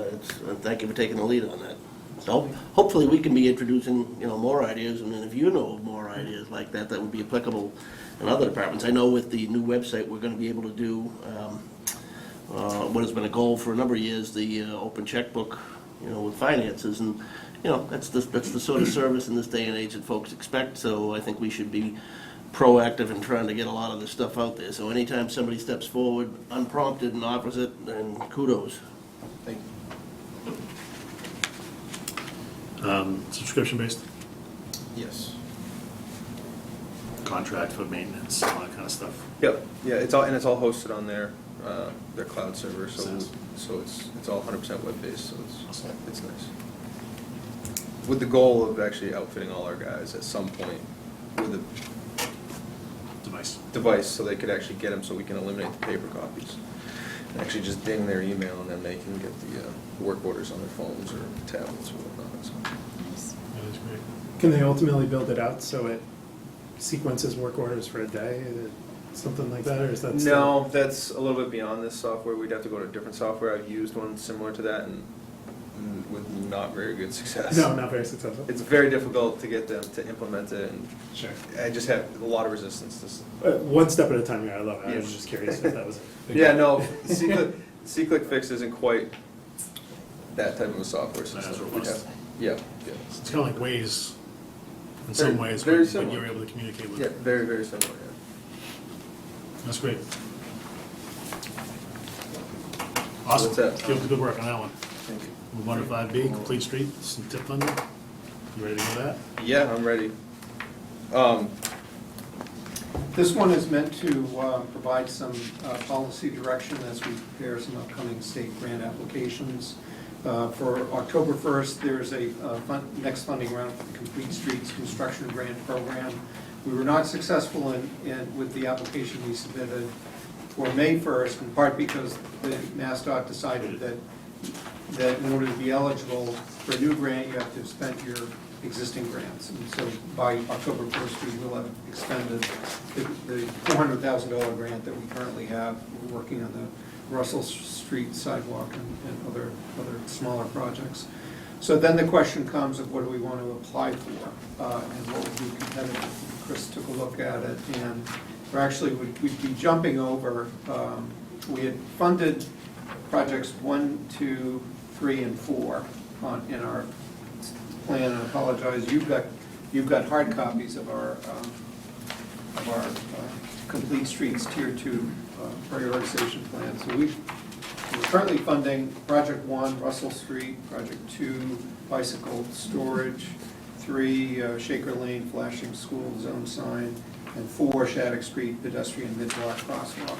Thank you for taking the lead on that. So hopefully we can be introducing, more ideas, and then if you know of more ideas like that, that would be applicable in other departments. I know with the new website, we're going to be able to do what has been a goal for a number of years, the open checkbook, with finances, and that's the sort of service in this day and age that folks expect. So I think we should be proactive in trying to get a lot of this stuff out there. So anytime somebody steps forward unprompted and offers it, then kudos.
Thank you.
Subscription-based
Yes.
contract for maintenance, all that kind of stuff.
Yep, yeah, it's all hosted on their cloud server, so it's all 100% web-based, so it's nice. With the goal of actually outfitting all our guys at some point with a device so they could actually get them, so we can eliminate the paper copies. And actually just ding their email, and then they can get the work orders on their phones or tablets or whatnot, so.
That is great.
Can they ultimately build it out so it sequences work orders for a day, something like that, or is that still?
No, that's a little bit beyond this software. We'd have to go to a different software. I've used one similar to that and with not very good success.
No, not very successful.
It's very difficult to get them to implement it, and
Sure.
I just have a lot of resistance to.
One step at a time, I love it. I
Yeah.
was just curious if that was.
Yeah, no, C-Click Fix isn't quite that type of a software system.
That's
We'd
robust.
have- Yeah, yeah.
It's kind of like Waze in
Very-
some ways,
very
but
similar.
you're able to communicate with
Yeah,
it.
very, very similar, yeah.
That's great. Awesome.
What's that?
Keep up the good work on that one.
Thank you.
Move on to 5B, complete streets and tip funding. You ready to go with that?
Yeah, I'm ready.
This one is meant to provide some policy direction as we prepare some upcoming state grant applications. For October 1st, there's a next funding round for the Complete Streets Construction Grant Program. We were not successful with the application we submitted for May 1st, in part because the MassDOT decided that in order to be eligible for a new grant, you have to have spent your existing grants. And so by October 1st, we will have expended the $400,000 grant that we currently have. We're working on the Russell Street sidewalk and other smaller projects. So then the question comes of what do we want to apply for and what would be competitive. Chris took a look at it, and we'd be jumping over. We had funded projects 1, 2, 3, and 4 in our plan. I apologize. You've got hard copies of our Complete Streets Tier 2 prioritization plan. So we're currently funding Project 1, Russell Street, Project 2, bicycle storage, 3, Shaker Lane flashing school zone sign, and 4, Shattuck Street pedestrian mid-block crosswalk.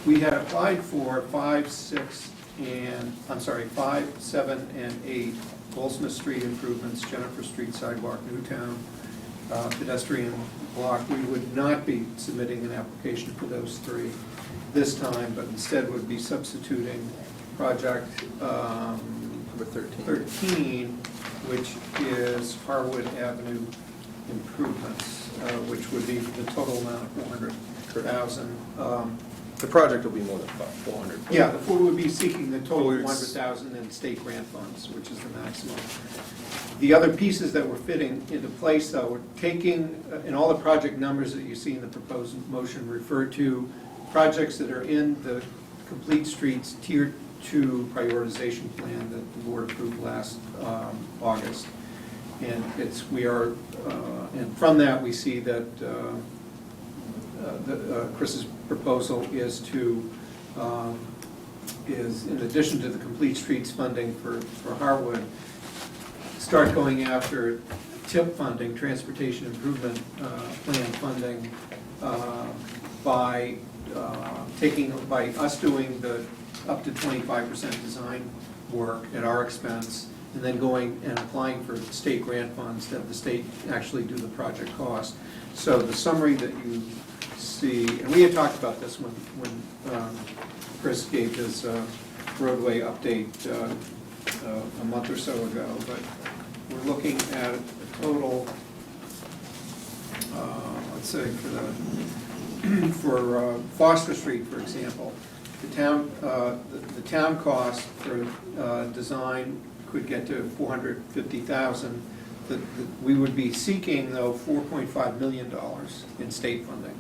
We had applied for 5, 7, and 8 Goldsmith Street improvements, Jennifer Street sidewalk, Newtown pedestrian block. We would not be submitting an application for those 3 this time, but instead would be substituting project
Number
13, which is Harwood Avenue improvements, which would be the total amount of $400,000.
The project will be more than 400.
Yeah, we would be seeking the total $100,000 in state grant funds, which is the maximum. The other pieces that we're fitting into place, though, we're taking, and all the project numbers that you see in the proposed motion refer to projects that are in the Complete Streets Tier 2 prioritization plan that the board approved last August. And and from that, we see that Chris's proposal is in addition to the Complete Streets funding for Harwood, start going after TIP funding, Transportation Improvement Plan funding, by by us doing the up to 25% design work at our expense, and then going and applying for state grant funds that the state actually do the project cost. So the summary that you see, and we had talked about this when Chris gave his roadway update a month or so ago, but we're looking at a total, let's say for Foster Street, for example, the town cost for design could get to $450,000. We would be seeking, though, $4.5 million in state funding.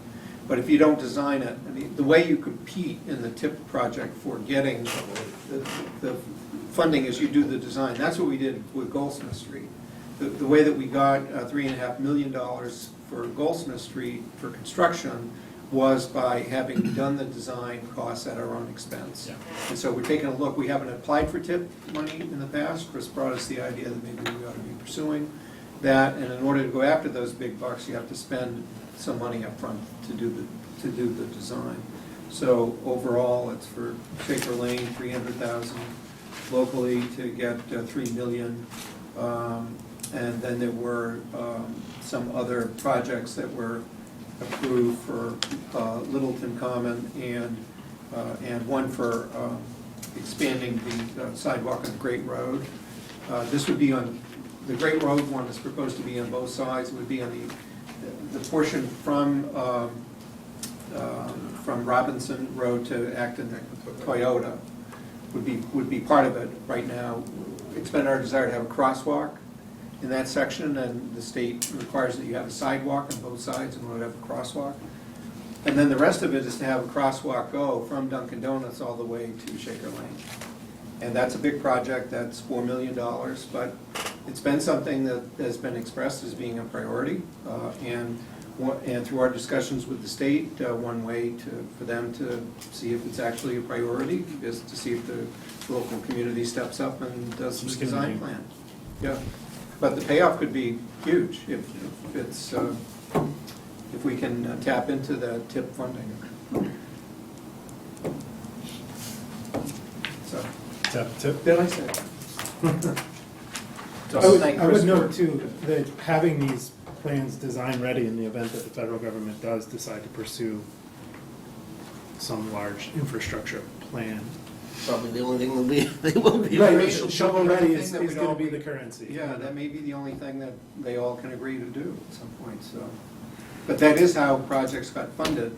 But if you don't design it, I mean, the way you compete in the TIP project for getting the funding is you do the design. That's what we did with Goldsmith Street. The way that we got $3.5 million for Goldsmith Street for construction was by having done the design costs at our own expense.
Yeah.
And so we're taking a look. We haven't applied for TIP money in the past. Chris brought us the idea that maybe we ought to be pursuing that, and in order to go after those big bucks, you have to spend some money up front to do the design. So overall, it's for Shaker Lane, $300,000, locally to get $3 million, and then there were some other projects that were approved for Littleton Common and one for expanding the sidewalk on Great Road. This would be on, the Great Road one is proposed to be on both sides. It would be on the portion from Robinson Road to Acton Toyota would be part of it right now. It's been our desire to have a crosswalk in that section, and the state requires that you have a sidewalk on both sides in order to have a crosswalk. And then the rest of it is to have a crosswalk go from Dunkin' Donuts all the way to Shaker Lane. And that's a big project, that's $4 million, but it's been something that has been expressed as being a priority. And through our discussions with the state, one way for them to see if it's actually a priority is to see if the local community steps up and does the design plan. Yeah, but the payoff could be huge if we can tap into the TIP funding. So.
Tip.
Did I say that?
I would note too, that having these plans design ready in the event that the federal government does decide to pursue some large infrastructure plan.
Probably the only thing they will be.
Right, shovel ready is going to be the currency.
Yeah, that may be the only thing that they all can agree to do at some point, so. But that is how projects got funded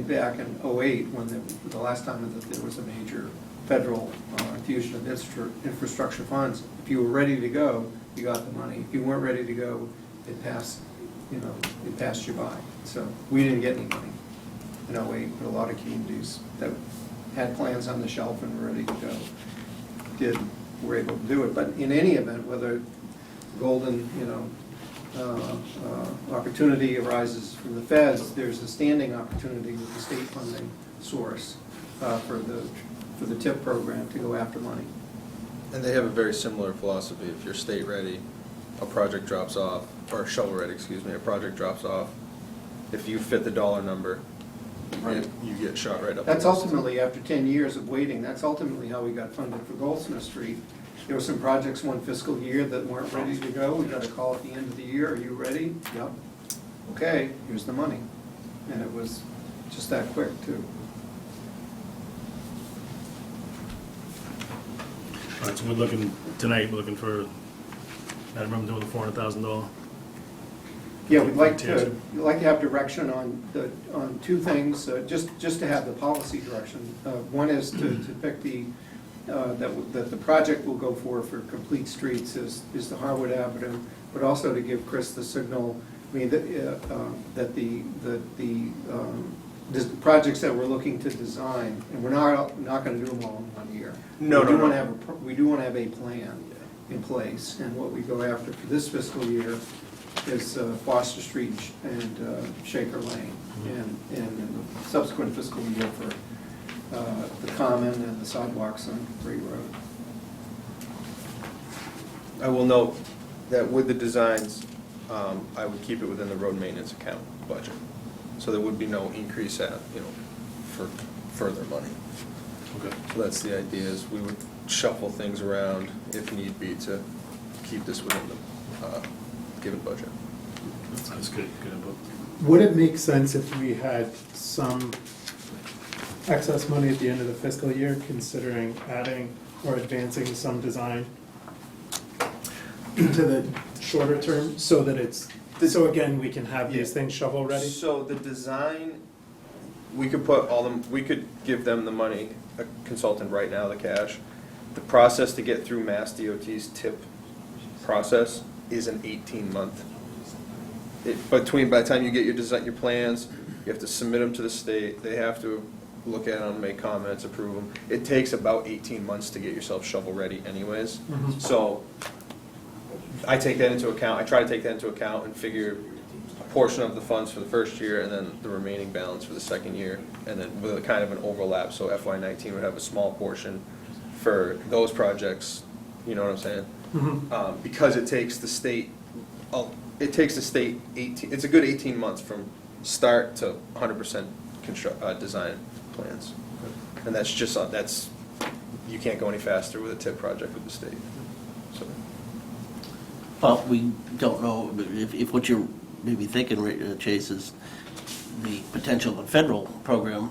back in '08, when the last time that there was a major federal infusion of infrastructure funds. If you were ready to go, you got the money. If you weren't ready to go, it passed you by. So we didn't get any money in '08, but a lot of communities that had plans on the shelf and were ready to go were able to do it. But in any event, whether golden, opportunity arises from the feds, there's a standing opportunity with the state funding source for the TIP program to go after money.
And they have a very similar philosophy. If you're state ready, a project drops off, or shovel ready, excuse me, a project drops off. If you fit the dollar number, you get shot right up.
That's ultimately, after 10 years of waiting, that's ultimately how we got funded for Goldsmith Street. There were some projects one fiscal year that weren't ready to go. We got a call at the end of the year, are you ready? Yep. Okay, here's the money. And it was just that quick, too.
All right, so we're looking, tonight, we're looking for, I remember doing the $400,000.
Yeah, we'd like to have direction on two things, just to have the policy direction. One is to pick that the project will go for complete streets is the Harwood Avenue, but also to give Chris the signal, I mean, that the projects that we're looking to design, and we're not going to do them all in 1 year.
No.
We do want to have a plan in place, and what we go after for this fiscal year is Foster Street and Shaker Lane, and in the subsequent fiscal year for the Common and the sidewalks on Great Road.
I will note that with the designs, I would keep it within the road maintenance account budget. So there would be no increase for further money.
Okay.
So that's the idea, is we would shuffle things around if need be to keep this within the given budget.
That's good, good input.
Would it make sense if we had some excess money at the end of the fiscal year, considering adding or advancing some design into the shorter term, so that so again, we can have these things shovel ready?
So the design, we could we could give them the money, a consultant right now, the cash. The process to get through Mass DOT's TIP process is an 18-month. By the time you get your design, your plans, you have to submit them to the state, they have to look at them, make comments, approve them. It takes about 18 months to get yourself shovel-ready anyways. So I take that into account, I try to take that into account and figure a portion of the funds for the first year and then the remaining balance for the second year, and then with a kind of an overlap, so FY19 would have a small portion for those projects, you know what I'm saying? Because it takes the state, it's a good 18 months from start to 100% design plans. And that's just, you can't go any faster with a TIP project with the state, so.
But we don't know if what you're maybe thinking, Chase, is the potential of a federal program,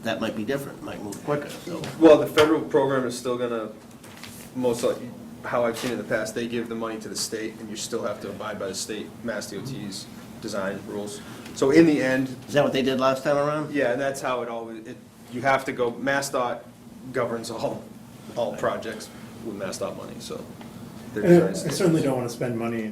that might be different, might move quicker, so.
Well, the federal program is still gonna, most likely, how I've seen in the past, they give the money to the state, and you still have to abide by the state Mass DOT's design rules. So in the end.
Is that what they did last time around?
Yeah, and that's how it always, you have to go, MassDOT governs all projects with MassDOT money, so.
And I certainly don't want to spend money.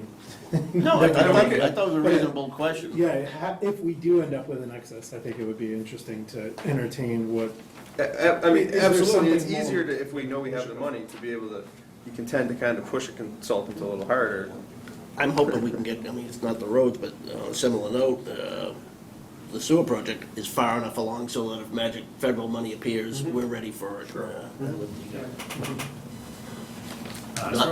No, I thought it was a reasonable question.
Yeah, if we do end up with an excess, I think it would be interesting to entertain what.
I mean,
Is there
absolutely, it's
something more
easier to, if we know we have the money, to be able to, you can tend to kind of push a consultant a little harder.
I'm hoping we can get, I mean, it's not the roads, but on a similar note, the sewer project is far enough along so that if magic federal money appears, we're ready for it. That would be good.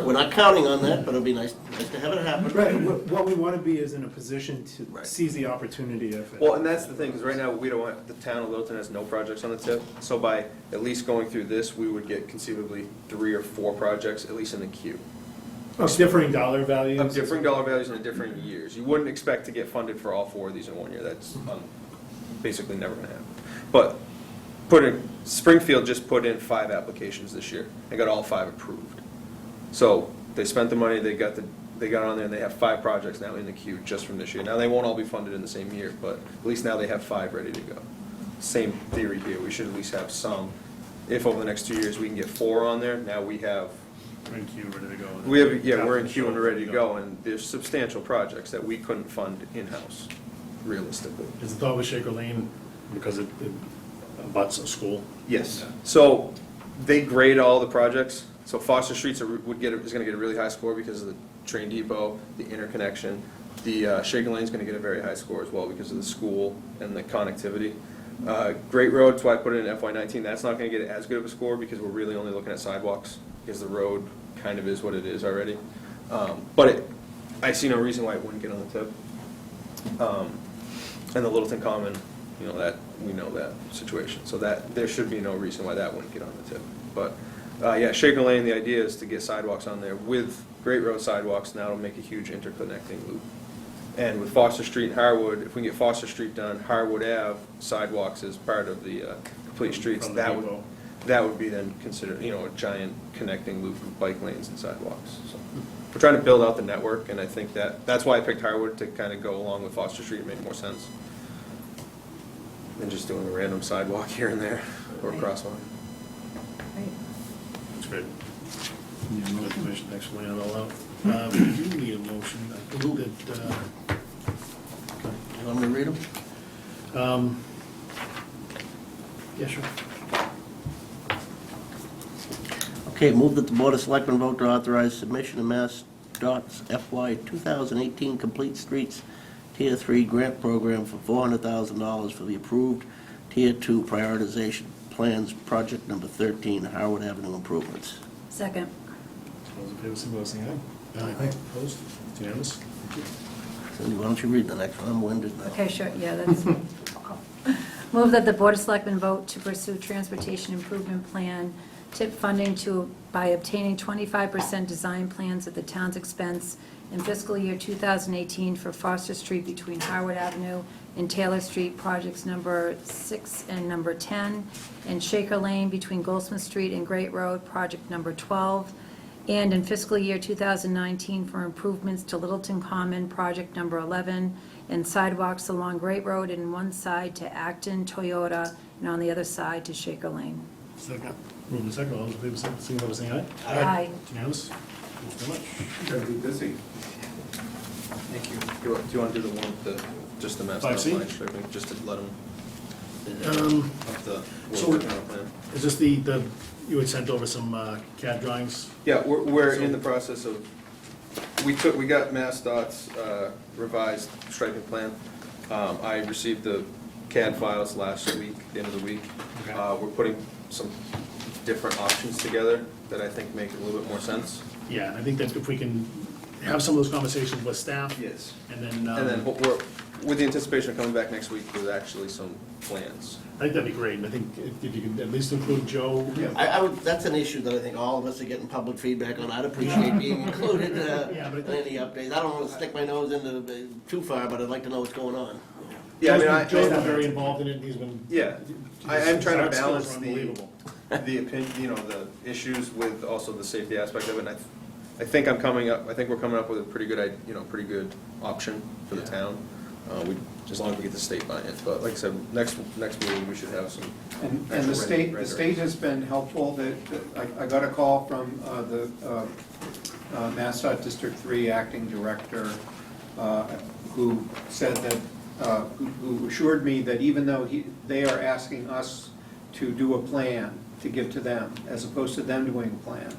We're not counting on that, but it'll be nice to have it happen.
Right, what we want to be is in a position to seize the opportunity if it.
Well, and that's the thing, because right now, we don't want, the town of Littleton has no projects on the tip, so by at least going through this, we would get conceivably 3 or 4 projects, at least in the queue.
Of differing dollar values?
Of different dollar values in different years. You wouldn't expect to get funded for all 4 of these in 1 year, that's basically never gonna happen. But Springfield just put in 5 applications this year, and got all 5 approved. So they spent the money, they got on there, and they have 5 projects now in the queue just from this year. Now, they won't all be funded in the same year, but at least now they have 5 ready to go. Same theory here, we should at least have some. If over the next 2 years we can get 4 on there, now we have.
We're in queue, ready to go.
We're in queue and ready to go, and there's substantial projects that we couldn't fund in-house, realistically.
Is the thought with Shaker Lane, because it abuts a school?
Yes. So they grade all the projects. So Foster Street's is gonna get a really high score because of the train depot, the interconnection. The Shaker Lane's gonna get a very high score as well because of the school and the connectivity. Great Road, that's why I put it in FY19. That's not gonna get as good of a score because we're really only looking at sidewalks, because the road kind of is what it is already. But I see no reason why it wouldn't get on the tip. And the Littleton Common, we know that situation. So that, there should be no reason why that wouldn't get on the tip. But, yeah, Shaker Lane, the idea is to get sidewalks on there with Great Road sidewalks, now it'll make a huge interconnecting loop. And with Foster Street and Harwood, if we can get Foster Street done, Harwood Ave sidewalks as part of the complete streets,
From the depot.
that would be then considered, a giant connecting loop of bike lanes and sidewalks. So we're trying to build out the network, and I think that's why I picked Harwood, to kind of go along with Foster Street and make more sense than just doing a random sidewalk here and there, or a crosswalk.
That's great. Need more information to explain it all out. We do need a motion, I think that,
You want me to read them?
Yeah, sure.
Okay, move that the Board of Selectmen vote to authorize submission of MassDOT's FY 2018 Complete Streets Tier 3 grant program for $400,000 for the approved Tier 2 prioritization plans, project number 13, Howard Avenue improvements.
Second.
All those in favor, signify by saying aye. Aye. Opposed? It's unanimous. Thank you.
Cindy, why don't you read the next one? I'm winded now.
Okay, sure, yeah, that's. Move that the Board of Selectmen vote to pursue transportation improvement plan tip funding by obtaining 25% design plans at the town's expense in fiscal year 2018 for Foster Street between Harwood Avenue and Taylor Street, projects number 6 and number 10, and Shaker Lane between Goldsmith Street and Great Road, project number 12, and in fiscal year 2019 for improvements to Littleton Common, project number 11, and sidewalks along Great Road in one side to Acton Toyota and on the other side to Shaker Lane.
Second. Moving to second, all those in favor, signify by saying aye.
Aye.
Unanimous? Thank you very much.
Gotta be busy. Thank you. Do you want to do the one with the, just the master
5C?
outline stripping, just to let them, up the,
So-
we're working on a plan?
Is this you had sent over some CAD drawings?
Yeah, we're in the process of, we got MassDOT's revised striping plan. I received the CAD files last week, the end of the week.
Okay.
We're putting some different options together that I think make a little bit more sense.
Yeah, and I think that if we can have some of those conversations with staff.
Yes.
And then.
And then we're, with the anticipation of coming back next week with actually some plans.
I think that'd be great, and I think if you can at least include Joe.
I would, that's an issue that I think all of us are getting public feedback on. I'd appreciate being included
Yeah, but
in any updates. I don't want to stick my nose into too far, but I'd like to know what's going on.
Yeah, I mean,
Joe's been very involved in it, and he's been.
Yeah, I'm trying to
His skills
balance
are
the
unbelievable.
opinion, the issues with also the safety aspect of it, and I think we're coming up with a pretty good, pretty good option for the town. As long as we get the state buy-in, but like I said, next meeting, we should have some.
And
actual
the state,
rendering.
the state has been helpful, that I got a call from the MassDOT District 3 Acting Director, who said that, who assured me that even though they are asking us to do a plan to give to them, as opposed to them doing a plan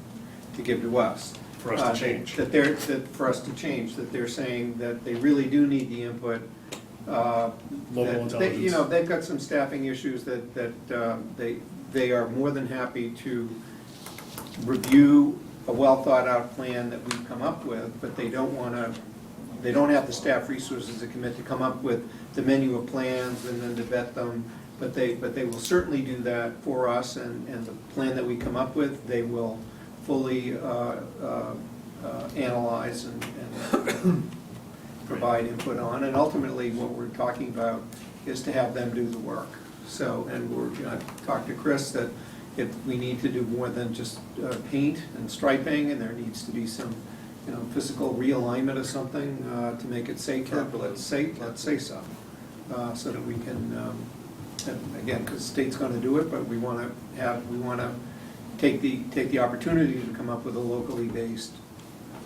to give to us.
For us to change.
For us to change, that they're saying that they really do need the input.
Local intelligence.
They've got some staffing issues that they are more than happy to review a well-thought-out plan that we've come up with, but they don't have the staff resources to commit to come up with the menu of plans and then to vet them, but they will certainly do that for us, and the plan that we come up with, they will fully analyze and provide input on, and ultimately what we're talking about is to have them do the work. So, and I've talked to Chris that if we need to do more than just paint and striping, and there needs to be some, physical realignment of something to make it safer, let's say so. So that we can, again, because the state's gonna do it, but we wanna take the opportunity to come up with a locally based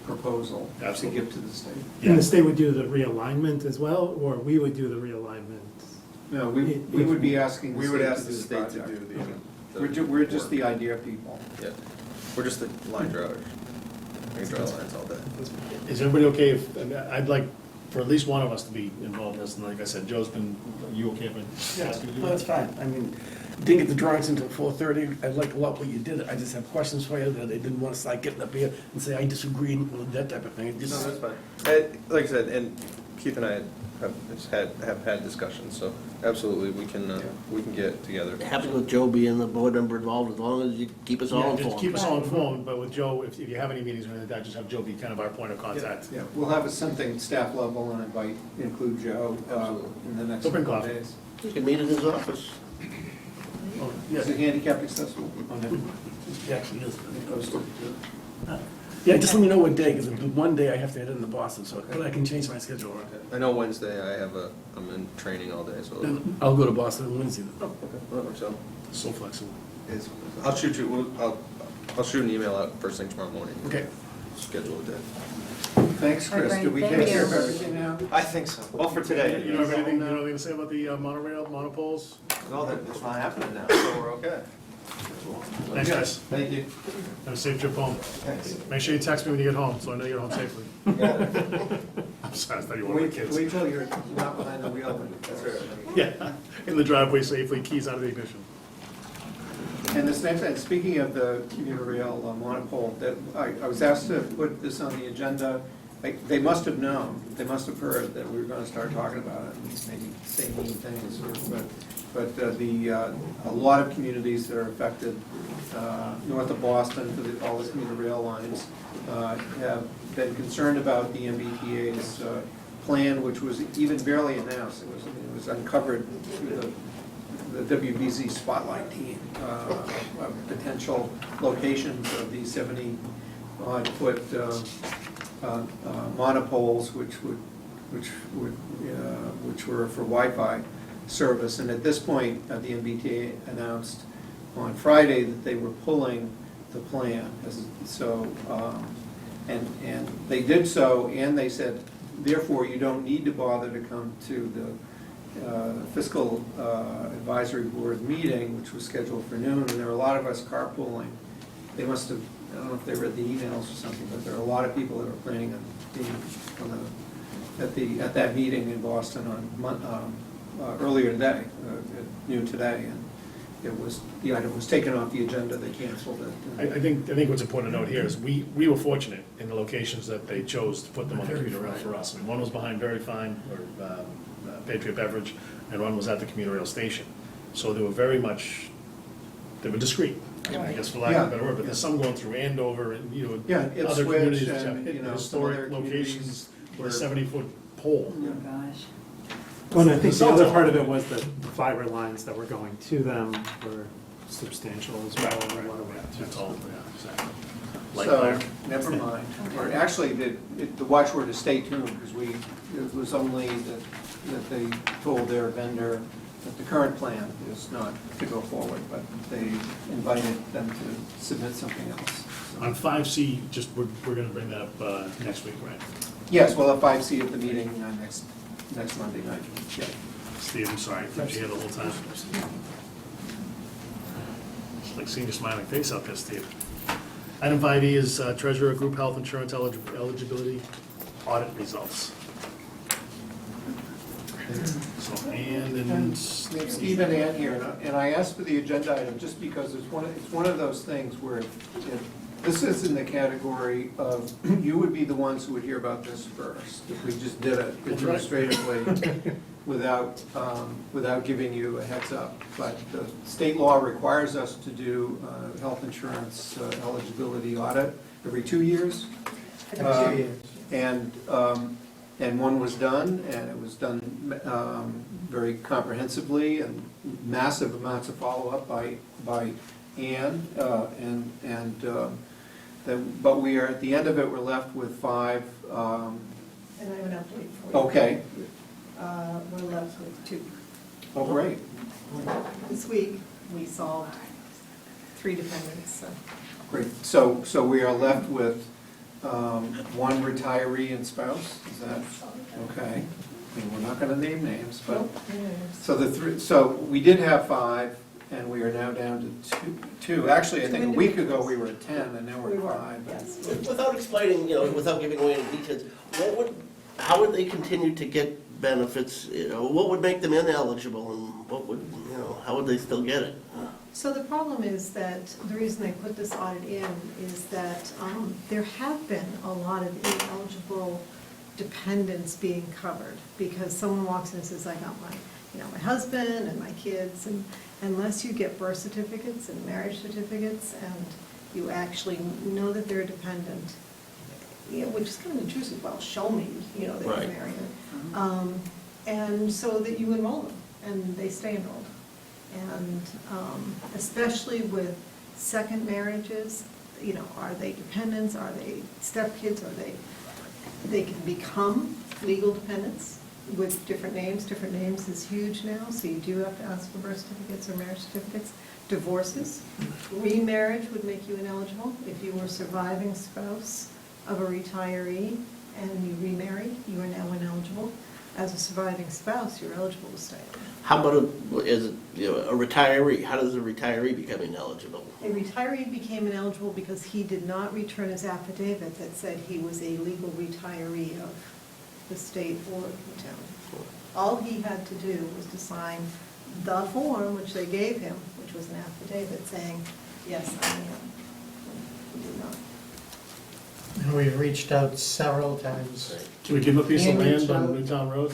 proposal to give to the state.
And the state would do the realignment as well, or we would do the realignment?
No, we would be asking the
We would
state
ask
to
the
do the
state to
project.
do the.
We're just the idea people.
Yeah, we're just the line drawers. We can draw lines all day.
Is everybody okay if, I'd like for at least one of us to be involved in this, and like I said, Joe's been, are you okay if I ask you to do
No,
that?
that's fine. I mean, didn't get the drawings until 4:30. I like a lot what you did. I just have questions for you that I didn't want to start getting up here and say I disagreed with that type of thing.
No, that's fine. And, like I said, and Keith and I have had discussions, so absolutely, we can get together.
Happy with Joe being the board member involved, as long as you keep us all
Yeah,
informed.
just keep us all informed, but with Joe, if you have any meetings or anything like that, just have Joe be kind of our point of contact.
Yeah, we'll have something staff level and include Joe in the next
So bring
couple of
coffee.
days.
You can meet in his office.
Oh,
Is it handicap accessible?
Yeah, actually is. Yeah, just let me know what day, because one day I have to head into Boston, but I can change my schedule around.
I know Wednesday I'm in training all day, so.
Then I'll go to Boston on Wednesday.
Oh, okay, well, that works out.
So flexible.
I'll shoot you, I'll shoot an email out first thing tomorrow morning.
Okay.
Schedule a day.
Thanks, Chris.
All right,
Did we
thank
take care
you.
of everything now?
I think so. Well, for today.
You don't have anything to say about the monorail, monopoles?
No, it's not happening now, so we're okay.
Thanks, guys.
Thank you.
Have a safe trip home.
Thanks.
Make sure you text me when you get home, so I know you get home safely. I'm sorry, I thought you were with kids.
Wait till you're not behind the wheel.
That's right.
Yeah, in the driveway safely, keys out of the ignition.
And this next, and speaking of the commuter rail monopole, that I was asked to put this on the agenda they must have known, they must have heard that we were gonna start talking about it, and maybe say mean things, but a lot of communities that are affected, north of Boston, for all the commuter rail lines, have been concerned about the MBTA's plan, which was even barely announced. It was uncovered through the WBZ Spotlight team, of potential locations of these 70-odd-foot monopoles, which were for Wi-Fi service. And at this point, the MBTA announced on Friday that they were pulling the plan. And they did so, and they said, therefore, you don't need to bother to come to the fiscal advisory board meeting, which was scheduled for noon, and there were a lot of us carpooling. They must have, I don't know if they read the emails or something, but there are a lot of people that were planning on being at that meeting in Boston on earlier today, at noon today, and the item was taken off the agenda. They canceled it.
I think what's important to note here is we were fortunate in the locations that they chose to put them on the commuter rail for us. I mean, one was behind Very Fine, or Patriot Beverage, and one was at the commuter rail station. So they were very much, they were discreet, I guess, for lack of a better word, but there's some going through Andover and, other communities that have hit historic locations with a 70-foot pole.
Oh, gosh.
Well, and I think the other part of it was that the fiber lines that were going to them were substantial as well.
Right.
A lot of weight.
That's all, yeah, exactly. Like
So,
there.
never mind. Or actually, the watchword is stay tuned, because it was only that they told their vendor that the current plan is not to go forward, but they invited them to submit something else. So-
On 5C, we're going to bring that up next week, right?
Yes, we'll have 5C at the meeting next Monday night. Yeah.
Steve, I'm sorry, kept you here the whole time. It's like seeing your smiling face out there, Steve. Item 5E is Treasurer Group Health Insurance eligibility audit results. So, and
Steve and Ann here, and I asked for the agenda item just because it's one of those things where this is in the category of, you would be the ones who would hear about this first, if we just did it administratively without giving you a heads up. But the state law requires us to do health insurance eligibility audit every 2 years. And one was done, and it was done very comprehensively, and massive amounts of follow-up by Ann, but we are, at the end of it, we're left with 5.
And I have an update for you.
Okay.
We're left with 2.
Oh, great.
This week, we solved 3 dependents, so.
Great. So we are left with 1 retiree and spouse, is that, okay? I mean, we're not gonna name names, but,
Nope.
so we did have 5, and we are now down to 2. Actually, I think a week ago, we were at 10, and now we're at 5.
Yes.
Without explaining, without giving away any details, how would they continue to get benefits? What would make them ineligible, and how would they still get it?
So the problem is that, the reason they put this audit in is that there have been a lot of ineligible dependents being covered, because someone walks in and says, I got my husband and my kids, and unless you get birth certificates and marriage certificates, and you actually know that they're a dependent, which is kind of intrusive, well, show me, that you're
Right.
married. And so that you enroll them, and they stay enrolled. And especially with second marriages, are they dependents, are they stepkids, they can become legal dependents with different names. Different names is huge now, so you do have to ask for birth certificates or marriage certificates. Divorces, remarriage would make you ineligible. If you were surviving spouse of a retiree and you remarried, you are now ineligible. As a surviving spouse, you're eligible to stay.
How about a retiree? How does a retiree become ineligible?
A retiree became ineligible because he did not return his affidavit that said he was a legal retiree of the state or the town. All he had to do was to sign the form, which they gave him, which was an affidavit saying, yes, I am. He did not.
And we've reached out several times.
Can we give him a piece of
Ian
land
reached
on
out.
Newtown Road?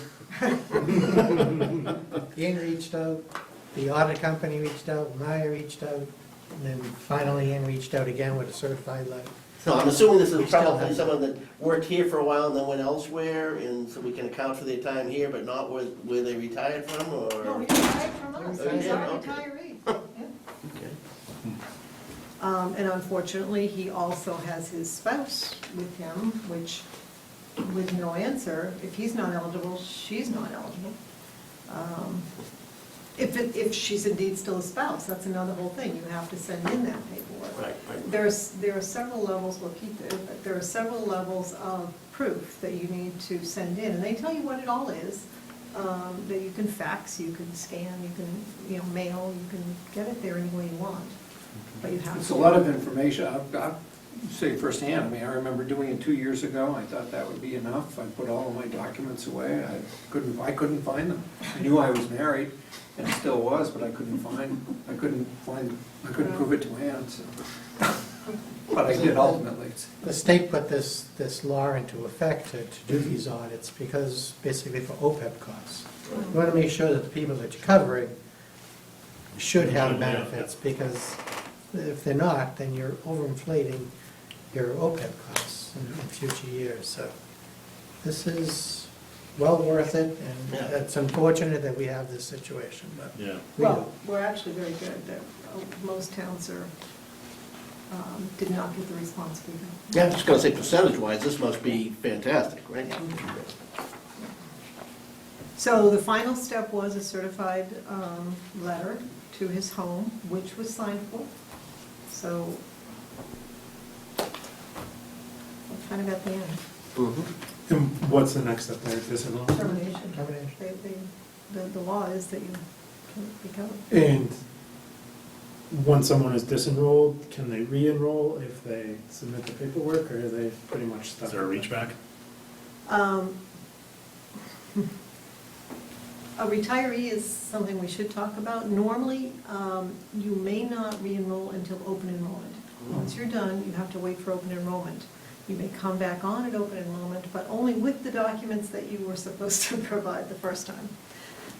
Ian reached out, the audit company reached out, Maya reached out, and then finally Ian reached out again with a certified letter.
So I'm assuming this
We
is
still
probably
have-
someone that worked here for a while and then went elsewhere, and so we can account for their time here, but not where they retired from, or?
No, he retired from us,
Oh, he
he's
did?
our
Okay.
retiree.
Okay.
And unfortunately, he also has his spouse with him, which, with no answer, if he's not eligible, she's not eligible. If she's indeed still a spouse, that's another whole thing, you have to send in that paperwork.
Right, right.
There are several levels, well, Pete did, but there are several levels of proof that you need to send in, and they tell you what it all is. That you can fax, you can scan, you can, mail, you can get it there any way you want, but you have to.
It's a lot of information. I'll say firsthand, I mean, I remember doing it 2 years ago. I thought that would be enough. I put all of my documents away. I couldn't find them. I knew I was married, and still was, but I couldn't prove it to Ann, so. But I did ultimately.
The state put this law into effect to do these audits because, basically for OPEB costs. You want to make sure that the people that you're covering should have benefits, because if they're not, then you're overinflating your OPEB costs in future years. So this is well worth it, and
Yeah.
it's unfortunate that we have this situation, but
Yeah.
we do.
Well, we're actually very good, that most towns did not get the response we got.
Yeah, I was just gonna say, percentage-wise, this must be fantastic, right?
So the final step was a certified letter to his home, which was signed for. So we're kind of at the end.
Mhm.
And what's the next step there? Disenroll?
Termination.
Termination.
The law is that you can become.
And once someone is disenrolled, can they re-enroll if they submit the paperwork, or are they pretty much stuck?
Is there a
with
reach back?
A retiree is something we should talk about. Normally, you may not re-enroll until open enrollment. Once you're done, you have to wait for open enrollment. You may come back on at open enrollment, but only with the documents that you were supposed to provide the first time.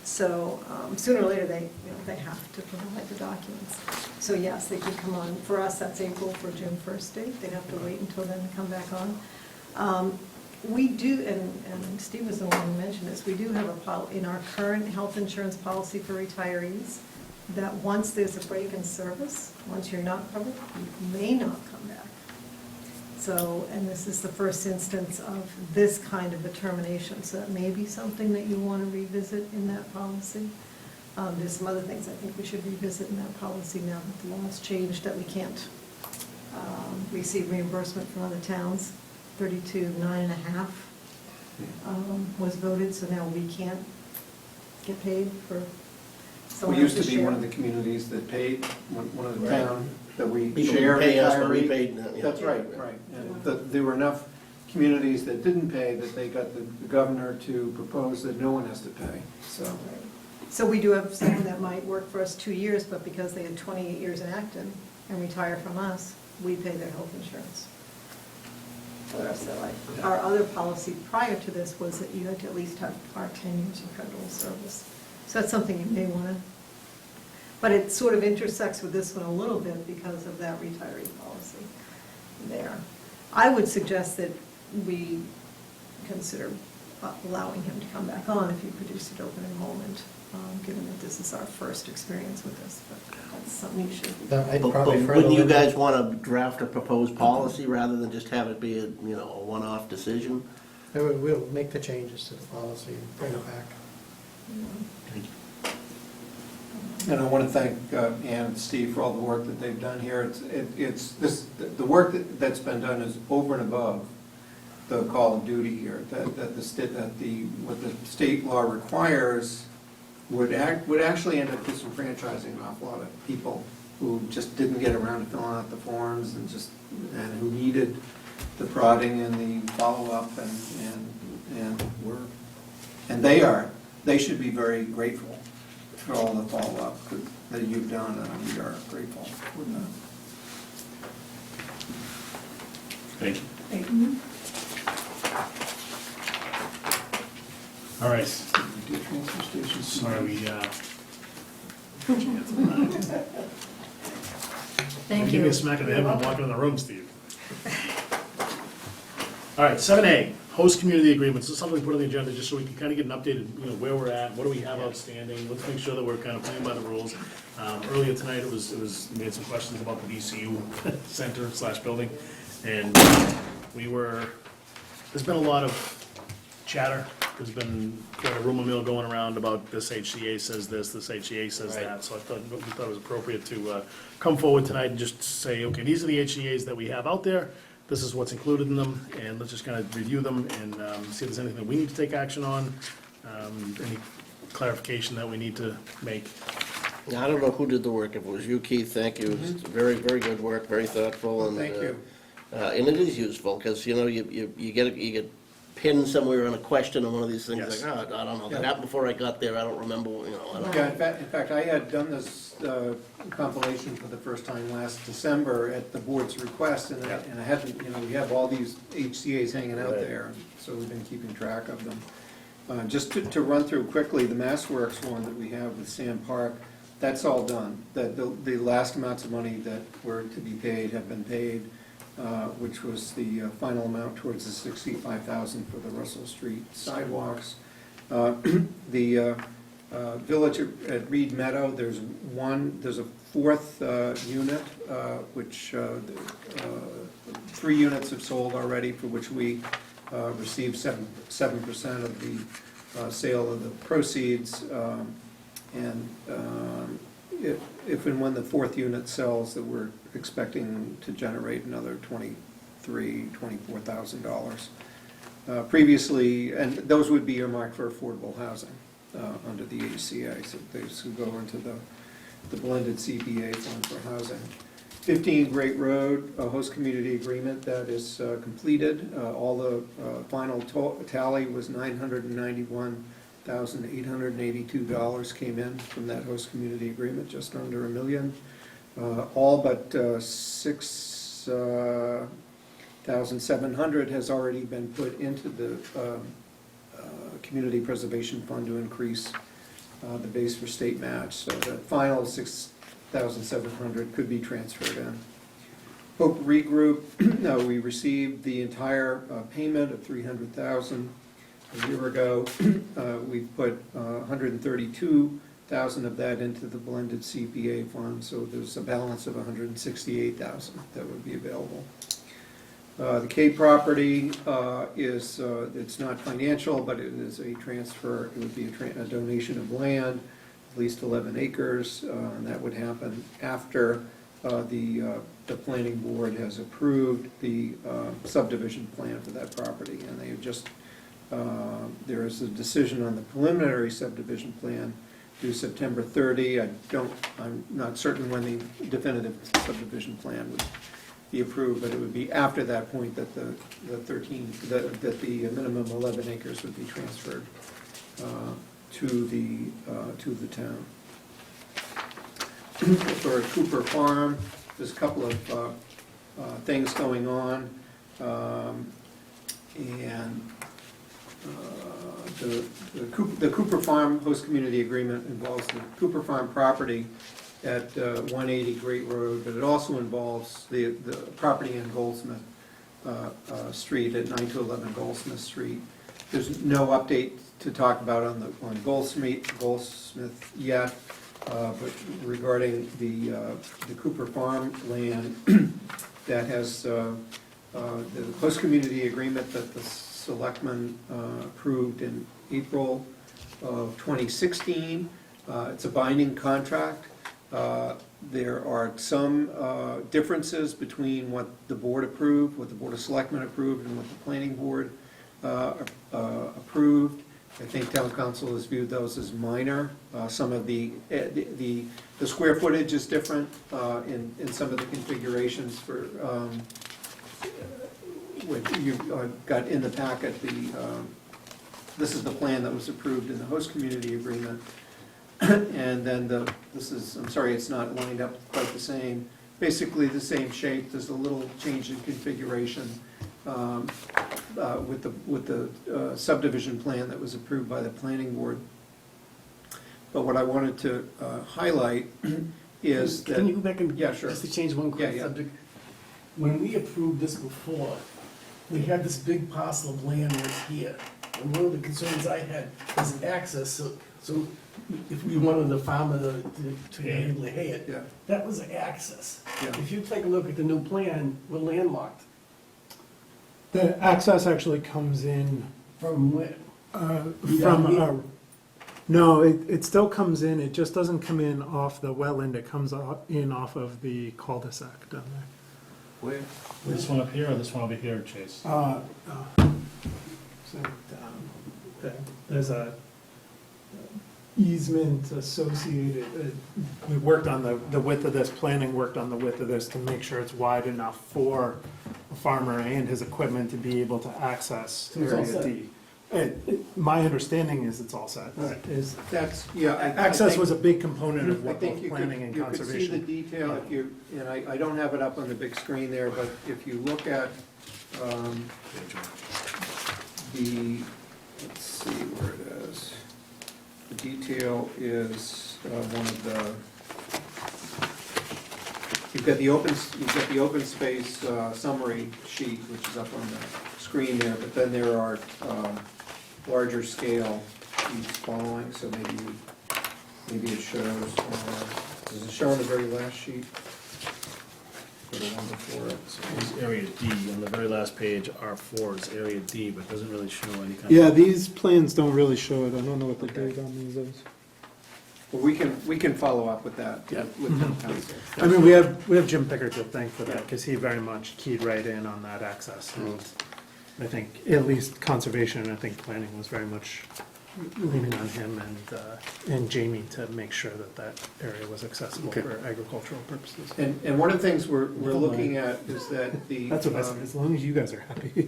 So sooner or later, they have to provide the documents. So yes, they could come on. For us, that's April for June 1st date. They'd have to wait until then to come back on. We do, and Steve was the one who mentioned this, we do have in our current health insurance policy for retirees, that once there's a break in service, once you're not covered, you may not come back. So, and this is the first instance of this kind of a termination, so that may be something that you want to revisit in that policy. There's some other things I think we should revisit in that policy now that the law's changed, that we can't receive reimbursement from other towns. 32.9.5 was voted, so now we can't get paid for someone
We used to
else's
be
share.
one of the communities that paid, one of the
Right.
town that we
People
share
pay us, but we
retiree.
paid, yeah.
That's right, right. And there were enough communities that didn't pay that they got the governor to propose that no one has to pay, so.
So we do have someone that might work for us 2 years, but because they had 28 years in Acton and retire from us, we pay their health insurance for the rest of their life. Our other policy prior to this was that you had to at least have our 10 years of federal service. So that's something you may want to, but it sort of intersects with this one a little bit because of that retiree policy there. I would suggest that we consider allowing him to come back on if you produce an open enrollment, given that this is our first experience with this, but that's something you should.
I'd
But
probably further
wouldn't you
limit-
guys want to draft a proposed policy rather than just have it be a one-off decision?
We'll make the changes to the policy and bring it back.
And I want to thank Ann and Steve for all the work that they've done here. The work that's been done is over and above the call of duty here, what the state law requires would actually end up disenfranchising an awful lot of people who just didn't get around to filling out the forms and who needed the prodding and the follow-up and they should be very grateful for all the follow-up that you've done, and we are grateful for that.
Thank you. All right. Sorry, we,
Thank
Give me
you.
a smack in the head when I'm walking in the room, Steve. All right, 7A, host community agreements. This is something we put on the agenda just so we can kind of get an updated, where we're at, what do we have outstanding. Let's make sure that we're kind of playing by the rules. Earlier tonight, it was, we had some questions about the VCU center/building. And there's been a lot of chatter. There's been quite a rumor mill going around about this HCA says this HCA says that. So we thought it was appropriate to come forward tonight and just say, okay, these are the HCA's that we have out there. This is what's included in them, and let's just kind of review them and see if there's anything that we need to take action on, any clarification that we need to make.
I don't know who did the work. If it was you, Keith, thank you. It's very, very good work, very thoughtful. And
Thank you.
And it is useful, because, you get pinned somewhere on a question on one of these things,
Yes.
like, I don't know, that happened before I got there, I don't remember, I don't know.
Yeah, in fact, I had done this compilation for the first time last December at the board's request, and I hadn't, we have all these HCA's hanging out
Right.
there, so we've been keeping track of them. Just to run through quickly, the MassWorks one that we have with Sam Park, that's all done. The last amounts of money that were to be paid have been paid, which was the final amount towards the $65,000 for the Russell Street sidewalks. The Village at Reed Meadow, there's a fourth unit, which 3 units have sold already, for which we received 7% of the sale of the proceeds. And if and when the fourth unit sells, that we're expecting to generate another $24,000. Previously, and those would be earmarked for affordable housing under the HCA, so they should go into the blended CPA fund for housing. 15 Great Road, a host community agreement that is completed. All the final tally was $991,882 came in from that host community agreement, just under $1 million. All but $6,700 has already been put into the Community Preservation Fund to increase the base for state match. So the final $6,700 could be transferred in. Hope Regroup, we received the entire payment of $300,000 a year ago. We put $132,000 of that into the blended CPA fund, so there's a balance of $168,000 that would be available. The K property is, it's not financial, but it is a transfer, it would be a donation of land, at least 11 acres, and that would happen after the planning board has approved the subdivision plan for that property, and they have just, there is a decision on the preliminary subdivision plan due September 30. I'm not certain when the definitive subdivision plan would be approved, but it would be after that point that the minimum 11 acres would be transferred to the town. For Cooper Farm, there's a couple of things going on, and the Cooper Farm host community agreement involves the Cooper Farm property at 180 Great Road, but it also involves the property in Goldsmith Street at 9-11 Goldsmith Street. There's no update to talk about on Goldsmith yet, but regarding the Cooper Farm land that has the host community agreement that the Selectmen approved in April of 2016. It's a binding contract. There are some differences between what the board approved, what the Board of Selectmen approved, and what the Planning Board approved. I think Town Council has viewed those as minor. Some of the square footage is different in some of the configurations for what you've got in the packet. This is the plan that was approved in the host community agreement. And then I'm sorry, it's not lined up quite the same. Basically the same shape, there's a little change in configuration. with the subdivision plan that was approved by the planning board. But what I wanted to highlight is that.
Can you go back and?
Yeah, sure.
Just to change one quick
Yeah, yeah.
subject. When we approved this before, we had this big parcel of land right here. And one of the concerns I had was access, so if we wanted the farmer to be able to hay it,
Yeah.
that was access.
Yeah.
If you take a look at the new plan, we're landlocked.
The access actually comes in
From where?
no, it still comes in, it just doesn't come in off the wetland, it comes in off of the cul-de-sac down there.
Where?
This one up here or this one over here, Chase?
There's a easement associated, we worked on the width of this, planning worked on the width of this to make sure it's wide enough for a farmer and his equipment to be able to access
So it's all
Area
set.
D. My understanding is it's all set. Is
That's, yeah.
access was a big component of
I
what
think
both
you
planning and
you could see the
conservation.
detail if you, and I don't have it up on the big screen there, but if you look at the, let's see where it is. The detail is one of the, you've got the open space summary sheet, which is up on the screen there, but then there are larger scale sheets following, so maybe it shows, does it show on the very last sheet? Or the one before it?
So here's area D, on the very last page, R4 is area D, but doesn't really show any kind of.
Yeah, these plans don't really show it, I don't know what the date on these is.
Well, we can follow up with that,
Yeah.
with town council.
I mean, we have Jim Picker to thank for that, because he very much keyed right in on that access. And I think, at least conservation, I think planning was very much leaning on him and Jamie to make sure that that area was accessible
Okay.
for agricultural purposes.
And one of the things we're looking at is that the.
That's what I said, as long as you guys are happy.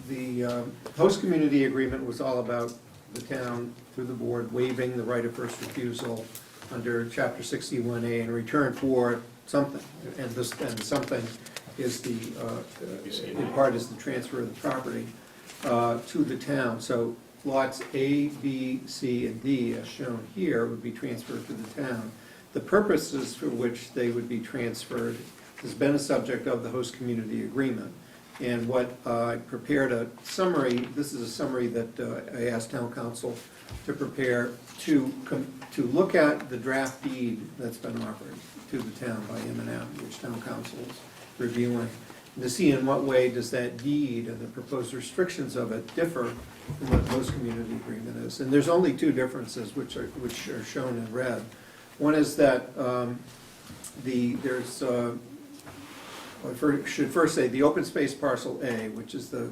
The host community agreement was all about the town, through the board, waiving the right of first refusal under chapter 61A in return for something. And the something is in part is the transfer of the property to the town. So lots A, B, C, and D, as shown here, would be transferred to the town. The purposes for which they would be transferred has been a subject of the host community agreement. And what I prepared a summary, this is a summary that I asked town council to prepare to look at the draft deed that's been offered to the town by M&M, which town council is reviewing, to see in what way does that deed and the proposed restrictions of it differ from what the host community agreement is. And there's only two differences which are shown in red. One is that I should first say the open space parcel A, which is the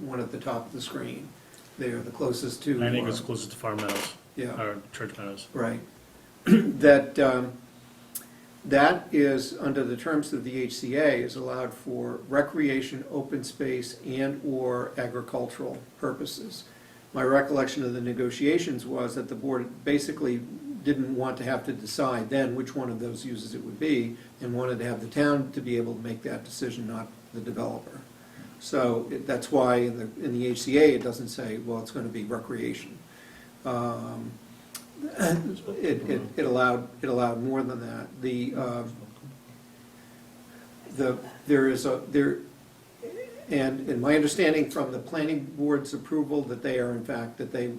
one at the top of the screen, there, the closest to.
9 acres closest to Farm Meadows.
Yeah.
Or Church Meadows.
Right. That is, under the terms of the HCA, is allowed for recreation, open space, and/or agricultural purposes. My recollection of the negotiations was that the board basically didn't want to have to decide then which one of those uses it would be, and wanted to have the town to be able to make that decision, not the developer. So that's why in the HCA, it doesn't say, well, it's going to be recreation. It allowed more than that. And in my understanding from the planning board's approval that they are in fact that they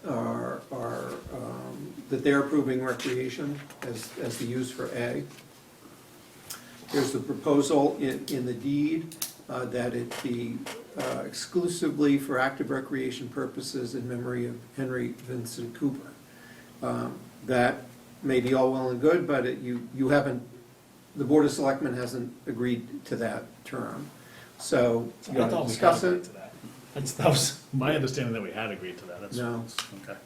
are that they're approving recreation as the use for A. There's the proposal in the deed that it be exclusively for active recreation purposes in memory of Henry Vincent Cooper. That may be all well and good, but you haven't, the Board of Selectmen hasn't agreed to that term. So you want to discuss it?
That was my understanding that we had agreed to that. That's,
No.
okay.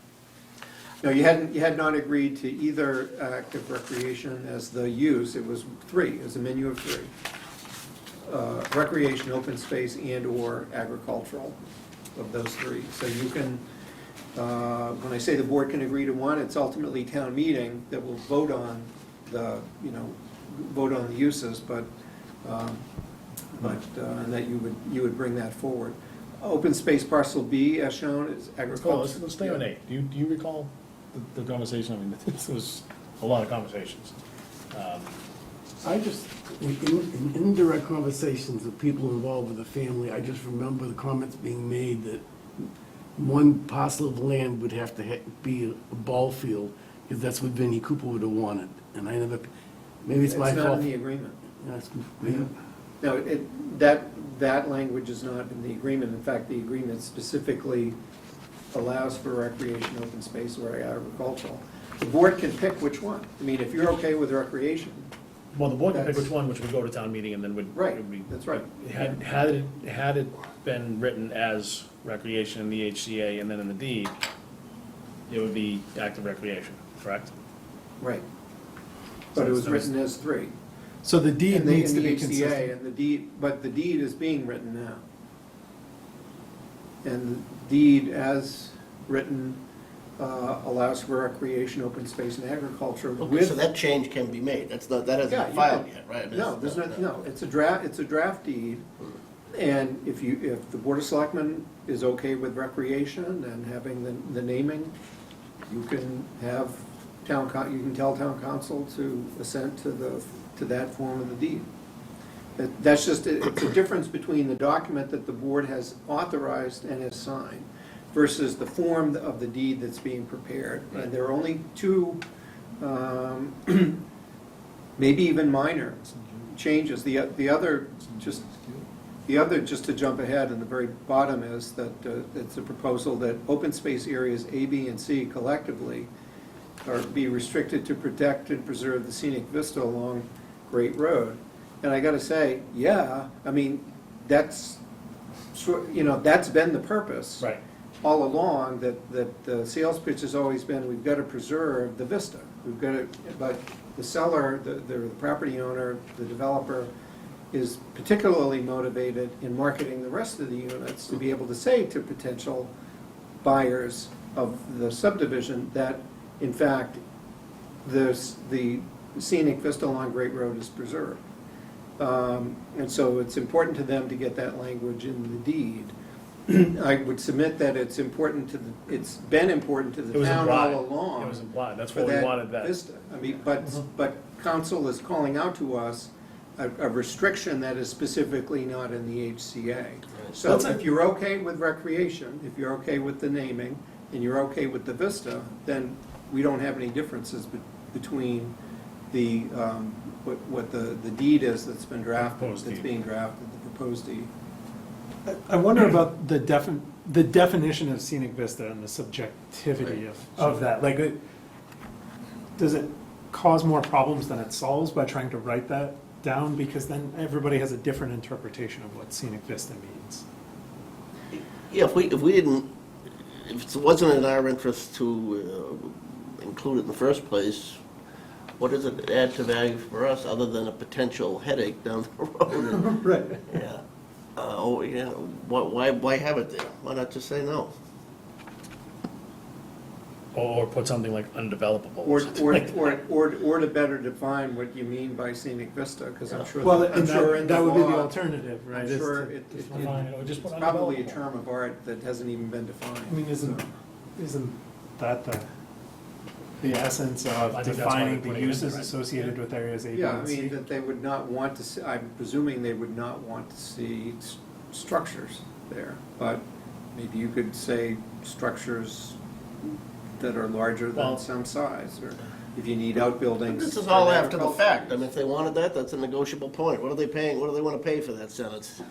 No, you had not agreed to either active recreation as the use. It was three, it was a menu of three. Recreation, open space, and/or agricultural, of those three. So you can, when I say the board can agree to one, it's ultimately town meeting that will vote on the uses, but but, and that you would bring that forward. Open space parcel B, as shown, is
Recall,
agriculture.
let's stay on 8. Do you recall the conversation? I mean, this was a lot of conversations.
I just, in indirect conversations with people involved with the family, I just remember the comments being made that one parcel of land would have to be a ball field, because that's what Vinnie Cooper would have wanted. And I never, maybe it's my
It's not
fault.
in the agreement.
Yeah, it's-
No, that language is not in the agreement. In fact, the agreement specifically allows for recreation, open space, or agricultural. The board can pick which one. I mean, if you're okay with recreation.
Well, the board can pick
That's-
which one, which would go to town meeting and then would.
Right,
would be-
that's right.
Had it been written as recreation in the HCA and then in the deed, it would be active recreation, correct?
Right. But it was written as 3.
So the deed
In the
needs to be
HCA,
consistent.
and the deed, but the deed is being written now. And the deed as written allows for recreation, open space, and agriculture
Okay,
with.
so that change can be made, that's not, that
Yeah,
hasn't
you
been filed
can-
yet, right? I mean,
No, there's no, it's a draft deed. And if the Board of Selectmen is okay with recreation and having the naming, you can have you can tell town council to assent to that form of the deed. That's just, it's a difference between the document that the board has authorized and has signed versus the form of the deed that's being prepared. And there are only 2, maybe even minor changes. The other, just to jump ahead, in the very bottom is that it's a proposal that open space areas A, B, and C collectively are be restricted to protect and preserve the scenic vista along Great Road. And I gotta say, yeah, I mean, that's been the purpose.
Right.
All along, that the sales pitch has always been, we've got to preserve the vista. We've got to, but the seller, the property owner, the developer is particularly motivated in marketing the rest of the units to be able to say to potential buyers of the subdivision that, in fact, the scenic vista along Great Road is preserved. And so it's important to them to get that language in the deed. I would submit that it's important to it's been important to
It
the
was
town
implied.
all along.
It was implied, that's
for
why we wanted that.
vista. I mean, but council is calling out to us a restriction that is specifically not in the HCA. So if you're okay with recreation, if you're okay with the naming, and you're okay with the vista, then we don't have any differences between the, what the deed is that's been drafted,
Proposed
that's
deed.
being drafted, the proposed deed.
I wonder about the definition of scenic vista and the subjectivity of that. Like, does it cause more problems than it solves by trying to write that down? Because then everybody has a different interpretation of what scenic vista means.
Yeah, if we didn't, if it wasn't in our interest to include it in the first place, what does it add to value for us other than a potential headache down the road?
Right.
Yeah. Why have it there? Why not just say no?
Or put something like undevelopable.
Or,
something like that.
or to better define what you mean by scenic vista, because I'm sure.
Well,
I'm
and
sure in
that would be the
law,
alternative, right?
I'm
is
sure
to-
it's
Define it, or just put
probably a
undevelopable.
term of art that hasn't even been defined.
I mean, isn't that the essence
I
of
think that's why
defining
they're
the
putting it in
uses
there.
associated with areas A, B,
Yeah, I
and C?
mean, that they would not want to see, I'm presuming they would not want to see structures there, but maybe you could say structures that are larger
Well-
than some size, or if you need outbuildings.
This is
for
all after the
agriculture.
fact. I mean, if they wanted that, that's a negotiable point. What are they paying, what do they want to pay for that sentence?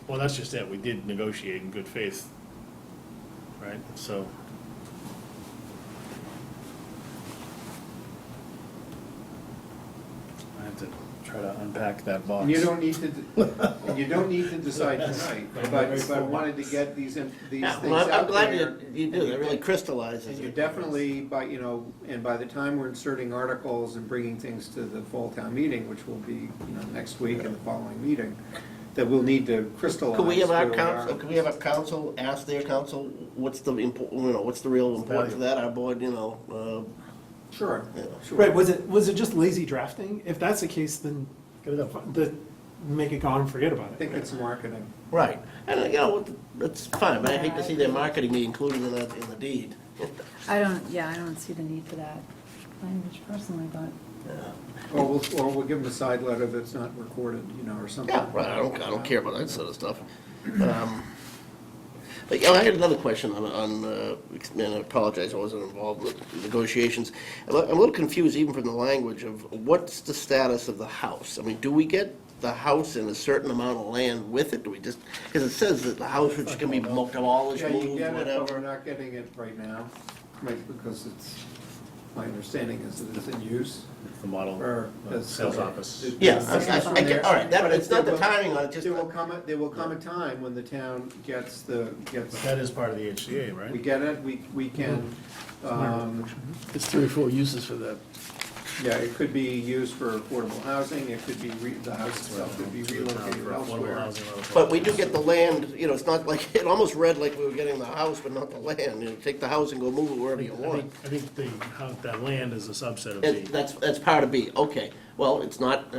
Well, that's just it, we did negotiate in good faith, right? So, I have to try to unpack that box.
And you don't need to decide tonight, but I wanted to get these things
Yeah,
out
well, I'm glad
there.
you do, that really crystallizes
And
it.
you definitely, and by the time we're inserting articles and bringing things to the fall town meeting, which will be, next week and the following meeting, that we'll need to crystallize.
Could we have our
where
council, could we have our council ask their council, what's the what's the real importance of that? Our board,
Sure,
yeah.
sure.
Right, was it just lazy drafting? If that's the case, then
Get it up.
the make it go and forget about
I
it.
think it's marketing.
Right, and, that's fine, but I hate to see their marketing be included in that, in the deed.
I don't see the need for that language personally, but.
Or we'll give them a side letter that's not recorded, or something.
Yeah, right, I don't care about that sort of stuff. But, I had another question on, and I apologize, I wasn't involved with negotiations. I'm a little confused even from the language of what's the status of the house? I mean, do we get the house and a certain amount of land with it? Do we just, because it says that the house which can be demolished,
Yeah, you
moved,
get it, but we're
whatever.
not getting it right now, because my understanding is that it's in use.
The model,
Or
the sales office.
Yeah, I get, all right, but it's not the timing on it, just.
There will come a time when the town gets.
But that is part of the HCA, right?
We get it, we can,
It's 3 or 4 uses for that.
yeah, it could be used for affordable housing, it could be, the house itself could be relocated elsewhere.
But we do get the land, it's not like, it almost read like we were getting the house, but not the land. Take the house and go move it wherever you want.
I think that land is a subset of B.
That's part of B, okay. Well, it's not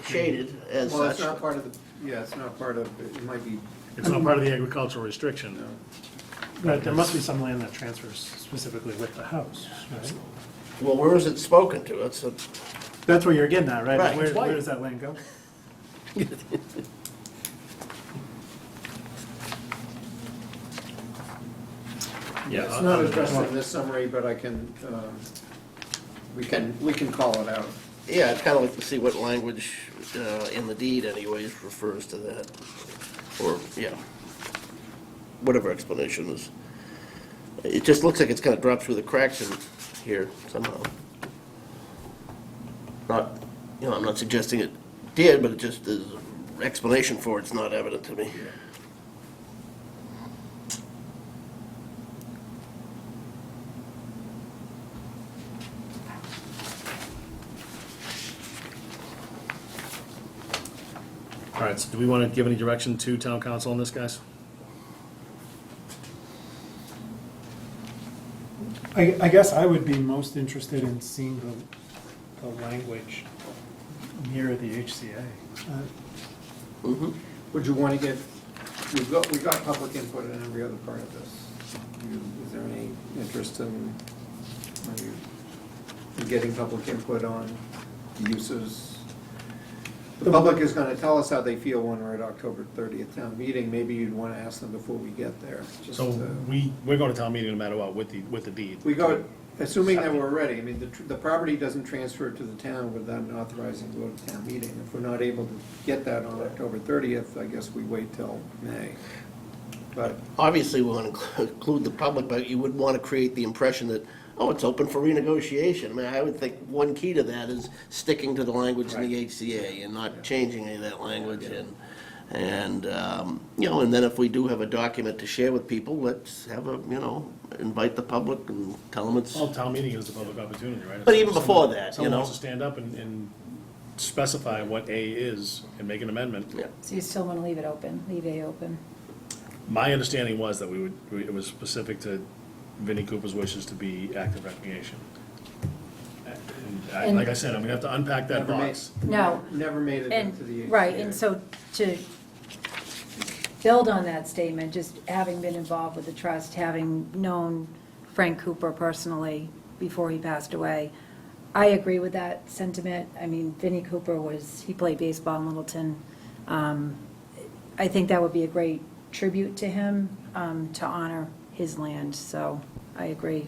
shaded as
Well, it's
such.
not part of it's not part of, it might be.
It's not part of the agricultural restriction.
But there must be some land that transfers specifically with the house, right?
Well, where is it spoken to?
That's where you're getting at, right?
Right.
Where does that land go?
Yeah,
It's not addressed in this summary, but I can, we can call it out.
Yeah, I'd kind of like to see what language in the deed anyways refers to that. Or, yeah, whatever explanation is. It just looks like it's kind of dropped through the cracks in here somehow. Not, I'm not suggesting it did, but it just is, explanation for it's not evident to me.
All right, so do we want to give any direction to town council on this, guys?
I guess I would be most interested in seeing the language near the HCA.
Would you want to get, we got public input in every other part of this. Is there any interest in getting public input on uses? The public is going to tell us how they feel when we're at October 30th town meeting. Maybe you'd want to ask them before we get there. Just,
So we're going to town meeting no matter what with the deed.
we go, assuming that we're ready, I mean, the property doesn't transfer to the town without an authorizing vote of town meeting. If we're not able to get that on October 30th, I guess we wait till May. But
Obviously, we want to include the public, but you would want to create the impression that, oh, it's open for renegotiation. I mean, I would think one key to that is sticking to the language in the HCA and not changing any of that language. And then if we do have a document to share with people, let's have invite the public and tell them it's.
Well, town meeting is the public opportunity, right?
But even before that,
Someone wants to stand up and specify what A is and make an amendment.
Yeah.
So you still want to leave it open, leave A open?
My understanding was that it was specific to Vinnie Cooper's wishes to be active recreation. And like I said, I'm gonna have to unpack that box.
No.
never made it
And,
into the HCA.
right, and so to build on that statement, just having been involved with the trust, having known Frank Cooper personally before he passed away, I agree with that sentiment. I mean, Vinnie Cooper he played baseball in Littleton. I think that would be a great tribute to him, to honor his land, so I agree.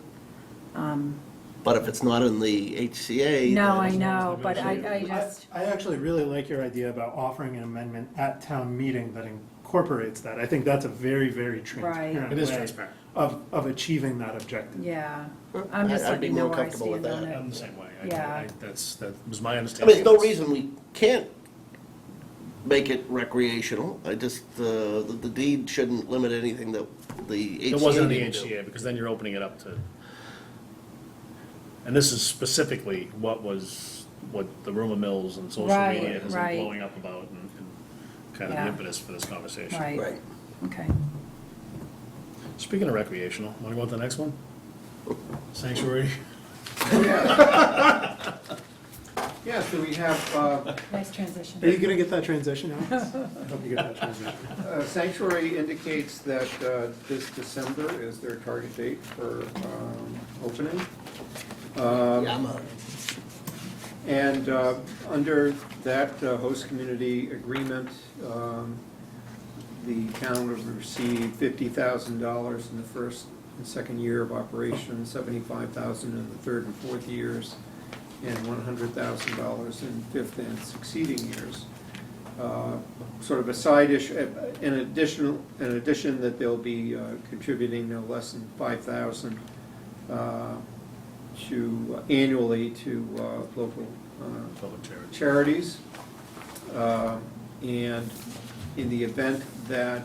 But if it's not in the HCA.
No,
then-
I know, but I just,
I actually really like your idea about offering an amendment at town meeting that incorporates that. I think that's a very, very transparent
It is
way
transparent.
of achieving that objective.
yeah, I'm just
I'd be
letting you know
more
where I
comfortable with
stand on
that.
it.
I'm the same way.
Yeah.
That was my
I
understanding.
mean, there's no reason we can't make it recreational. I just, the deed shouldn't limit anything that the HCA.
It wasn't in the
can do.
HCA, because then you're opening it up to, and this is specifically what the rumor mills and social
Right,
media has been
right.
blowing up about and kind of the
Yeah.
impetus for this conversation.
Right, okay.
Speaking of recreational, want to go on to the next one? Sanctuary?
Yeah, Yeah, so we have
Nice transition.
Are you gonna get that transition, Alex? I hope you get that transition.
Sanctuary indicates that this December is their target date for opening. And under that host community agreement, the town would receive $50,000 in the first and second year of operation, $75,000 in the third and fourth years, and $100,000 in fifth and succeeding years. Sort of a side issue, in addition that they'll be contributing no less than $5,000 annually to local charities. And in the event that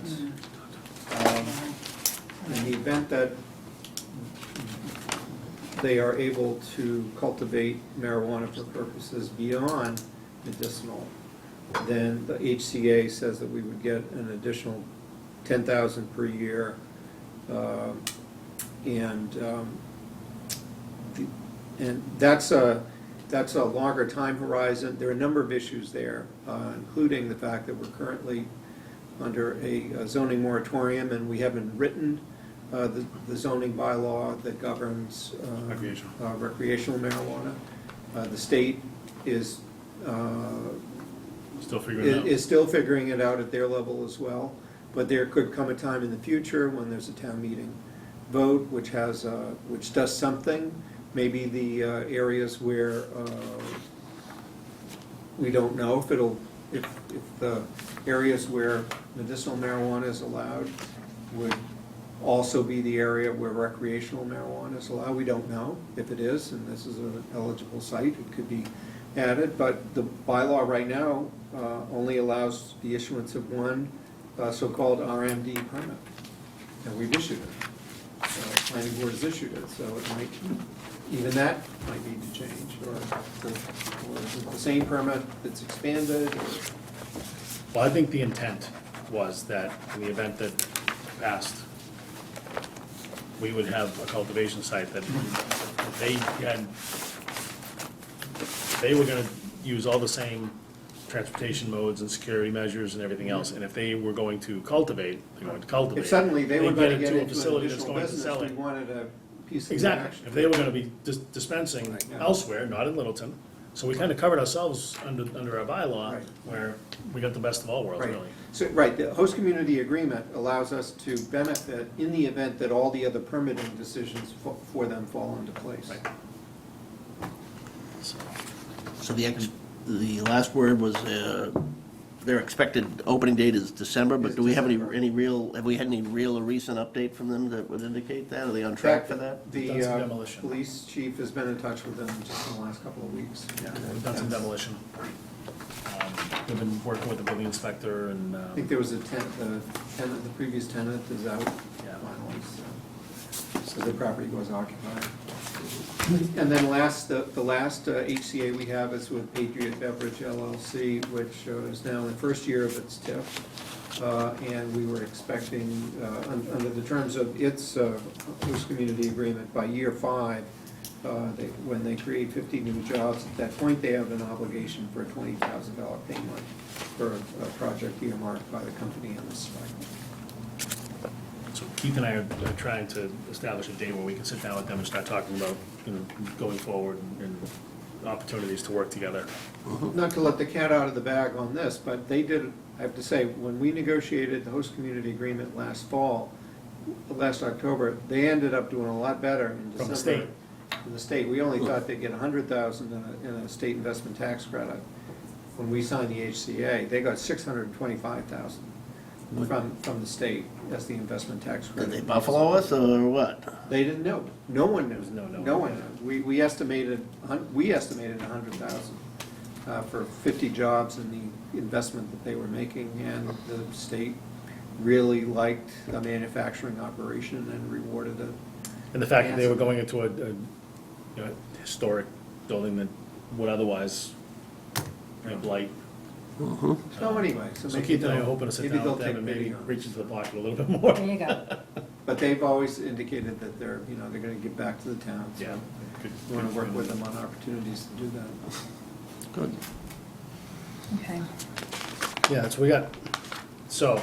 they are able to cultivate marijuana for purposes beyond medicinal, then the HCA says that we would get an additional $10,000 per year, and that's a longer time horizon. There are a number of issues there, including the fact that we're currently under a zoning moratorium, and we haven't written the zoning bylaw that governs recreational marijuana. The state is still figuring it out at their level as well. But there could come a time in the future when there's a town meeting vote which does something. Maybe the areas where we don't know if the areas where medicinal marijuana is allowed would also be the area where recreational marijuana is allowed. We don't know if it is, and this is an eligible site. It could be added, but the bylaw right now only allows the issuance of one so-called RMD permit, and we've issued it. The planning board has issued it, so it might, even that might need to change, or is it the same permit that's expanded?
Well, I think the intent was that in the event that passed, we would have a cultivation site that they were gonna use all the same transportation modes and security measures and everything else, and if they were going to cultivate, they're going to cultivate.
If suddenly they were
they'd
going to get
a
into an
facility that's
additional
going to
business,
sell
we
it.
wanted a piece of the
Exactly,
action.
if they were gonna be dispensing
Right, yeah.
elsewhere, not in Littleton, so we kind of covered ourselves under our bylaw,
Right.
where we got the best of all worlds,
Right.
really.
So, right, the host community agreement allows us to benefit in the event that all the other permitting decisions for them fall into place.
Right.
So the last word was, their expected opening date is December, but
Is
do we have
December.
have we had any real or recent update from them that would indicate that? Are they on track for that?
The
We've done some demolition.
police chief has been in touch with them just in the last couple of weeks.
Yeah, we've done some demolition. We've been working with the building inspector and,
I think there was the previous tenant is out
yeah.
finally, so the property was occupied. And then the last HCA we have is with Patriot Beverage LLC, which is now in the first year of its TIF. And we were expecting, under the terms of its host community agreement, by year 5, when they create 50 new jobs, at that point, they have an obligation for a $20,000 payment for a project earmarked by the company in this cycle.
So Keith and I are trying to establish a day where we can sit down with them and start talking about, going forward and opportunities to work together.
Not to let the cat out of the bag on this, but they did, I have to say, when we negotiated the host community agreement last October, they ended up doing a lot better in December.
From the state.
From the state. We only thought they'd get $100,000 in a state investment tax credit. When we signed the HCA, they got $625,000 from the state as the investment tax credit.
Did they buffalo us or what?
They didn't know. No one knew.
No
one knew. We estimated $100,000 for 50 jobs in the investment that they were making, and the state really liked the manufacturing operation and rewarded it.
And the fact that they were going into a historic building that would otherwise blight.
So anyway, so
So
maybe
Keith and I are
they'll-
hoping to sit
maybe
down with
they'll
them
take
and maybe
video.
reach into the pocket a little bit more.
There you go.
But they've always indicated that they're gonna give back to the town. So
Yeah.
we want to work with them on opportunities to do that.
Good.
Okay.
Yeah, that's what we got. So,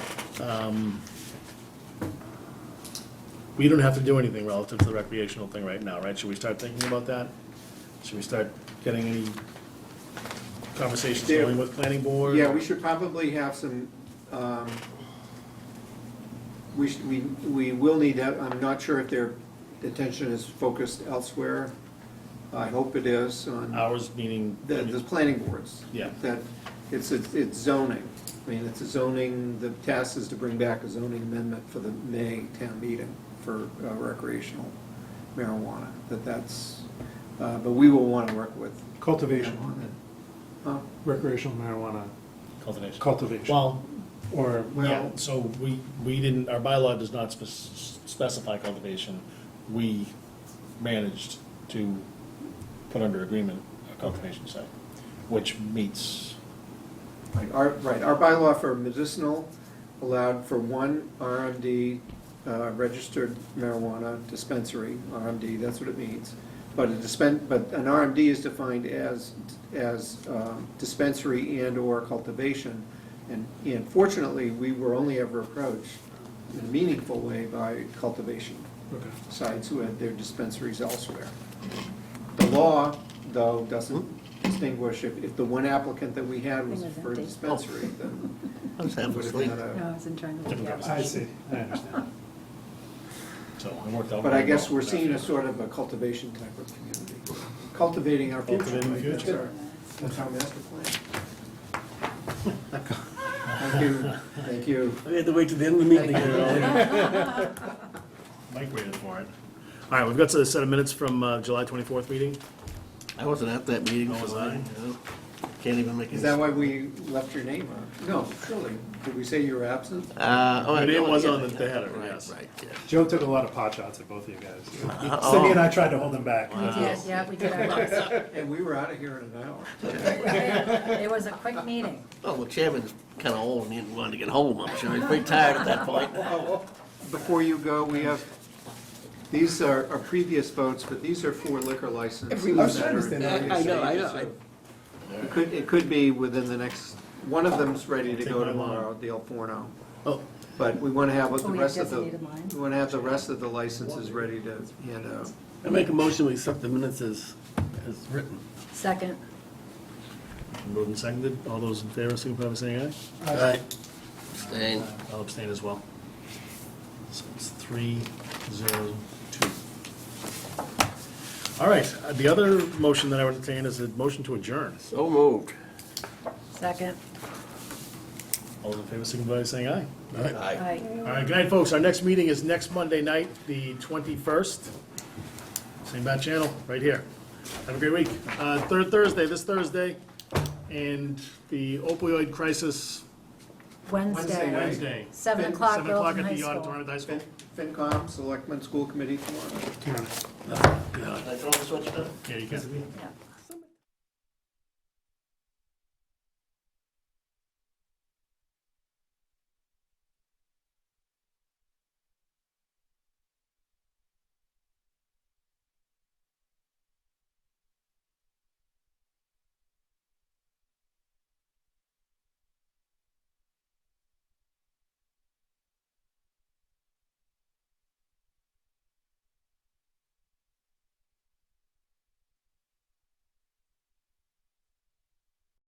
we don't have to do anything relative to the recreational thing right now, right? Should we start thinking about that? Should we start getting any conversations
There-
going with planning board?
Yeah, we should probably have some, we will need that, I'm not sure if their attention is focused elsewhere. I hope it is on
Hours meaning?
the planning boards.
Yeah.
That it's zoning. I mean, it's a zoning, the task is to bring back a zoning amendment for the May town meeting for recreational marijuana. But we will want to work with.
Cultivation,
them on it. Huh?
recreational marijuana
Cultivation.
cultivation.
Well,
Or,
yeah, so we didn't, our bylaw does not specify cultivation. We managed to put under agreement a cultivation site, which meets,
Our bylaw for medicinal allowed for one RMD, registered marijuana dispensary, RMD, that's what it means. But an RMD is defined as dispensary and/or cultivation. And fortunately, we were only ever approached in a meaningful way by cultivation sites who had their dispensaries elsewhere. The law, though, doesn't distinguish, if the one applicant that we had was for a dispensary, then
I was half
would have
asleep.
had a.
No, I wasn't trying to.
Different
yeah.
conversation.
I see, I understand.
so it worked out.
But I
very
guess
well.
we're seeing a sort of a cultivation type of community, cultivating our future.
Cultivating the
right?
future.
That's our master plan. Thank you, thank you.
I had to wait till the end of the meeting. to go.
Mike waited for it. All right, we've got a set of minutes from July 24th meeting.
I wasn't at that meeting,
Oh, was
so
I?
can't even make it.
Is that why we left your name on? No, surely. Did we say you were absent?
Your name was on the
yeah,
header,
right,
yes.
Right, yeah.
Joe took a lot of pot shots at both of you guys.
Oh.
Cindy and I tried to hold him back.
We did, yeah, we did our best.
And we were out of here in an hour.
It was a quick meeting.
Well, the chairman's kind of old and he wanted to get home, I'm sure. He's pretty tired at that point.
Before you go, we have, these are our previous votes, but these are 4 liquor licenses.
I was trying to
that are in
understand that.
various
I know.
stages of- It could be within the next, one of them's ready to
Take
go
my line.
tomorrow, the El Forno.
Oh,
But we want to have the
we have
rest of the,
designated lines?
we want to have the rest of the licenses ready to hand out.
I make a motion, we accept the minutes as written.
Second.
moved and seconded. All those in favor, signify by saying aye.
Aye.
Abstain.
I'll abstain as well. So it's 3-0-2. All right, the other motion that I would entertain is a motion to adjourn.
So moved.
Second.
All those in favor, signify by saying aye.
Aye.
Aye.
All right, good night, folks. Our next meeting is next Monday night, the 21st. Same bat channel, right here. Have a great week. Third Thursday, this Thursday, and the opioid crisis
Wednesday.
Wednesday.
7 o'clock,
7 o'clock
Littleton
at
High
the
School.
auditorium at the high school.
FinCom, Selectmen School Committee tomorrow.
Yeah,
Can I throw the switch down?
you can.
Yeah.